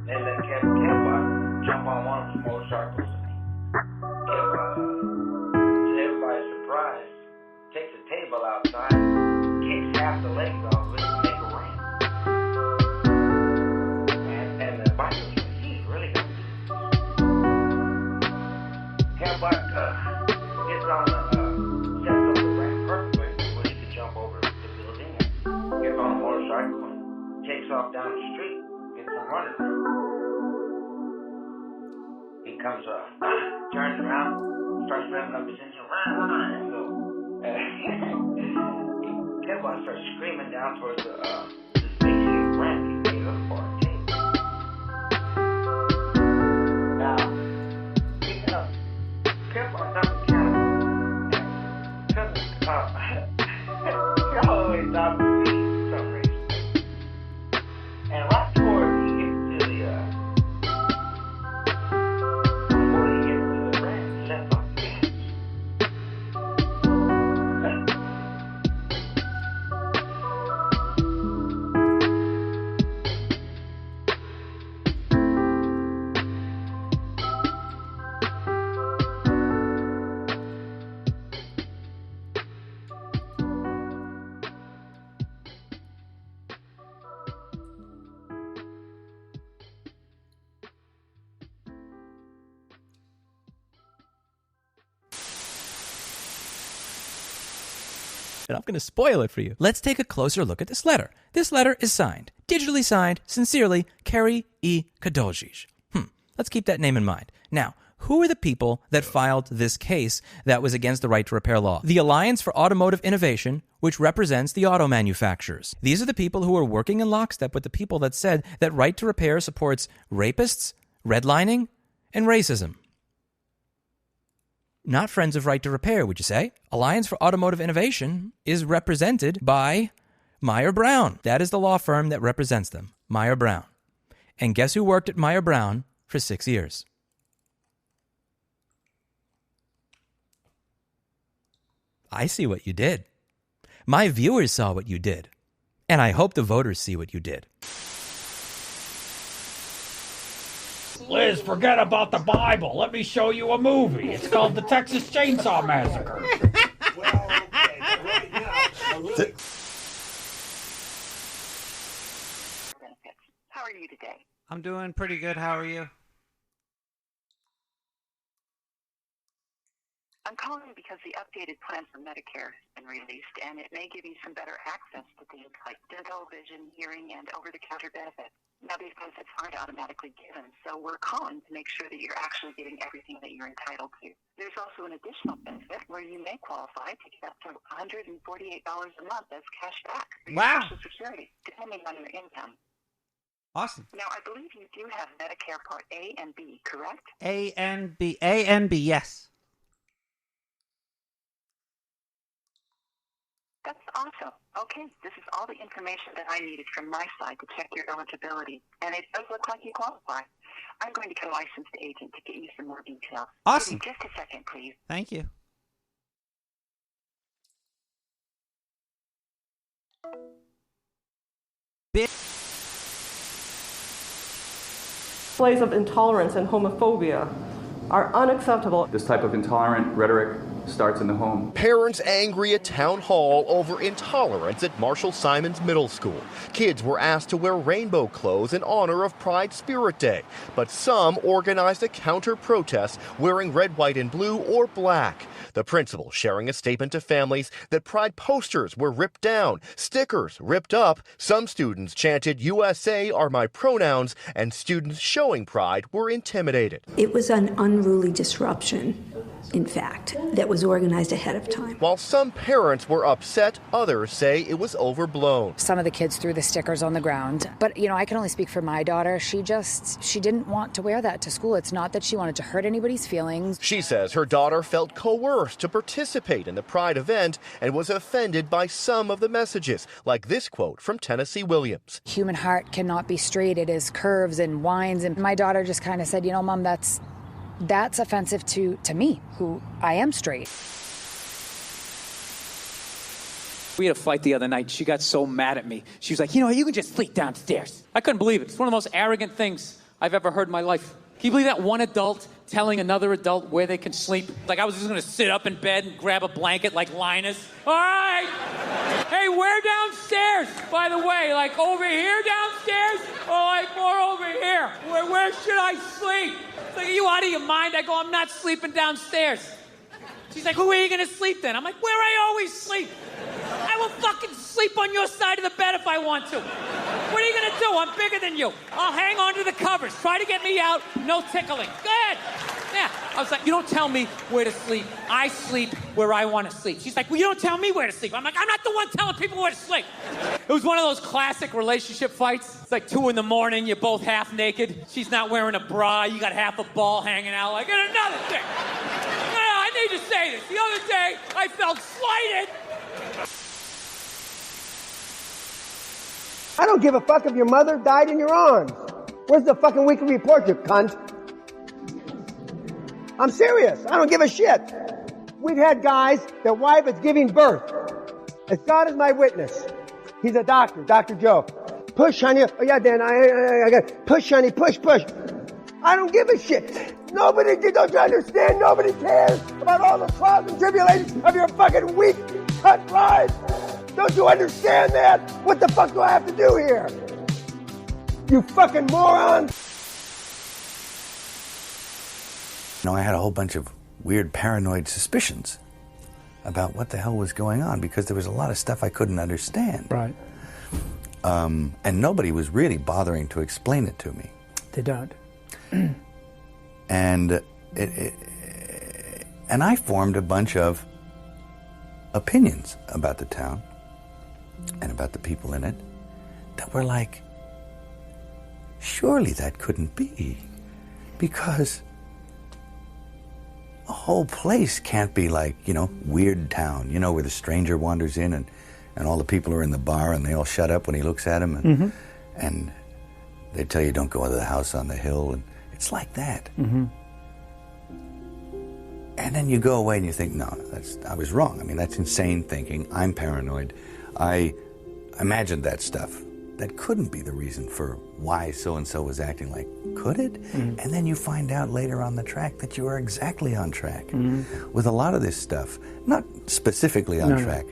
They let Kevbot jump on one of his motorcycles. Kevbot, to everybody's surprise, takes a table outside, kicks half the legs off of it to make a ramp. And the biker says, "He's really going to do this." Kevbot gets on sets up the ramp perfectly where he can jump over the building and gets on a motorcycle and takes off down the street, gets some running room. He comes turns around, starts revving up his engine, and so Kevbot starts screaming down towards this big huge ramp he made up for a table. Now, speaking of Kevbot's not the he always stops to speak for some reason. And right before he gets to the ramp, he lets off the gas. And I'm going to spoil it for you. Let's take a closer look at this letter. This letter is signed, digitally signed, sincerely, Kerry E. Kadoljic. Let's keep that name in mind. Now, who are the people that filed this case that was against the right to repair law? The Alliance for Automotive Innovation, which represents the auto manufacturers. These are the people who are working in lockstep with the people that said that right to repair supports rapists, redlining, and racism. Not Friends of Right to Repair, would you say? Alliance for Automotive Innovation is represented by Meyer Brown. That is the law firm that represents them, Meyer Brown. And guess who worked at Meyer Brown for 6 years? I see what you did. My viewers saw what you did. And I hope the voters see what you did. Liz, forget about the Bible. Let me show you a movie. It's called The Texas Chainsaw Massacre. How are you today? I'm doing pretty good. How are you? I'm calling because the updated plan for Medicare has been released, and it may give you some better access to things like dental, vision, hearing, and over-the-counter benefits. Now, these benefits aren't automatically given, so we're calling to make sure that you're actually getting everything that you're entitled to. There's also an additional benefit where you may qualify to get up to $148 a month as cash back for your Wow. Social Security, depending on your income. Awesome. Now, I believe you do have Medicare Part A and B, correct? A and B. A and B, yes. That's awesome. Okay, this is all the information that I needed from my side to check your eligibility, and it does look like you qualify. I'm going to get a licensed agent to get you some more details. Awesome. Give me just a second, please. Thank you. Displays of intolerance and homophobia are unacceptable. This type of intolerant rhetoric starts in the home. Parents angry at town hall over intolerance at Marshall Simons Middle School. Kids were asked to wear rainbow clothes in honor of Pride Spirit Day, but some organized a counter-protest wearing red, white, and blue or black. The principal sharing a statement to families that Pride posters were ripped down, stickers ripped up. Some students chanted "USA are my pronouns," and students showing Pride were intimidated. It was an unruly disruption, in fact, that was organized ahead of time. While some parents were upset, others say it was overblown. Some of the kids threw the stickers on the ground. But, I can only speak for my daughter. She didn't want to wear that to school. It's not that she wanted to hurt anybody's feelings. She says her daughter felt coerced to participate in the Pride event and was offended by some of the messages, like this quote from Tennessee Williams. Human heart cannot be straight. It is curves and winds. And my daughter just kind of said, Mom, that's offensive to me, who I am straight. We had a fight the other night. She got so mad at me. She was like, you can just sleep downstairs. I couldn't believe it. It's one of the most arrogant things I've ever heard in my life. Can you believe that? One adult telling another adult where they can sleep? Like I was just going to sit up in bed and grab a blanket like Linus. All right. Hey, where downstairs, by the way? Like over here downstairs or like more over here? Where should I sleep? It's like, are you out of your mind? I go, I'm not sleeping downstairs. She's like, who are you going to sleep then? I'm like, where I always sleep. I will fucking sleep on your side of the bed if I want to. What are you going to do? I'm bigger than you. I'll hang on to the covers. Try to get me out. No tickling. Go ahead. Yeah. I was like, you don't tell me where to sleep. I sleep where I want to sleep. She's like, well, you don't tell me where to sleep. I'm like, I'm not the one telling people where to sleep. It was one of those classic relationship fights. It's like 2 a.m, you're both half naked. She's not wearing a bra. You got half a ball hanging out. Like, and another thing. I need to say this. The other day, I felt slighted. I don't give a fuck if your mother died in your arms. Where's the fucking weekly report, you cunt? I'm serious. I don't give a shit. We've had guys, their wife is giving birth. As God is my witness. He's a doctor, Dr. Joe. Push, honey. Oh, yeah, Dan, I got push, honey, push. I don't give a shit. Don't you understand? Nobody cares about all the trials and tribulations of your fucking weak, cunt lives. Don't you understand that? What the fuck do I have to do here? You fucking moron! I had a whole bunch of weird paranoid suspicions about what the hell was going on because there was a lot of stuff I couldn't understand. Right. And nobody was really bothering to explain it to me. They don't. And and I formed a bunch of opinions about the town and about the people in it that were like, surely that couldn't be, because a whole place can't be like, Weird Town, where the stranger wanders in and all the people are in the bar and they all shut up when he looks at them and they tell you don't go into the house on the hill, and it's like that. And then you go away and you think, no, I was wrong. I mean, that's insane thinking. I'm paranoid. I imagined that stuff. That couldn't be the reason for why so-and-so was acting like. Could it? Mm-hmm. And then you find out later on the track that you are exactly on track Mm-hmm. with a lot of this stuff. Not specifically on track,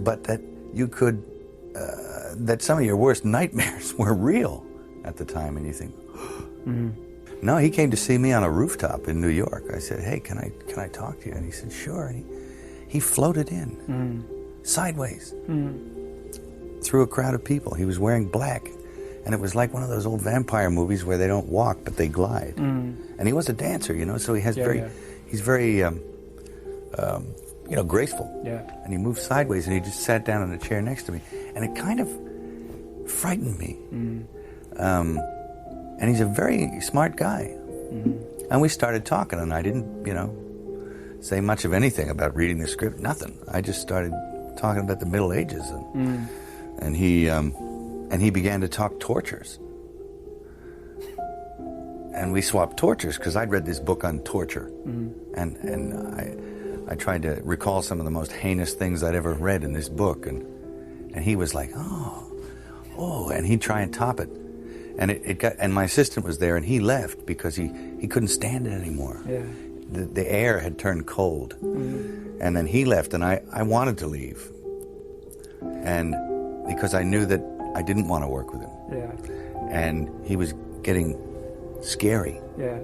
but that you could, that some of your worst nightmares were real at the time. And you think, Mm-hmm. no, he came to see me on a rooftop in New York. I said, hey, can I talk to you? And he said, sure. And he floated in, sideways, through a crowd of people. He was wearing black. And it was like one of those old vampire movies where they don't walk, but they glide. And he was a dancer, you know, so he has he's very, graceful. Yeah. And he moved sideways, and he just sat down in a chair next to me. And it kind of frightened me. And he's a very smart guy. And we started talking, and I didn't, say much of anything about reading the script, nothing. I just started talking about the Middle Ages. And he began to talk tortures. And we swapped tortures, because I'd read this book on torture. And I tried to recall some of the most heinous things I'd ever read in this book. And he was like, oh, and he'd try and top it. And and my assistant was there, and he left because he couldn't stand it anymore. Yeah. The air had turned cold. And then he left, and I wanted to leave. And because I knew that I didn't want to work with him. Yeah. And he was getting scary. Yeah.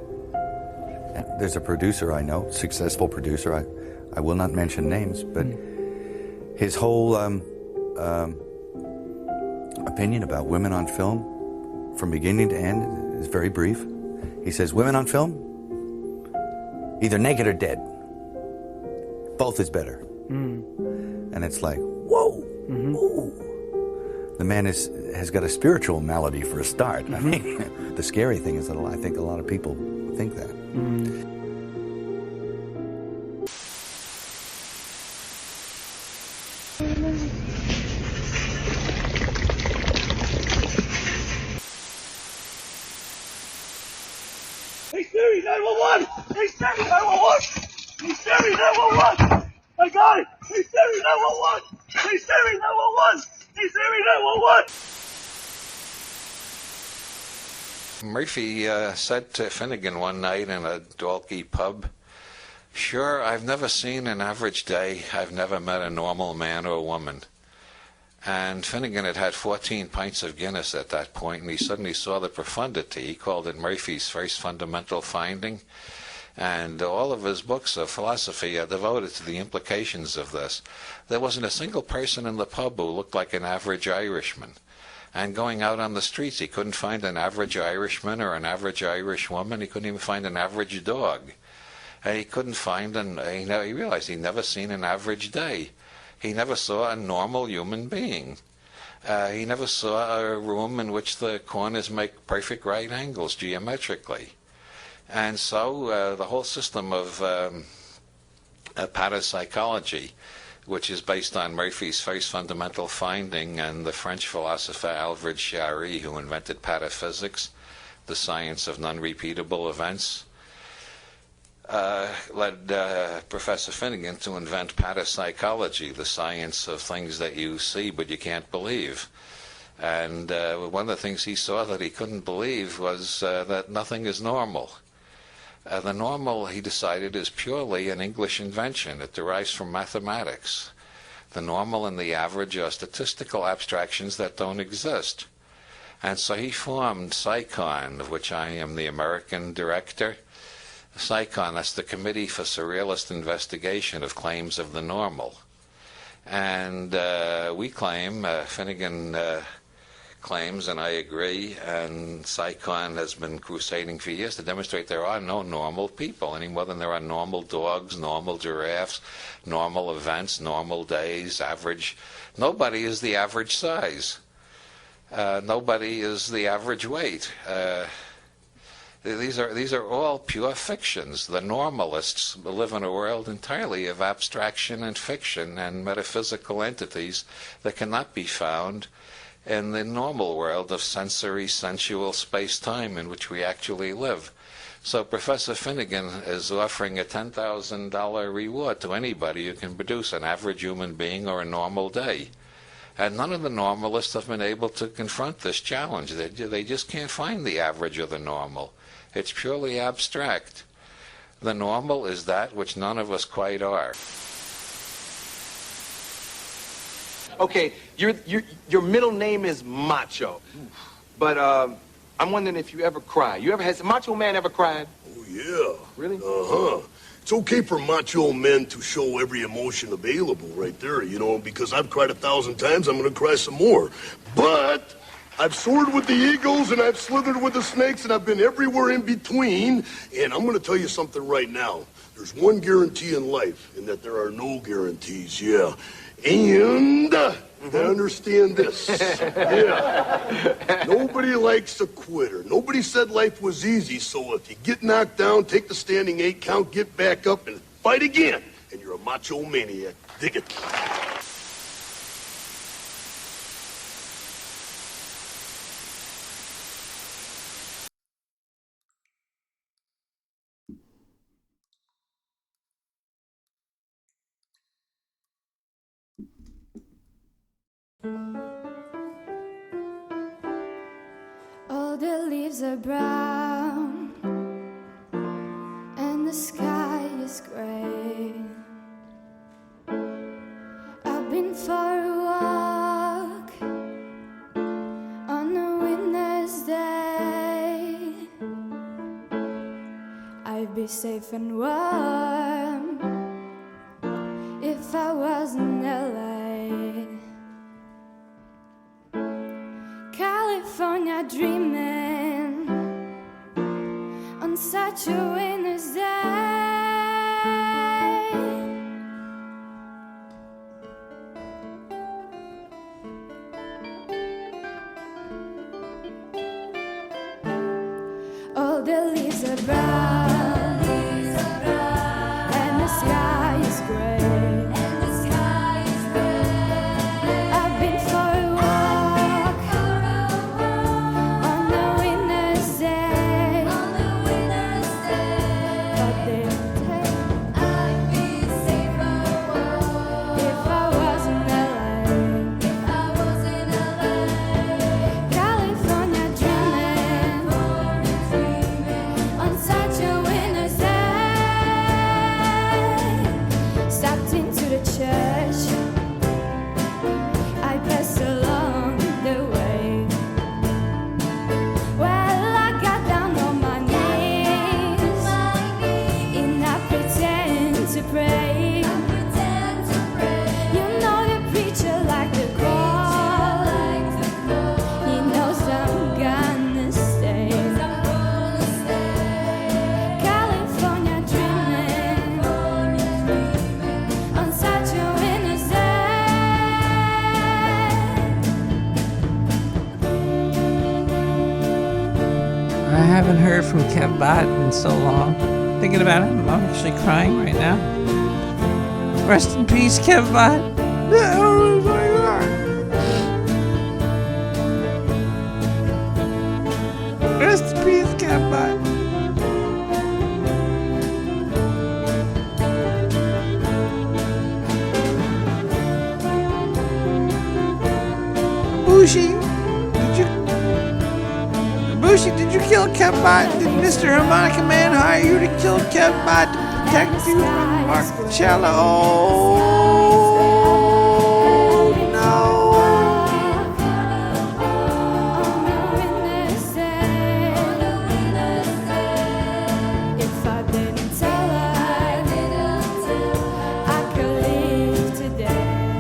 And there's a producer I know, successful producer, I will not mention names, but his whole opinion about women on film, from beginning to end, is very brief. He says, women on film, either naked or dead. Both is better. And it's like, whoa, whoa. The man has got a spiritual malady for a start. I mean, the scary thing is that I think a lot of people think that. Hey Siri, 911! Hey Siri, 911! Hey Siri, 911! I got it! Hey Siri, 911! Hey Siri, 911! Hey Siri, 911! Murphy said to Finnegan one night in a Dalkey pub, "Sure, I've never seen an average day. I've never met a normal man or woman." And Finnegan had had 14 pints of Guinness at that point, and he suddenly saw the profundity. He called it Murphy's first fundamental finding. And all of his books of philosophy are devoted to the implications of this. There wasn't a single person in the pub who looked like an average Irishman. And going out on the streets, he couldn't find an average Irishman or an average Irish woman. He couldn't even find an average dog. And he couldn't find he realized he'd never seen an average day. He never saw a normal human being. He never saw a room in which the corners make perfect right angles geometrically. And so the whole system of parapsychology, which is based on Murphy's first fundamental finding and the French philosopher Alfred Jarry, who invented pataphysics, the science of non-repeatable events, led Professor Finnegan to invent parapsychology, the science of things that you see but you can't believe. And one of the things he saw that he couldn't believe was that nothing is normal. The normal, he decided, is purely an English invention. It derives from mathematics. The normal and the average are statistical abstractions that don't exist. And so he formed PsyCon, of which I am the American director. PsyCon, that's the Committee for Surrealist Investigation of Claims of the Normal. And we claim, Finnegan claims, and I agree, and PsyCon has been crusading for years to demonstrate there are no normal people any more than there are normal dogs, normal giraffes, normal events, normal days, average. Nobody is the average size. Nobody is the average weight. These are all pure fictions. The normalists live in a world entirely of abstraction and fiction and metaphysical entities that cannot be found in the normal world of sensory, sensual space-time in which we actually live. So Professor Finnegan is offering a $10,000 reward to anybody who can produce an average human being or a normal day. And none of the normalists have been able to confront this challenge. They just can't find the average or the normal. It's purely abstract. The normal is that which none of us quite are. Okay, your middle name is Macho, but I'm wondering if you ever cry. Has Macho Man ever cried? Oh, yeah. Really? Uh-huh. It's okay for macho men to show every emotion available right there, you know, because I've cried 1,000 times, I'm going to cry some more. But I've soared with the eagles, and I've slithered with the snakes, and I've been everywhere in between. And I'm going to tell you something right now. There's one guarantee in life, and that there are no guarantees, yeah. And understand this. Yeah. Nobody likes a quitter. Nobody said life was easy, so if you get knocked down, take the standing 8 count, get back up, and fight again. And you're a macho maniac. Dig it. All the leaves are brown and the sky is gray. I've been for a walk on a winter's day. I'd be safe and warm if I was in LA. California dreaming on such a winter's day. All the leaves are brown, and the sky is gray. I've been for a walk on the winter's day, but they take I'd be safer if I was in LA. California dreaming on such a winter's day. Stepped into the church, I passed along the way. Well, I got down on my knees and I pretend to pray. You know the preacher like the call. He knows I'm gonna stay. California dreaming on such a winter's I haven't heard from Kev Bott in so long. Thinking about him, I'm actually crying right now. Rest in peace, Kev Bott. Rest in peace, Kev Bott. Bushi, did you kill Kev Bott? Did Mr. Harmonica Man hire you to kill Kev Bott to protect you from Marcello? Oh, no. If I didn't tell her I could leave today.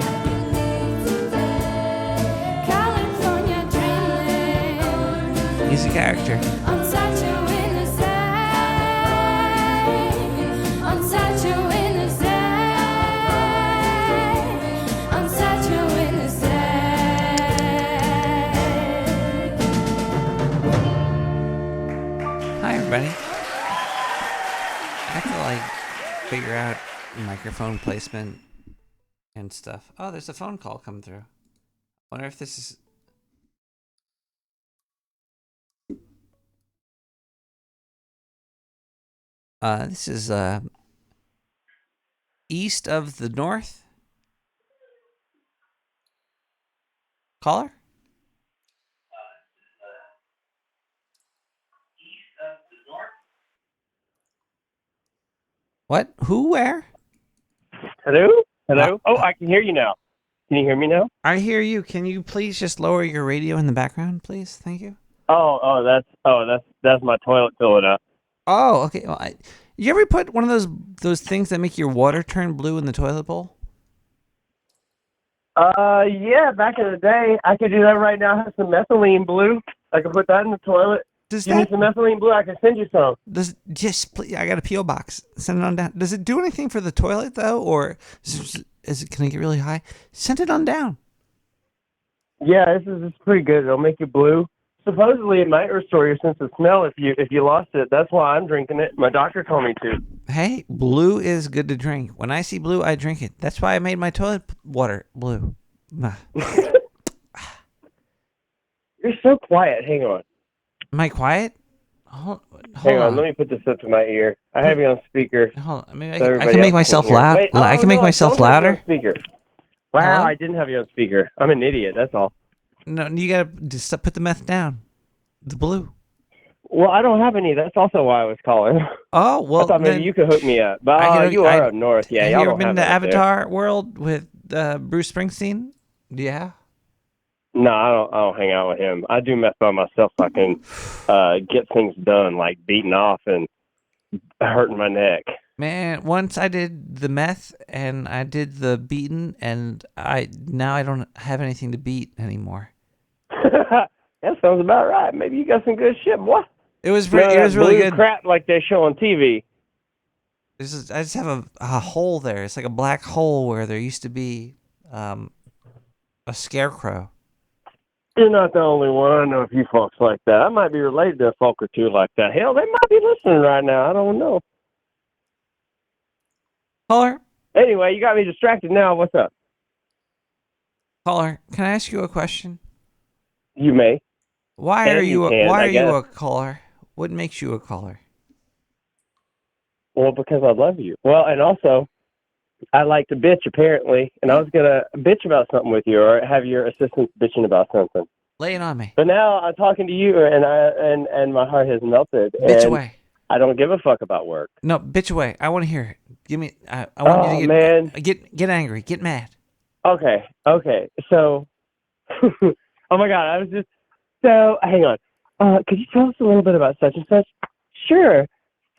California dreaming He's a character. on such a winter's day. On such a winter's day. On such a winter's day. Hi, everybody. I have to, figure out microphone placement and stuff. Oh, there's a phone call coming through. I wonder if this is... This is east of the north. Caller? What? Who? Where? Hello? Hello? Oh, I can hear you now. Can you hear me now? I hear you. Can you please just lower your radio in the background, please? Thank you. That's my toilet filling up. Oh, okay. Well, you ever put one of those things that make your water turn blue in the toilet bowl? Yeah, back in the day, I could do that right now. I have some methylene blue. I can put that in the toilet. You need some methylene blue? I can send you some. Please, I got a P.O. box. Send it on down. Does it do anything for the toilet, though? Or can it get really high? Send it on down. Yeah, this is pretty good. It'll make you blue. Supposedly, it might restore your sense of smell if you lost it. That's why I'm drinking it. My doctor told me to. Hey, blue is good to drink. When I see blue, I drink it. That's why I made my toilet water blue. You're so quiet. Hang on. Am I quiet? Hold Hang on. on. Let me put this up to my ear. I have you on speaker. Hold on. I so can make myself loud. Wait, I can make myself don't have you louder. on speaker. Wow, Hello? I didn't have you on speaker. I'm an idiot. That's all. No, you gotta just put the meth down. The blue. Well, I don't have any. That's also why I was calling. Oh, well, I thought maybe then you could hook me up. But you are up north. Yeah, have y'all you ever don't been have to that up there. Avatar World with Bruce Springsteen? Yeah. No, I don't hang out with him. I do meth by myself so I can get things done, like beating off and hurting my neck. Man, once I did the meth and I did the beating, and now I don't have anything to beat anymore. That sounds about right. Maybe you got some good shit, boy. It was really blue good. Crap like they show on TV. I just have a hole there. It's like a black hole where there used to be a scarecrow. You're not the only one. I know a few folks like that. I might be related to a folk or two like that. Hell, they might be listening right now. I don't know. Caller? Anyway, you got me distracted now. What's up? Caller, can I ask you a question? You may. Why And are you can, why I are you guess. a caller? What makes you a caller? Well, because I love you. Well, and also, I like to bitch, apparently. And I was going to bitch about something with you or have your assistant bitching about something. Lay it on me. But now I'm talking to you, and my heart has melted. Bitch and away. I don't give a fuck about work. No, bitch away. I want to hear it. Give me. I want you to get angry, get mad. Okay. So, oh my God, hang on. Could you tell us a little bit about such and such? Sure.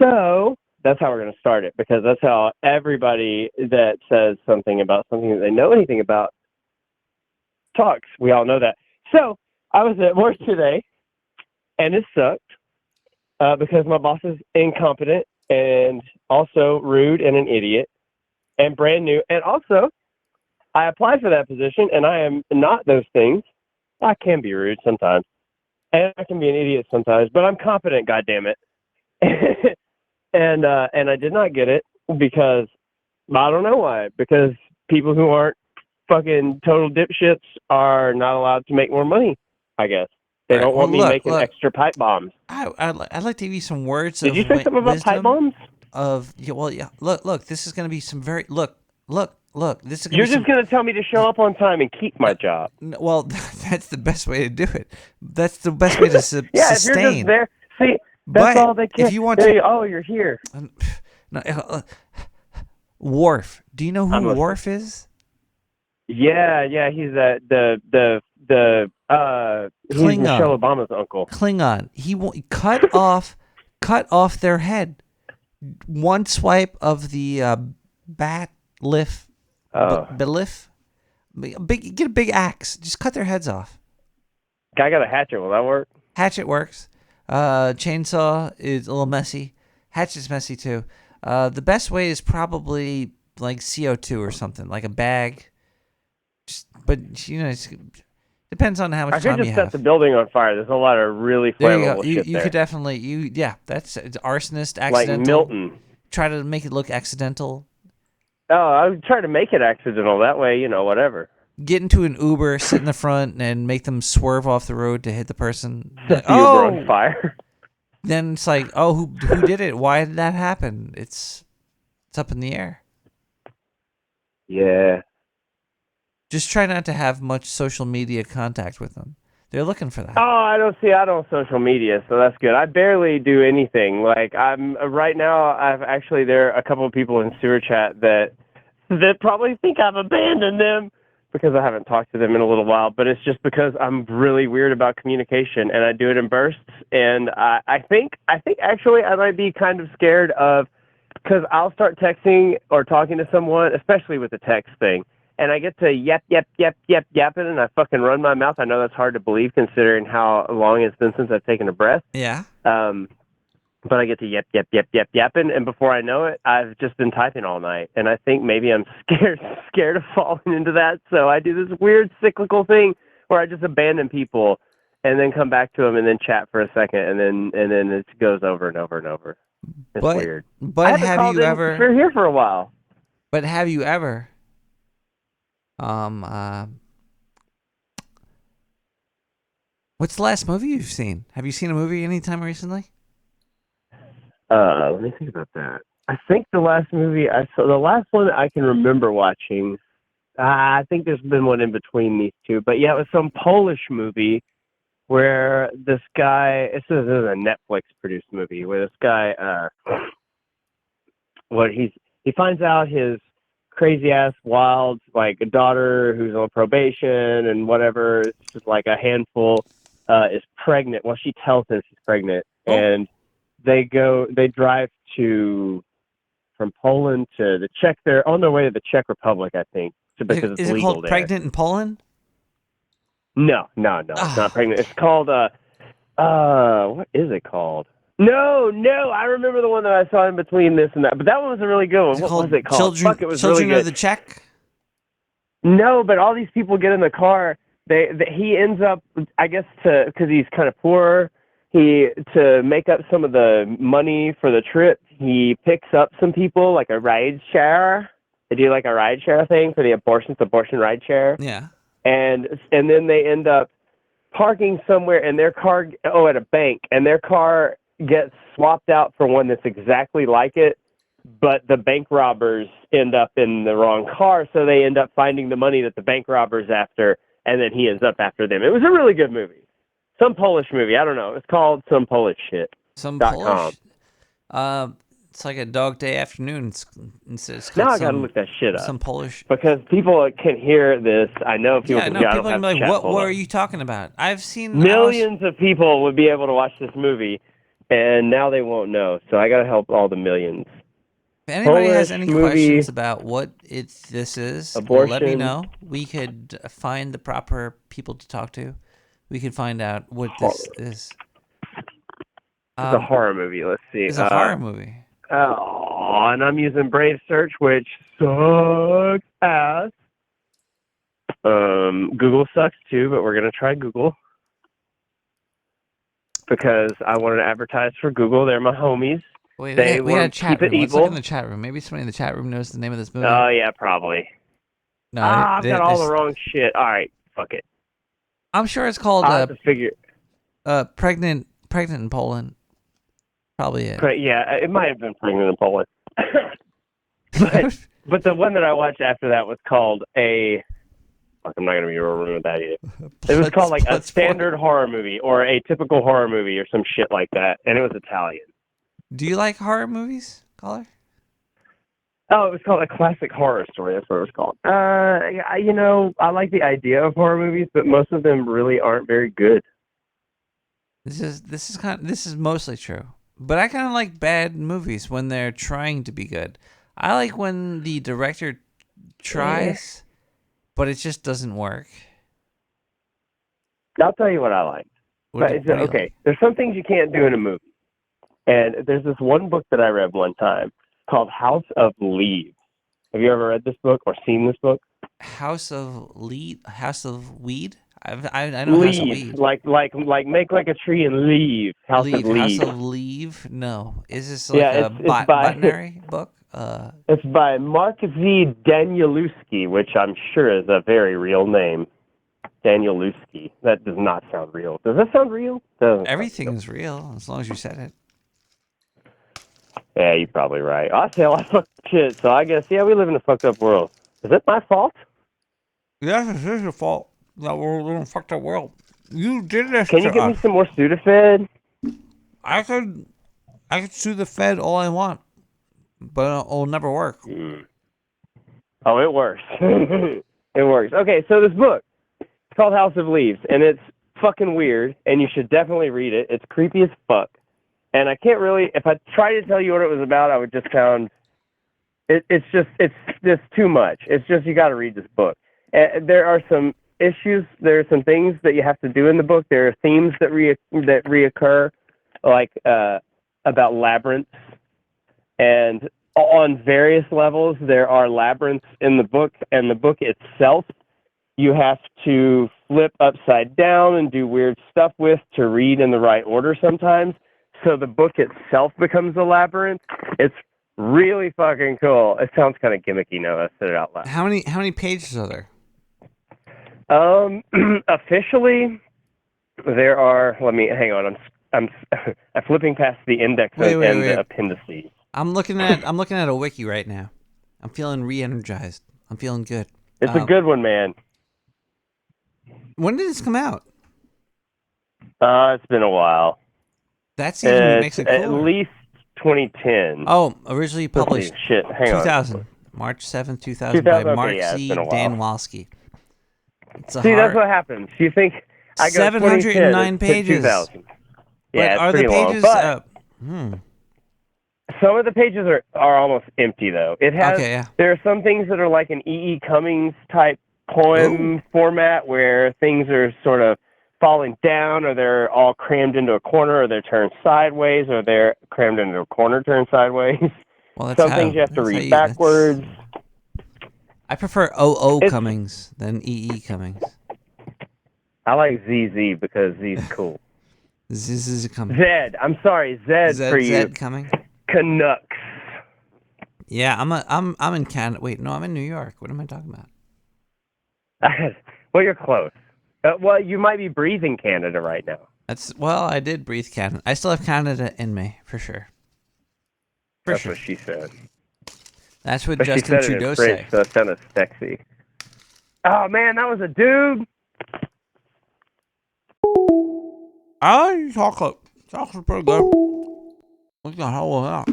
So that's how we're going to start it, because that's how everybody that says something about something that they know anything about talks. We all know that. So I was at work today, and it sucked because my boss is incompetent and also rude and an idiot and brand new. And also, I applied for that position, and I am not those things. I can be rude sometimes, and I can be an idiot sometimes, but I'm competent, goddammit. And I did not get it because I don't know why. Because people who aren't fucking total dipshits are not allowed to make more money, I guess. They don't want me making extra pipe bombs. I'd like to give you some words. Did you say something about pipe bombs? Look. This is going to be some very look. This is. You're just going to tell me to show up on time and keep my job. Well, that's the best way to do it. That's the best way to sustain. If you're just there, see, that's all they care. If you want to, you're here. Worf. Do you know who Worf is? Yeah, he's the he's Klingon. Michelle Obama's uncle. Klingon. He cut off their head. One swipe of the bat lift. Get a big axe. Just cut their heads off. I got a hatchet. Will that work? Hatchet works. Chainsaw is a little messy. Hatchet's messy too. The best way is probably like CO2 or something, like a bag. But it depends on how much I time could you just have. set the building on fire. There's a lot of really There you flammable go. shit You there. could definitely that's it's arsonist, Like accidental. Milton. Try to make it look accidental. Oh, I was trying to make it accidental. That way, whatever. Get into an Uber, sit in the front, and make them swerve off the road to hit the person. Set the Uber on fire. then it's like, oh, who did it? Why did that happen? It's up in the air. Yeah. Just try not to have much social media contact with them. They're looking for that. Oh, I don't social media, so that's good. I barely do anything. Like I'm right now. There are a couple of people in sewer chat that probably think I've abandoned them because I haven't talked to them in a little while. But it's just because I'm really weird about communication and I do it in bursts. And I think actually I might be kind of scared of, because I'll start texting or talking to someone, especially with the text thing. And I get to yapping, and I fucking run my mouth. I know that's hard to believe considering how long it's been since I've taken a breath. Yeah. But I get to yapping, and before I know it, I've just been typing all night. And I think maybe I'm scared of falling into that. So I do this weird cyclical thing where I just abandon people and then come back to them and then chat for a second, and then it goes over and over and over. It's weird. But have you ever? We're here for a while. But have you ever? What's the last movie you've seen? Have you seen a movie anytime recently? Let me think about that. I think the last movie I saw, the last one I can remember watching, I think there's been one in between these two, but yeah, it was some Polish movie where this guy, this is a Netflix produced movie where this guy, he finds out his crazy ass wild like a daughter who's on probation and whatever, it's just like a handful, is pregnant. Well, she tells him she's pregnant, and they drive from Poland to the Czech. They're on their way to the Czech Republic, I think, because it's is legal it called there. Pregnant in Poland? No, it's not pregnant. It's called what is it called? No, I remember the one that I saw in between this and that, but that one was a really good one. What was it called? Children, it was Children really of good. the Czech? No, but all these people get in the car. He ends up, I guess, because he's kind of poor, to make up some of the money for the trip, he picks up some people, like a ride share. They do like a ride share thing for the abortion ride share. Yeah. And then they end up parking somewhere in their car, at a bank, and their car gets swapped out for one that's exactly like it, but the bank robbers end up in the wrong car, so they end up finding the money that the bank robber's after, and then he ends up after them. It was a really good movie. Some Polish movie, I don't know. It's called Some Polish Shit. Some Polish? It's like a Dog Day Afternoon. It's now I gotta look that shit up. Some Polish. Because people can hear this. I know people can hear it. People can be like, what are you talking about? I've seen... Millions of people would be able to watch this movie, and now they won't know. So I gotta help all the millions. If anybody has any questions about what this is, abortion, let me know. We could find the proper people to talk to. We could find out what this is. It's a horror movie. Let's see. It's a horror movie. Oh, and I'm using Brave Search, which sucks ass. Google sucks too, but we're gonna try Google because I wanted to advertise for Google. They're my homies. Wait, they we had a chat room. Let's evil. look in the chat room. Maybe somebody in the chat room knows the name of this movie. Oh yeah, probably. No, I've got all the wrong shit. All right, fuck it. I'm sure it's called I have to figure. Pregnant in Poland. Probably it. Yeah, it might have been Pregnant in Poland. but the one that I watched after that was called a... Fuck, I'm not going to be rude with that either. It was called like a standard horror movie or a typical horror movie or some shit like that, and it was Italian. Do you like horror movies, caller? Oh, it was called A Classic Horror Story. That's what it was called. I like the idea of horror movies, but most of them really aren't very good. This is mostly true. But I kind of like bad movies when they're trying to be good. I like when the director tries, but it just doesn't work. I'll tell you what I like. Okay, there's some things you can't do in a movie. And there's this one book that I read one time called House of Leaves. Have you ever read this book or seen this book? House of Weed? I know leaves, House of Weed. Like make like a tree and leave. House of Leaves. House of Leave? No. Is this like a botany book? It's by Mark Z. Danielewski, which I'm sure is a very real name. Danielewski. That does not sound real. Does that sound real? Doesn't. Everything's real as long as you said it. Yeah, you're probably right. I say a lot of fucked shit, so I guess, yeah, we live in a fucked up world. Is it my fault? Yes, it is your fault that we're in a fucked up world. You did this Can you to give me us. some more Sudafed? I could sue the Fed all I want, but it'll never work. Oh, it works. It works. Okay, so this book, it's called House of Leaves, and it's fucking weird, and you should definitely read it. It's creepy as fuck. And I can't really, if I tried to tell you what it was about, I would just sound, it's just too much. It's just, you got to read this book. There are some issues, there are some things that you have to do in the book. There are themes that reoccur, like about labyrinths. And on various levels, there are labyrinths in the book, and the book itself, you have to flip upside down and do weird stuff with to read in the right order sometimes. So the book itself becomes a labyrinth. It's really fucking cool. It sounds kind of gimmicky now that I said it out loud. How many pages are there? Officially, there are. Let me hang on. I'm flipping past the index and the appendices. I'm looking at a wiki right now. I'm feeling re-energized. I'm feeling good. It's a good one, man. When did this come out? It's been a while. That's even makes it cooler. At least 2010. Oh, originally published Shit, hang 2000. on. March 7th, 2000 by Mark C. Danwalski. See, that's what happens. You think I go 709 pages. 2000. But Yeah, it's are the pretty long, pages but some of the pages are almost empty though. It has there are some things that are like an E.E. Cummings type poem format where things are sort of falling down, or they're all crammed into a corner, or they're turned sideways, or they're crammed into a corner turned sideways. Well, some things you have to read backwards. I prefer O.O. Cummings than E.E. Cummings. I like ZZ because Z's cool. ZZ Cummings. Zed. I'm sorry, Zed for you. Zed Cummings. Canucks. Yeah, I'm in Canada. Wait, no, I'm in New York. What am I talking about? Well, you're close. Well, you might be breathing Canada right now. I did breathe Canada. I still have Canada in me, for sure. That's what she said. That's what But she Justin said it in Trudeau French, said. so it sounded sexy. Oh, man, that was a dude. Chocolate. Chocolate's pretty good. What the hell was that?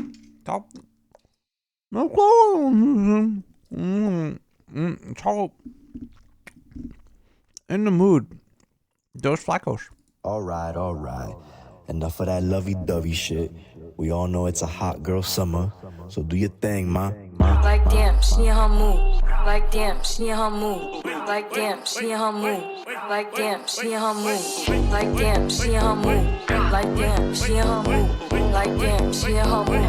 Chocolate. In the mood. Dos flacos. Alright. Enough of that lovey-dovey shit. We all know it's a hot girl summer, so do your thing, ma. Like damn, she in her mood. Like damn, she in her mood. Like damn, she in her mood. Like damn, she in her mood. Like damn, she in her mood. Like damn, she in her mood. Like damn, she in her mood.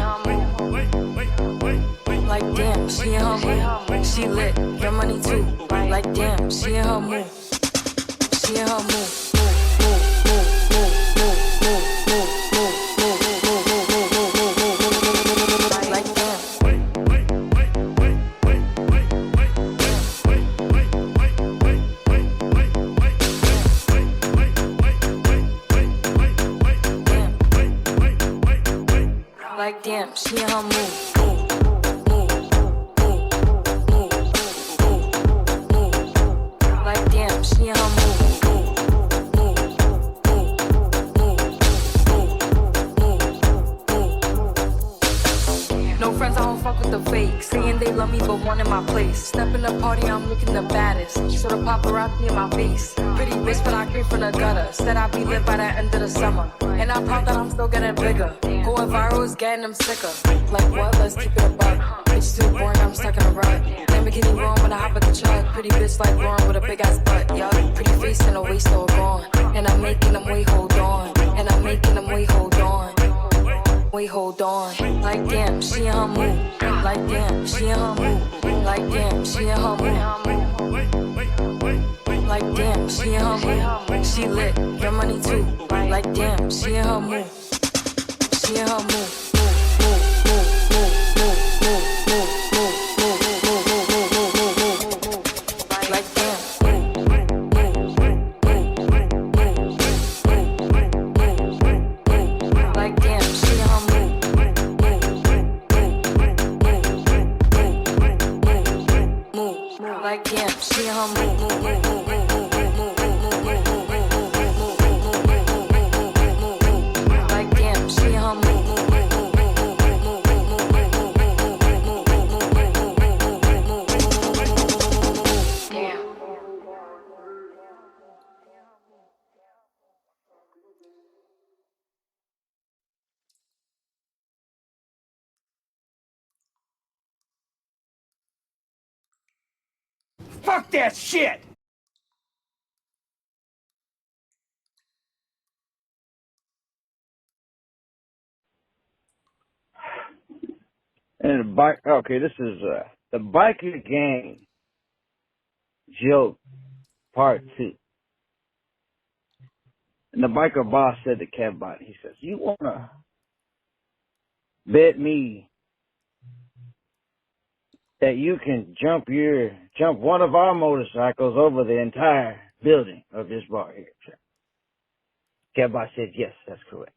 Like damn, she in her mood. She lit, your money too. Like damn, she in her mood. She in her mood. Like damn, she in her mood. Like damn, she in her mood. No friends, I don't fuck with the fake. Saying they love me, but one in my place. Step in the party, I'm looking the baddest. So the paparazzi in my face. Pretty bitch, but I came from the gutter. Said I'd be lit by the end of the summer. And I'm proud that I'm still getting bigger. Going viral is getting them sicker. Like what? Let's keep it a buck. Bitch too boring, I'm stuck in a rut. Lamborghini wrong when I hop at the truck. Pretty bitch like Lauren with a big ass butt. Yup, pretty face and a waist all gone. And I'm making them wait, hold on. And I'm making them wait, hold on. Wait, hold on. Like damn, she in her mood. Like damn, she in her mood. Like damn, she in her mood. Like damn, she in her mood. She lit, your money too. Like damn, she in her mood. She in her mood. Like damn. Fuck that shit! And the bike. Okay, this is the biker gang joke part 2. And the biker boss said to Kevbot, he says, "You wanna bet me that you can jump one of our motorcycles over the entire building of this bar here?" Kevbot said, "Yes, that's correct."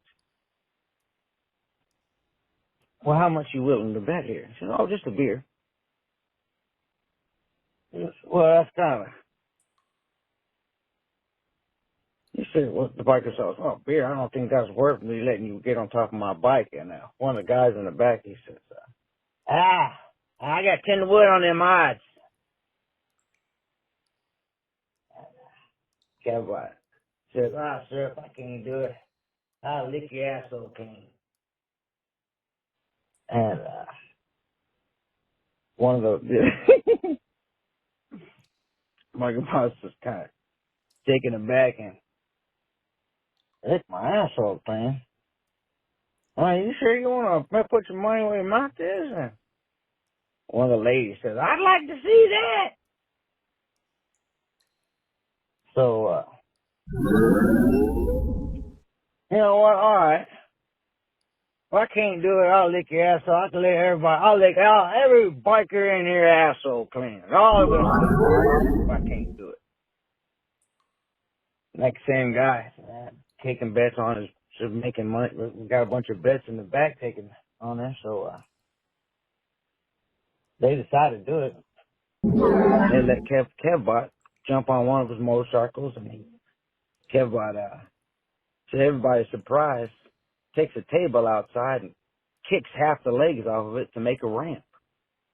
"Well, how much you willing to bet here?" He said, "Oh, just a beer." He said, "Well, that's kind of..." He said, "Well," the biker says, "Oh, beer, I don't think that's worth me letting you get on top of my bike." And one of the guys in the back, he says, I got 10 wood on them odds." Kevbot says, "Sir, if I can't do it, I'll lick your asshole clean." And one of the Michael Mouse was kind of taken aback and lick my asshole clean. "Are you sure you want to put your money where your mouth is?" And one of the ladies says, "I'd like to see that." So, you know what? All right. If I can't do it, I'll lick your asshole. I can lick everybody. I'll lick every biker in here asshole clean. All of them. If I can't do it. Like the same guy, taking bets on his, just making money. We got a bunch of bets in the back taking on there, so they decided to do it. They let Kevbot jump on one of his motorcycles, and Kevbot, to everybody's surprise, takes a table outside and kicks half the legs off of it to make a ramp.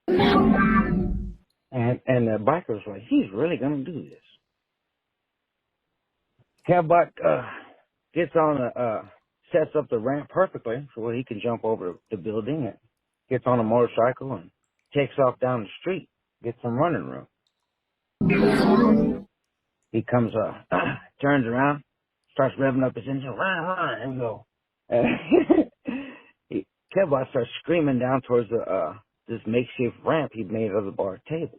And the biker's like, "He's really gonna do this." Kevbot gets on sets up the ramp perfectly so he can jump over the building, and gets on a motorcycle and takes off down the street, gets some running room. He comes turns around, starts revving up his engine, run, and go. Kevbot starts screaming down towards this makeshift ramp he'd made of the bar table.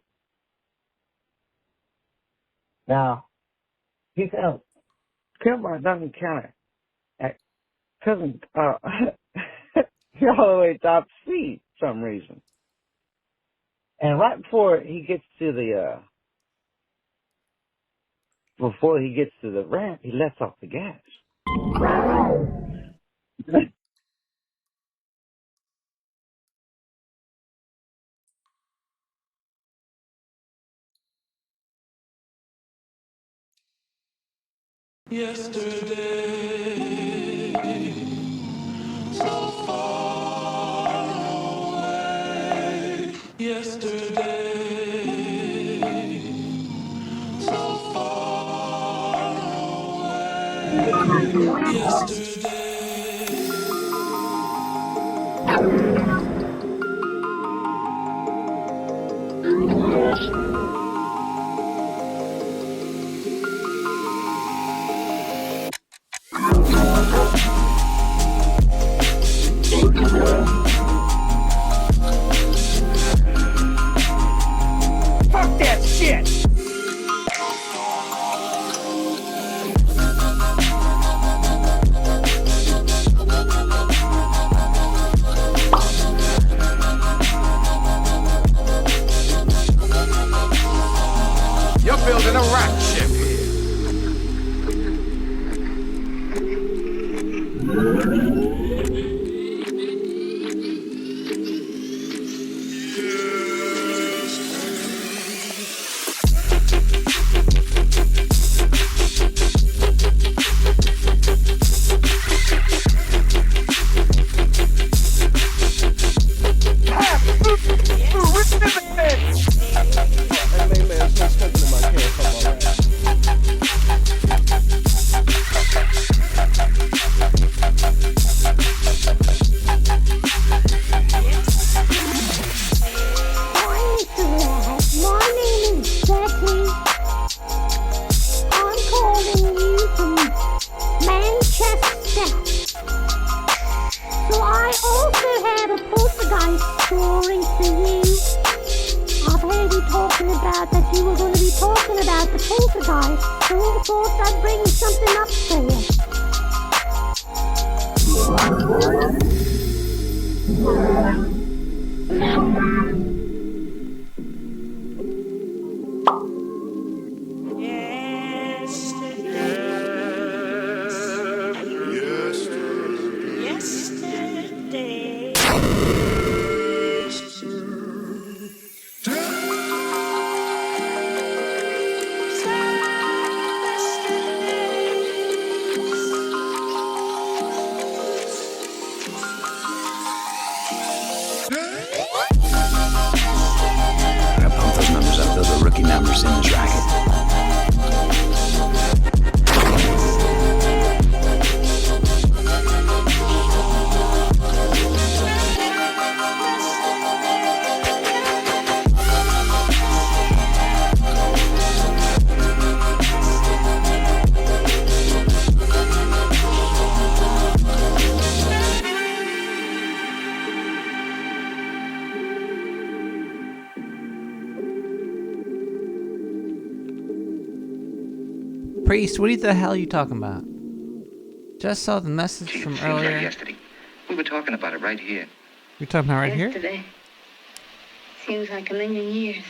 Now, Kevbot doesn't count it. Couldn't he's all the way top speed for some reason. And right before he gets to the ramp, he lets off the gas. Yesterday, so far away. Yesterday, so far away. Yesterday. Fuck that shit! poltergeist. So thought I'd bring something up for you. I gotta pump those numbers up. Those are rookie numbers in this racket. Priest, what the hell are you talking about? Just saw the message Gee, from it seems like earlier. yesterday. We were talking about it right here. You're talking about right here? Yesterday. Seems like a million years.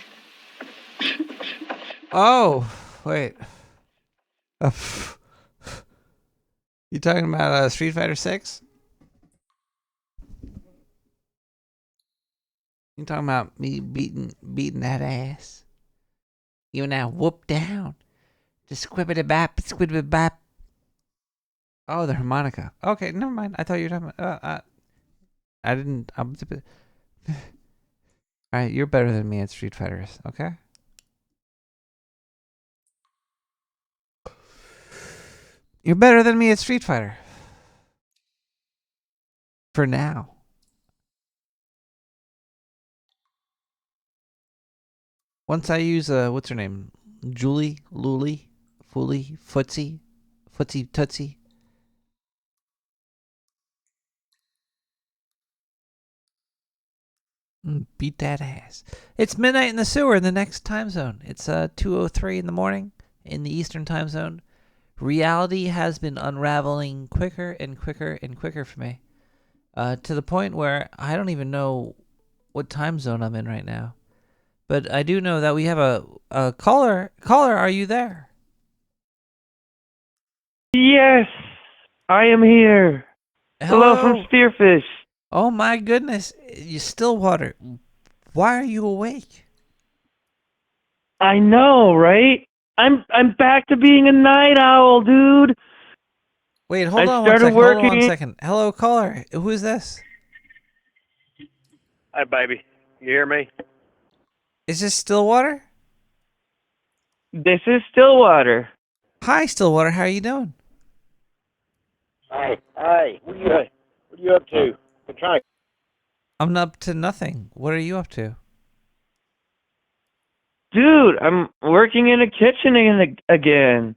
Oh, wait. You talking about Street Fighter 6? You talking about me beating that ass? You now whoop down. The squibbity bap, squibbity bap. Oh, the harmonica. Okay, never mind. I thought you were talking about. I didn't. All right, you're better than me at Street Fighters. Okay. You're better than me at Street Fighter. For now. Once I use what's her name? Julie, Luli, Foolie, Footsie, Footsie Tootsie. Beat that ass. It's midnight in the sewer in the next time zone. It's 2:03 in the morning in the Eastern time zone. Reality has been unraveling quicker and quicker and quicker for me. To the point where I don't even know what time zone I'm in right now. But I do know that we have a caller. Caller, are you there? Yes, I am here. Hello from Spearfish. Oh my goodness, you Stillwater. Why are you awake? I know, right? I'm back to being a night owl, dude. Wait, hold I on started one second. Hold on working- one second. Hello, caller. Who is this? Hi, baby. You hear me? Is this Stillwater? This is Stillwater. Hi, Stillwater. How are you doing? Hi. What are you up to? I'm trying. I'm up to nothing. What are you up to? Dude, I'm working in a kitchen again.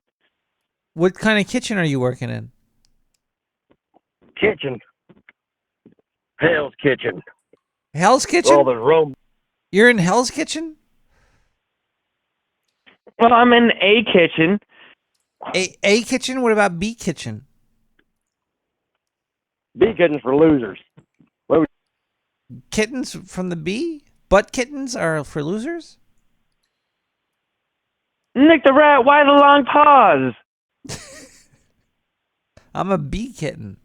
What kind of kitchen are you working in? Kitchen. Hell's Kitchen. Hell's Kitchen? All the Rome. You're in Hell's Kitchen? Well, I'm in a kitchen. A kitchen? What about B kitchen? B Kitchen's for losers. Kittens from the B? Butt kittens are for losers? Nick the Rat, why the long pause? I'm a bee kitten.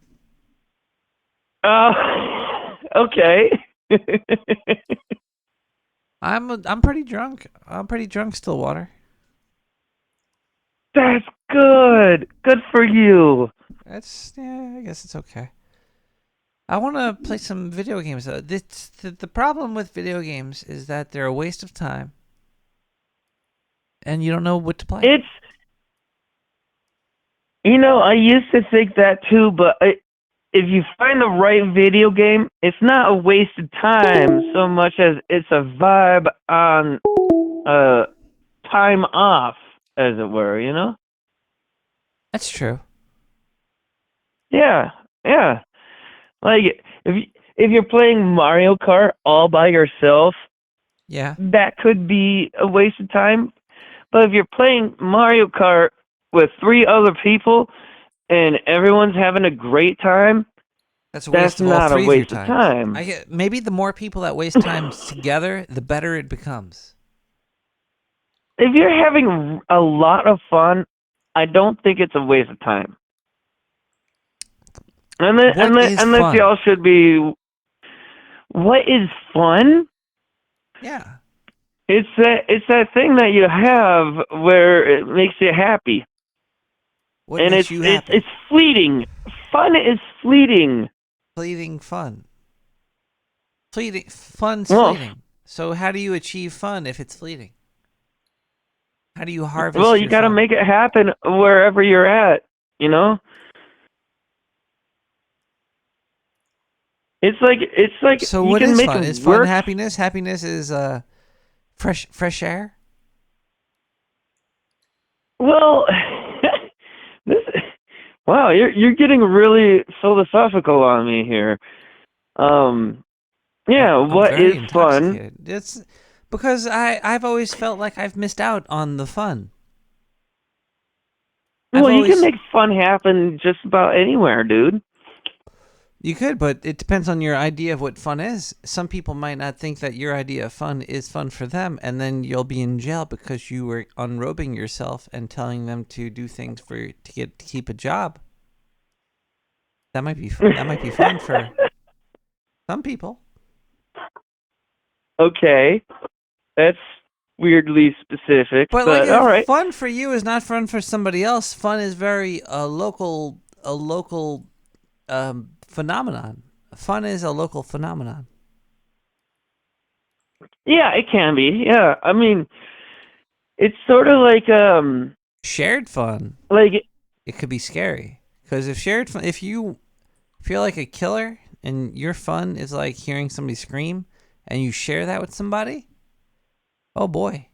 Okay. I'm pretty drunk. I'm pretty drunk, Stillwater. That's good. Good for you. I guess it's okay. I want to play some video games. The problem with video games is that they're a waste of time. And you don't know what to play. I used to think that too, but if you find the right video game, it's not a waste of time so much as it's a vibe on time off, as it were, you know? That's true. Yeah. Like, if you're playing Mario Kart all by yourself, yeah, that could be a waste of time. But if you're playing Mario Kart with 3 other people and everyone's having a great time, That's a waste of all not a 3 of your waste of times. time. Maybe the more people that waste time together, the better it becomes. If you're having a lot of fun, I don't think it's a waste of time. Unless fun? y'all should be. What is fun? Yeah. It's that thing that you have where it makes you happy. What and makes you happy? It's fleeting. Fun is fleeting. Fleeting fun. Fun's Well, fleeting. So how do you achieve fun if it's fleeting? How do you harvest Well, you your got to fun? make it happen wherever you're at, you know? It's like So you what can is make fun? it Is fun work. happiness? Happiness is fresh air? Well, wow, you're getting really philosophical on me here. Yeah, I'm what very is fun? intoxicated. It's because I've always felt like I've missed out on the fun. Well, you always- can make fun happen just about anywhere, dude. You could, but it depends on your idea of what fun is. Some people might not think that your idea of fun is fun for them, and then you'll be in jail because you were unrobing yourself and telling them to do things to keep a job. That might be fun. That might be fun for some people. Okay, that's weirdly specific, But but all right. fun for you is not fun for somebody else. Fun is very a local phenomenon. Fun is a local phenomenon. Yeah, it can be. Yeah, I mean, it's sort of like shared fun. Like it could be scary because if shared fun, if you're like a killer and your fun is like hearing somebody scream and you share that with somebody, oh boy.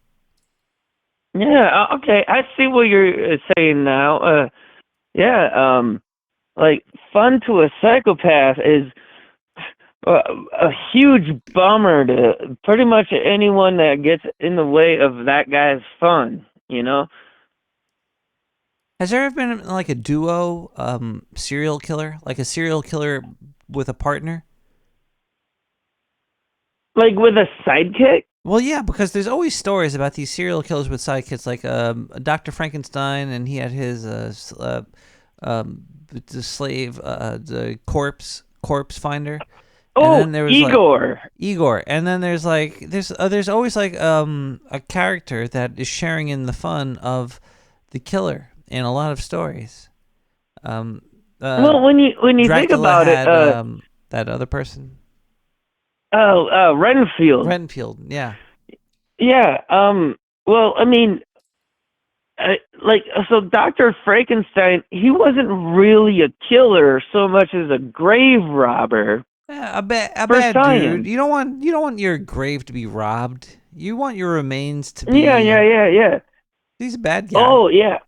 Yeah, okay, I see what you're saying now. Like fun to a psychopath is a huge bummer to pretty much anyone that gets in the way of that guy's fun, you know? Has there ever been like a duo serial killer, like a serial killer with a partner? Like with a sidekick? Well, yeah, because there's always stories about these serial killers with sidekicks, like Dr. Frankenstein, and he had his the slave, the corpse finder. Oh, and then there was Igor. Igor, and then there's there's always like a character that is sharing in the fun of the killer in a lot of stories. Well, when you Dracula think about had, it, that other person. Renfield. Renfield, yeah. Yeah. Well, I mean, so Dr. Frankenstein, he wasn't really a killer so much as a grave robber. Yeah, a bad science. dude. You don't want your grave to be robbed. You want your remains to be. Yeah. He's a bad guy. Oh yeah.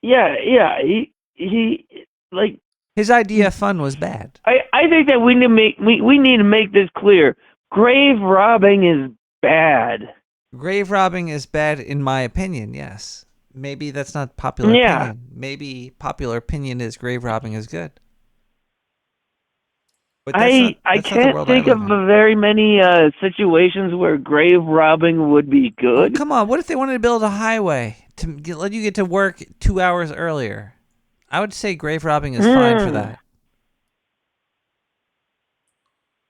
He like his idea of fun was bad. I think that we need to make this clear. Grave robbing is bad. Grave robbing is bad in my opinion. Yes. Maybe that's not popular opinion. Maybe popular opinion is grave robbing is good. But I can't think of very many situations where grave robbing would be good. Oh, come on, what if they wanted to build a highway to let you get to work 2 hours earlier? I would say grave robbing is fine for that.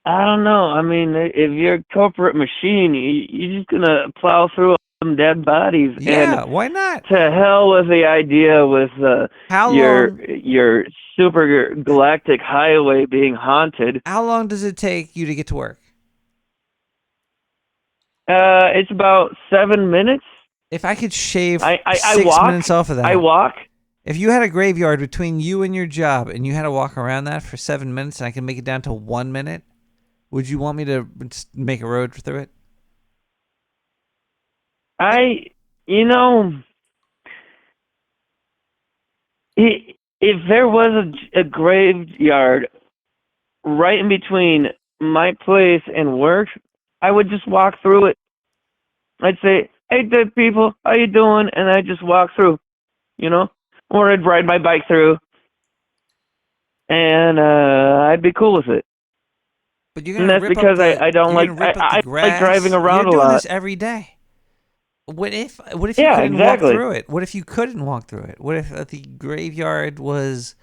I don't know. I mean, if you're a corporate machine, you're just gonna plow through some dead bodies. Yeah, and why not? To hell with the idea with your super galactic highway being haunted. How long does it take you to get to work? It's about 7 minutes. If I could shave I 6 walk, minutes off of that. I walk. If you had a graveyard between you and your job and you had to walk around that for 7 minutes and I can make it down to 1 minute, would you want me to just make a road through it? If there was a graveyard right in between my place and work, I would just walk through it. I'd say, hey, dead people, how you doing? And I just walk through, or I'd ride my bike through, and I'd be cool with it. But you're And gonna that's rip because up the I don't you're like gonna rip up I the like driving grass. around You're a doing lot. this every day. What if you Yeah, couldn't walk exactly. through it? What if you couldn't walk through it? What if the graveyard was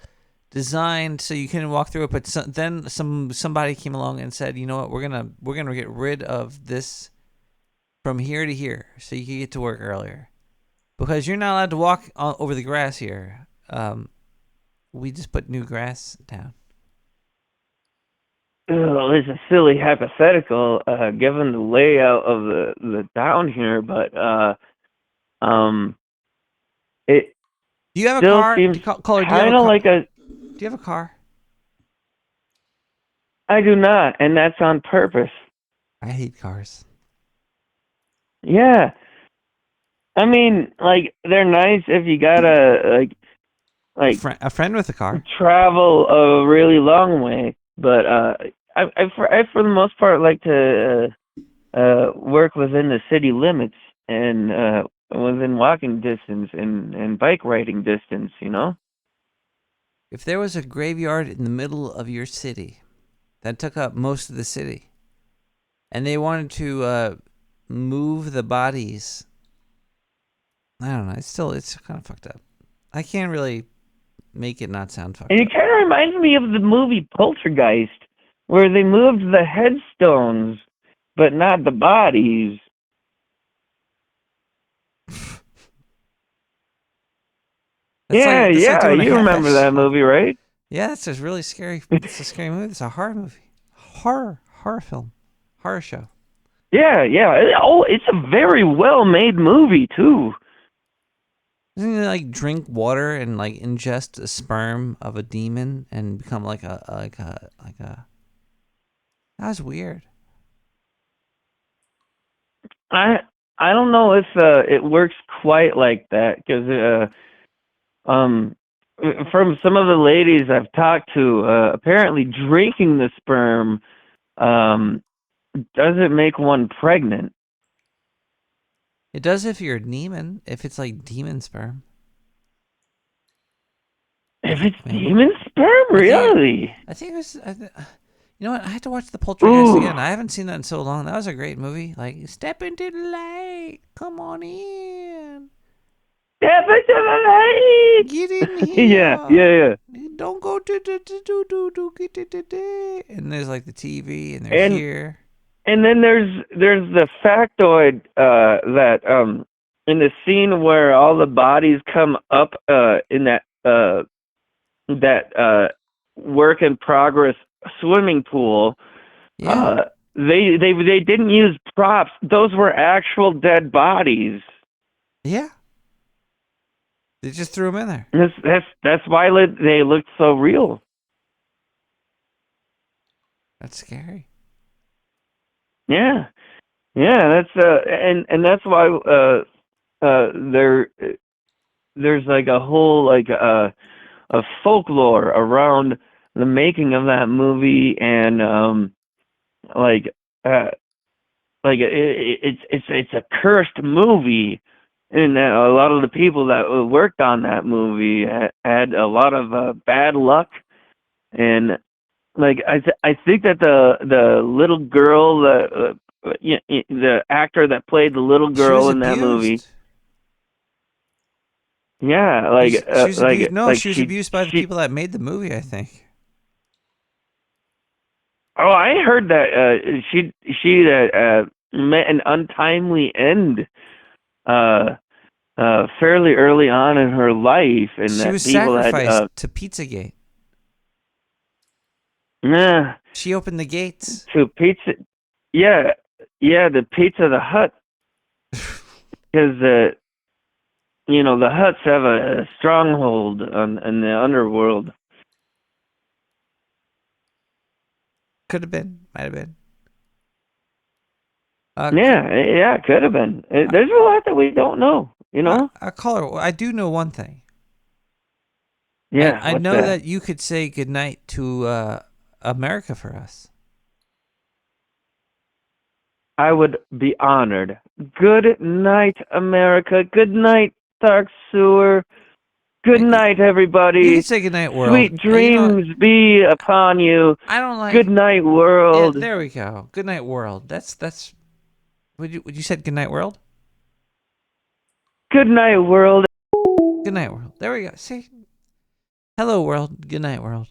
designed so you couldn't walk through it, but then somebody came along and said, you know what, we're gonna get rid of this from here to here, so you can get to work earlier, because you're not allowed to walk over the grass here. We just put new grass down. Well, it's a silly hypothetical, given the layout of the town here, but it Do you have a still car? seems Caller, do you have kind a of car? like a. Do you have a car? I do not, and that's on purpose. I hate cars. Yeah, I mean, like they're nice if you gotta like A friend with a car. travel a really long way, but I for the most part like to work within the city limits and within walking distance and bike riding distance, If there was a graveyard in the middle of your city that took up most of the city, and they wanted to move the bodies, I don't know. It's kind of fucked up. I can't really make it not sound fucked And up. it kind of reminds me of the movie Poltergeist, where they moved the headstones, but not the bodies. That's like doing a You remember half-ass- that movie, right? Yeah, it's a really scary. It's a scary movie. It's a horror movie, horror film, horror show. Yeah. It's a very well-made movie too. Doesn't he like drink water and like ingest a sperm of a demon and become like a. That was weird. I don't know if it works quite like that, because from some of the ladies I've talked to, apparently drinking the sperm doesn't make one pregnant. It does if you're a demon. If it's like demon sperm. If it's demon sperm, really? I think it was. You know what? I had to watch the Poltergeist again. I haven't seen that in so long. That was a great movie. Like, step into the light. Come on in. Step into the light. Get in here. Yeah. Don't go to and there's like the TV and they're here. And then there's the factoid that in the scene where all the bodies come up in that work in progress swimming pool. Yeah. They didn't use props. Those were actual dead bodies. Yeah. They just threw them in there. That's why they looked so real. That's scary. Yeah. That's and that's why there's like a whole like a folklore around the making of that movie, and it's a cursed movie, and a lot of the people that worked on that movie had a lot of bad luck, and like I think that the little girl, the actor that played the little girl in that movie. Yeah, like she was abused. No, like she was abused by the people that made the movie, I think. Oh, I heard that she met an untimely end fairly early on in her life, and She that was people sacrificed had to Pizzagate. yeah. She opened the gates. To pizza, yeah, the Pizza the Hut, because the Huts have a stronghold in the underworld. Could have been. Might have been. Yeah, could have been. There's a lot that we don't know, Caller, I do know one thing. Yeah, I what's know that you could say goodnight to America for us. I would be honored. Good night, America. Good night, Dark Sewer. Good night, everybody. You can say good night, world. Sweet dreams be upon you. I don't like. Good night, world. Yeah, there we go. Good night, world. That's. Would you said good night, world? Good night, world. Good night, world. There we go. See. Hello, world. Good night, world.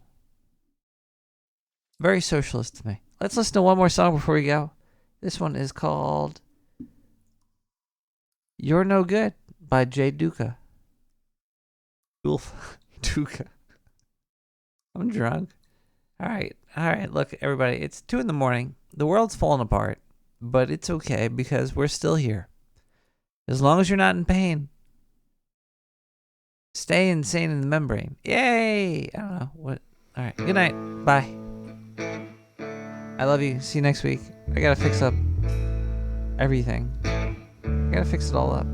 Very socialist to me. Let's listen to one more song before we go. This one is called "You're No Good" by Jay Duca. Duca. I'm drunk. All right. Look, everybody, it's 2 a.m. The world's falling apart, but it's okay because we're still here. As long as you're not in pain, stay insane in the membrane. Yay! I don't know what. All right. Good night. Bye. I love you. See you next week. I gotta fix up everything. I gotta fix it all up.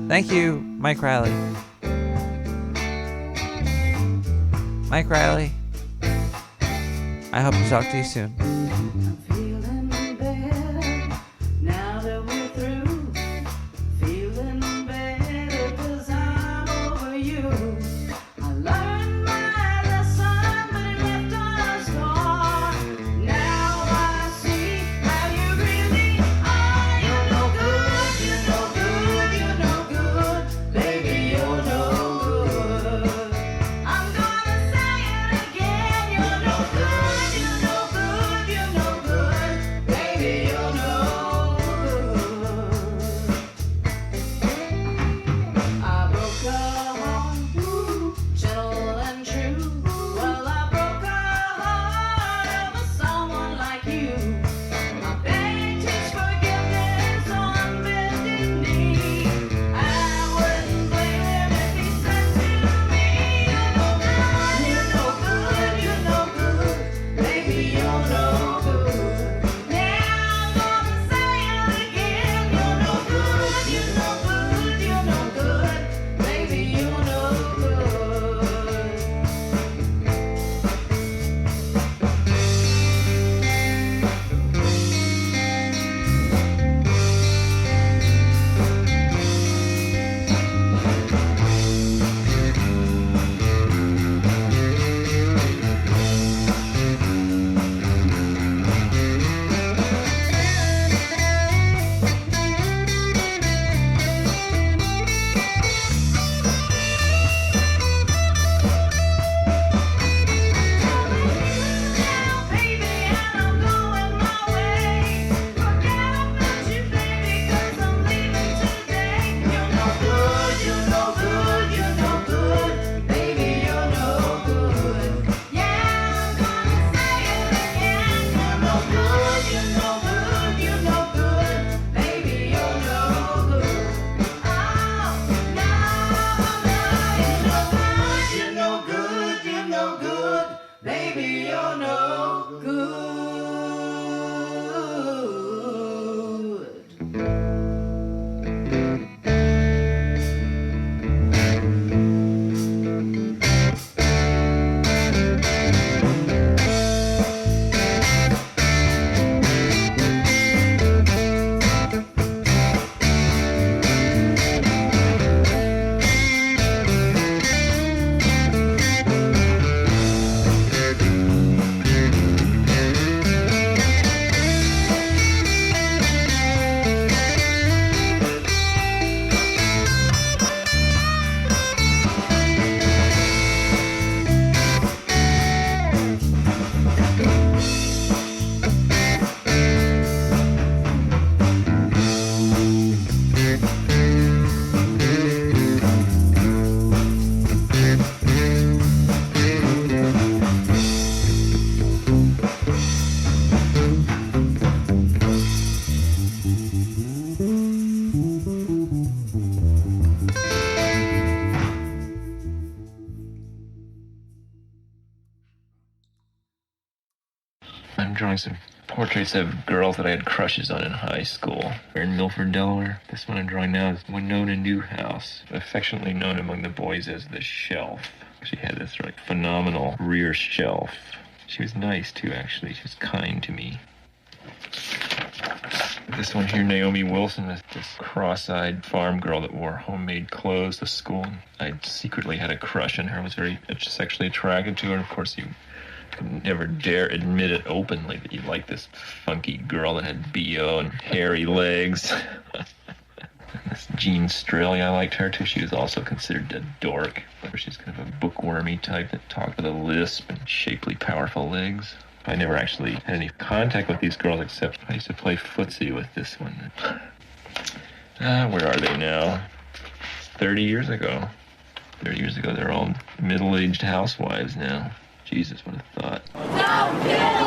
Thank you, Mike Riley. Mike Riley, I hope to talk to you soon. Now that we're through, feeling better 'cause I'm over you. I learned my lesson, but it left a scar. Now I see how you really are. You're no good, you're no good, you're no good. Baby, you're no good. I'm gonna say it again. You're no good, you're no good, you're no good. Baby, you're no good. I broke her heart, gentle and true. Well, I broke her heart over someone like you. I begged his forgiveness on bended knee. I wouldn't blame him if he said to me, "You're no good, you're no good, you're no good. Baby, you're no good." Now I'm gonna say it again. You're no good, you're no good, you're no good. Baby, you're no good. Baby, you're no good. I'm drawing some portraits of girls that I had crushes on in high school. They're in Milford, Delaware. This one I'm drawing now is Winona Newhouse, affectionately known among the boys as the Shelf. She had this like phenomenal rear shelf. She was nice too, actually. She was kind to me. This one here, Naomi Wilson, is this cross-eyed farm girl that wore homemade clothes to school. I secretly had a crush on her. I was very sexually attracted to her. And of course, you could never dare admit it openly that you liked this funky girl that had BO and hairy legs. This Jean Strelly, I liked her too. She was also considered a dork. She's kind of a bookwormy type that talked with a lisp and shapely, powerful legs. I never actually had any contact with these girls except I used to play footsie with this one. Where are they now? 30 years ago. 30 years ago, they're all middle-aged housewives now. Jesus, what a thought. Don't kill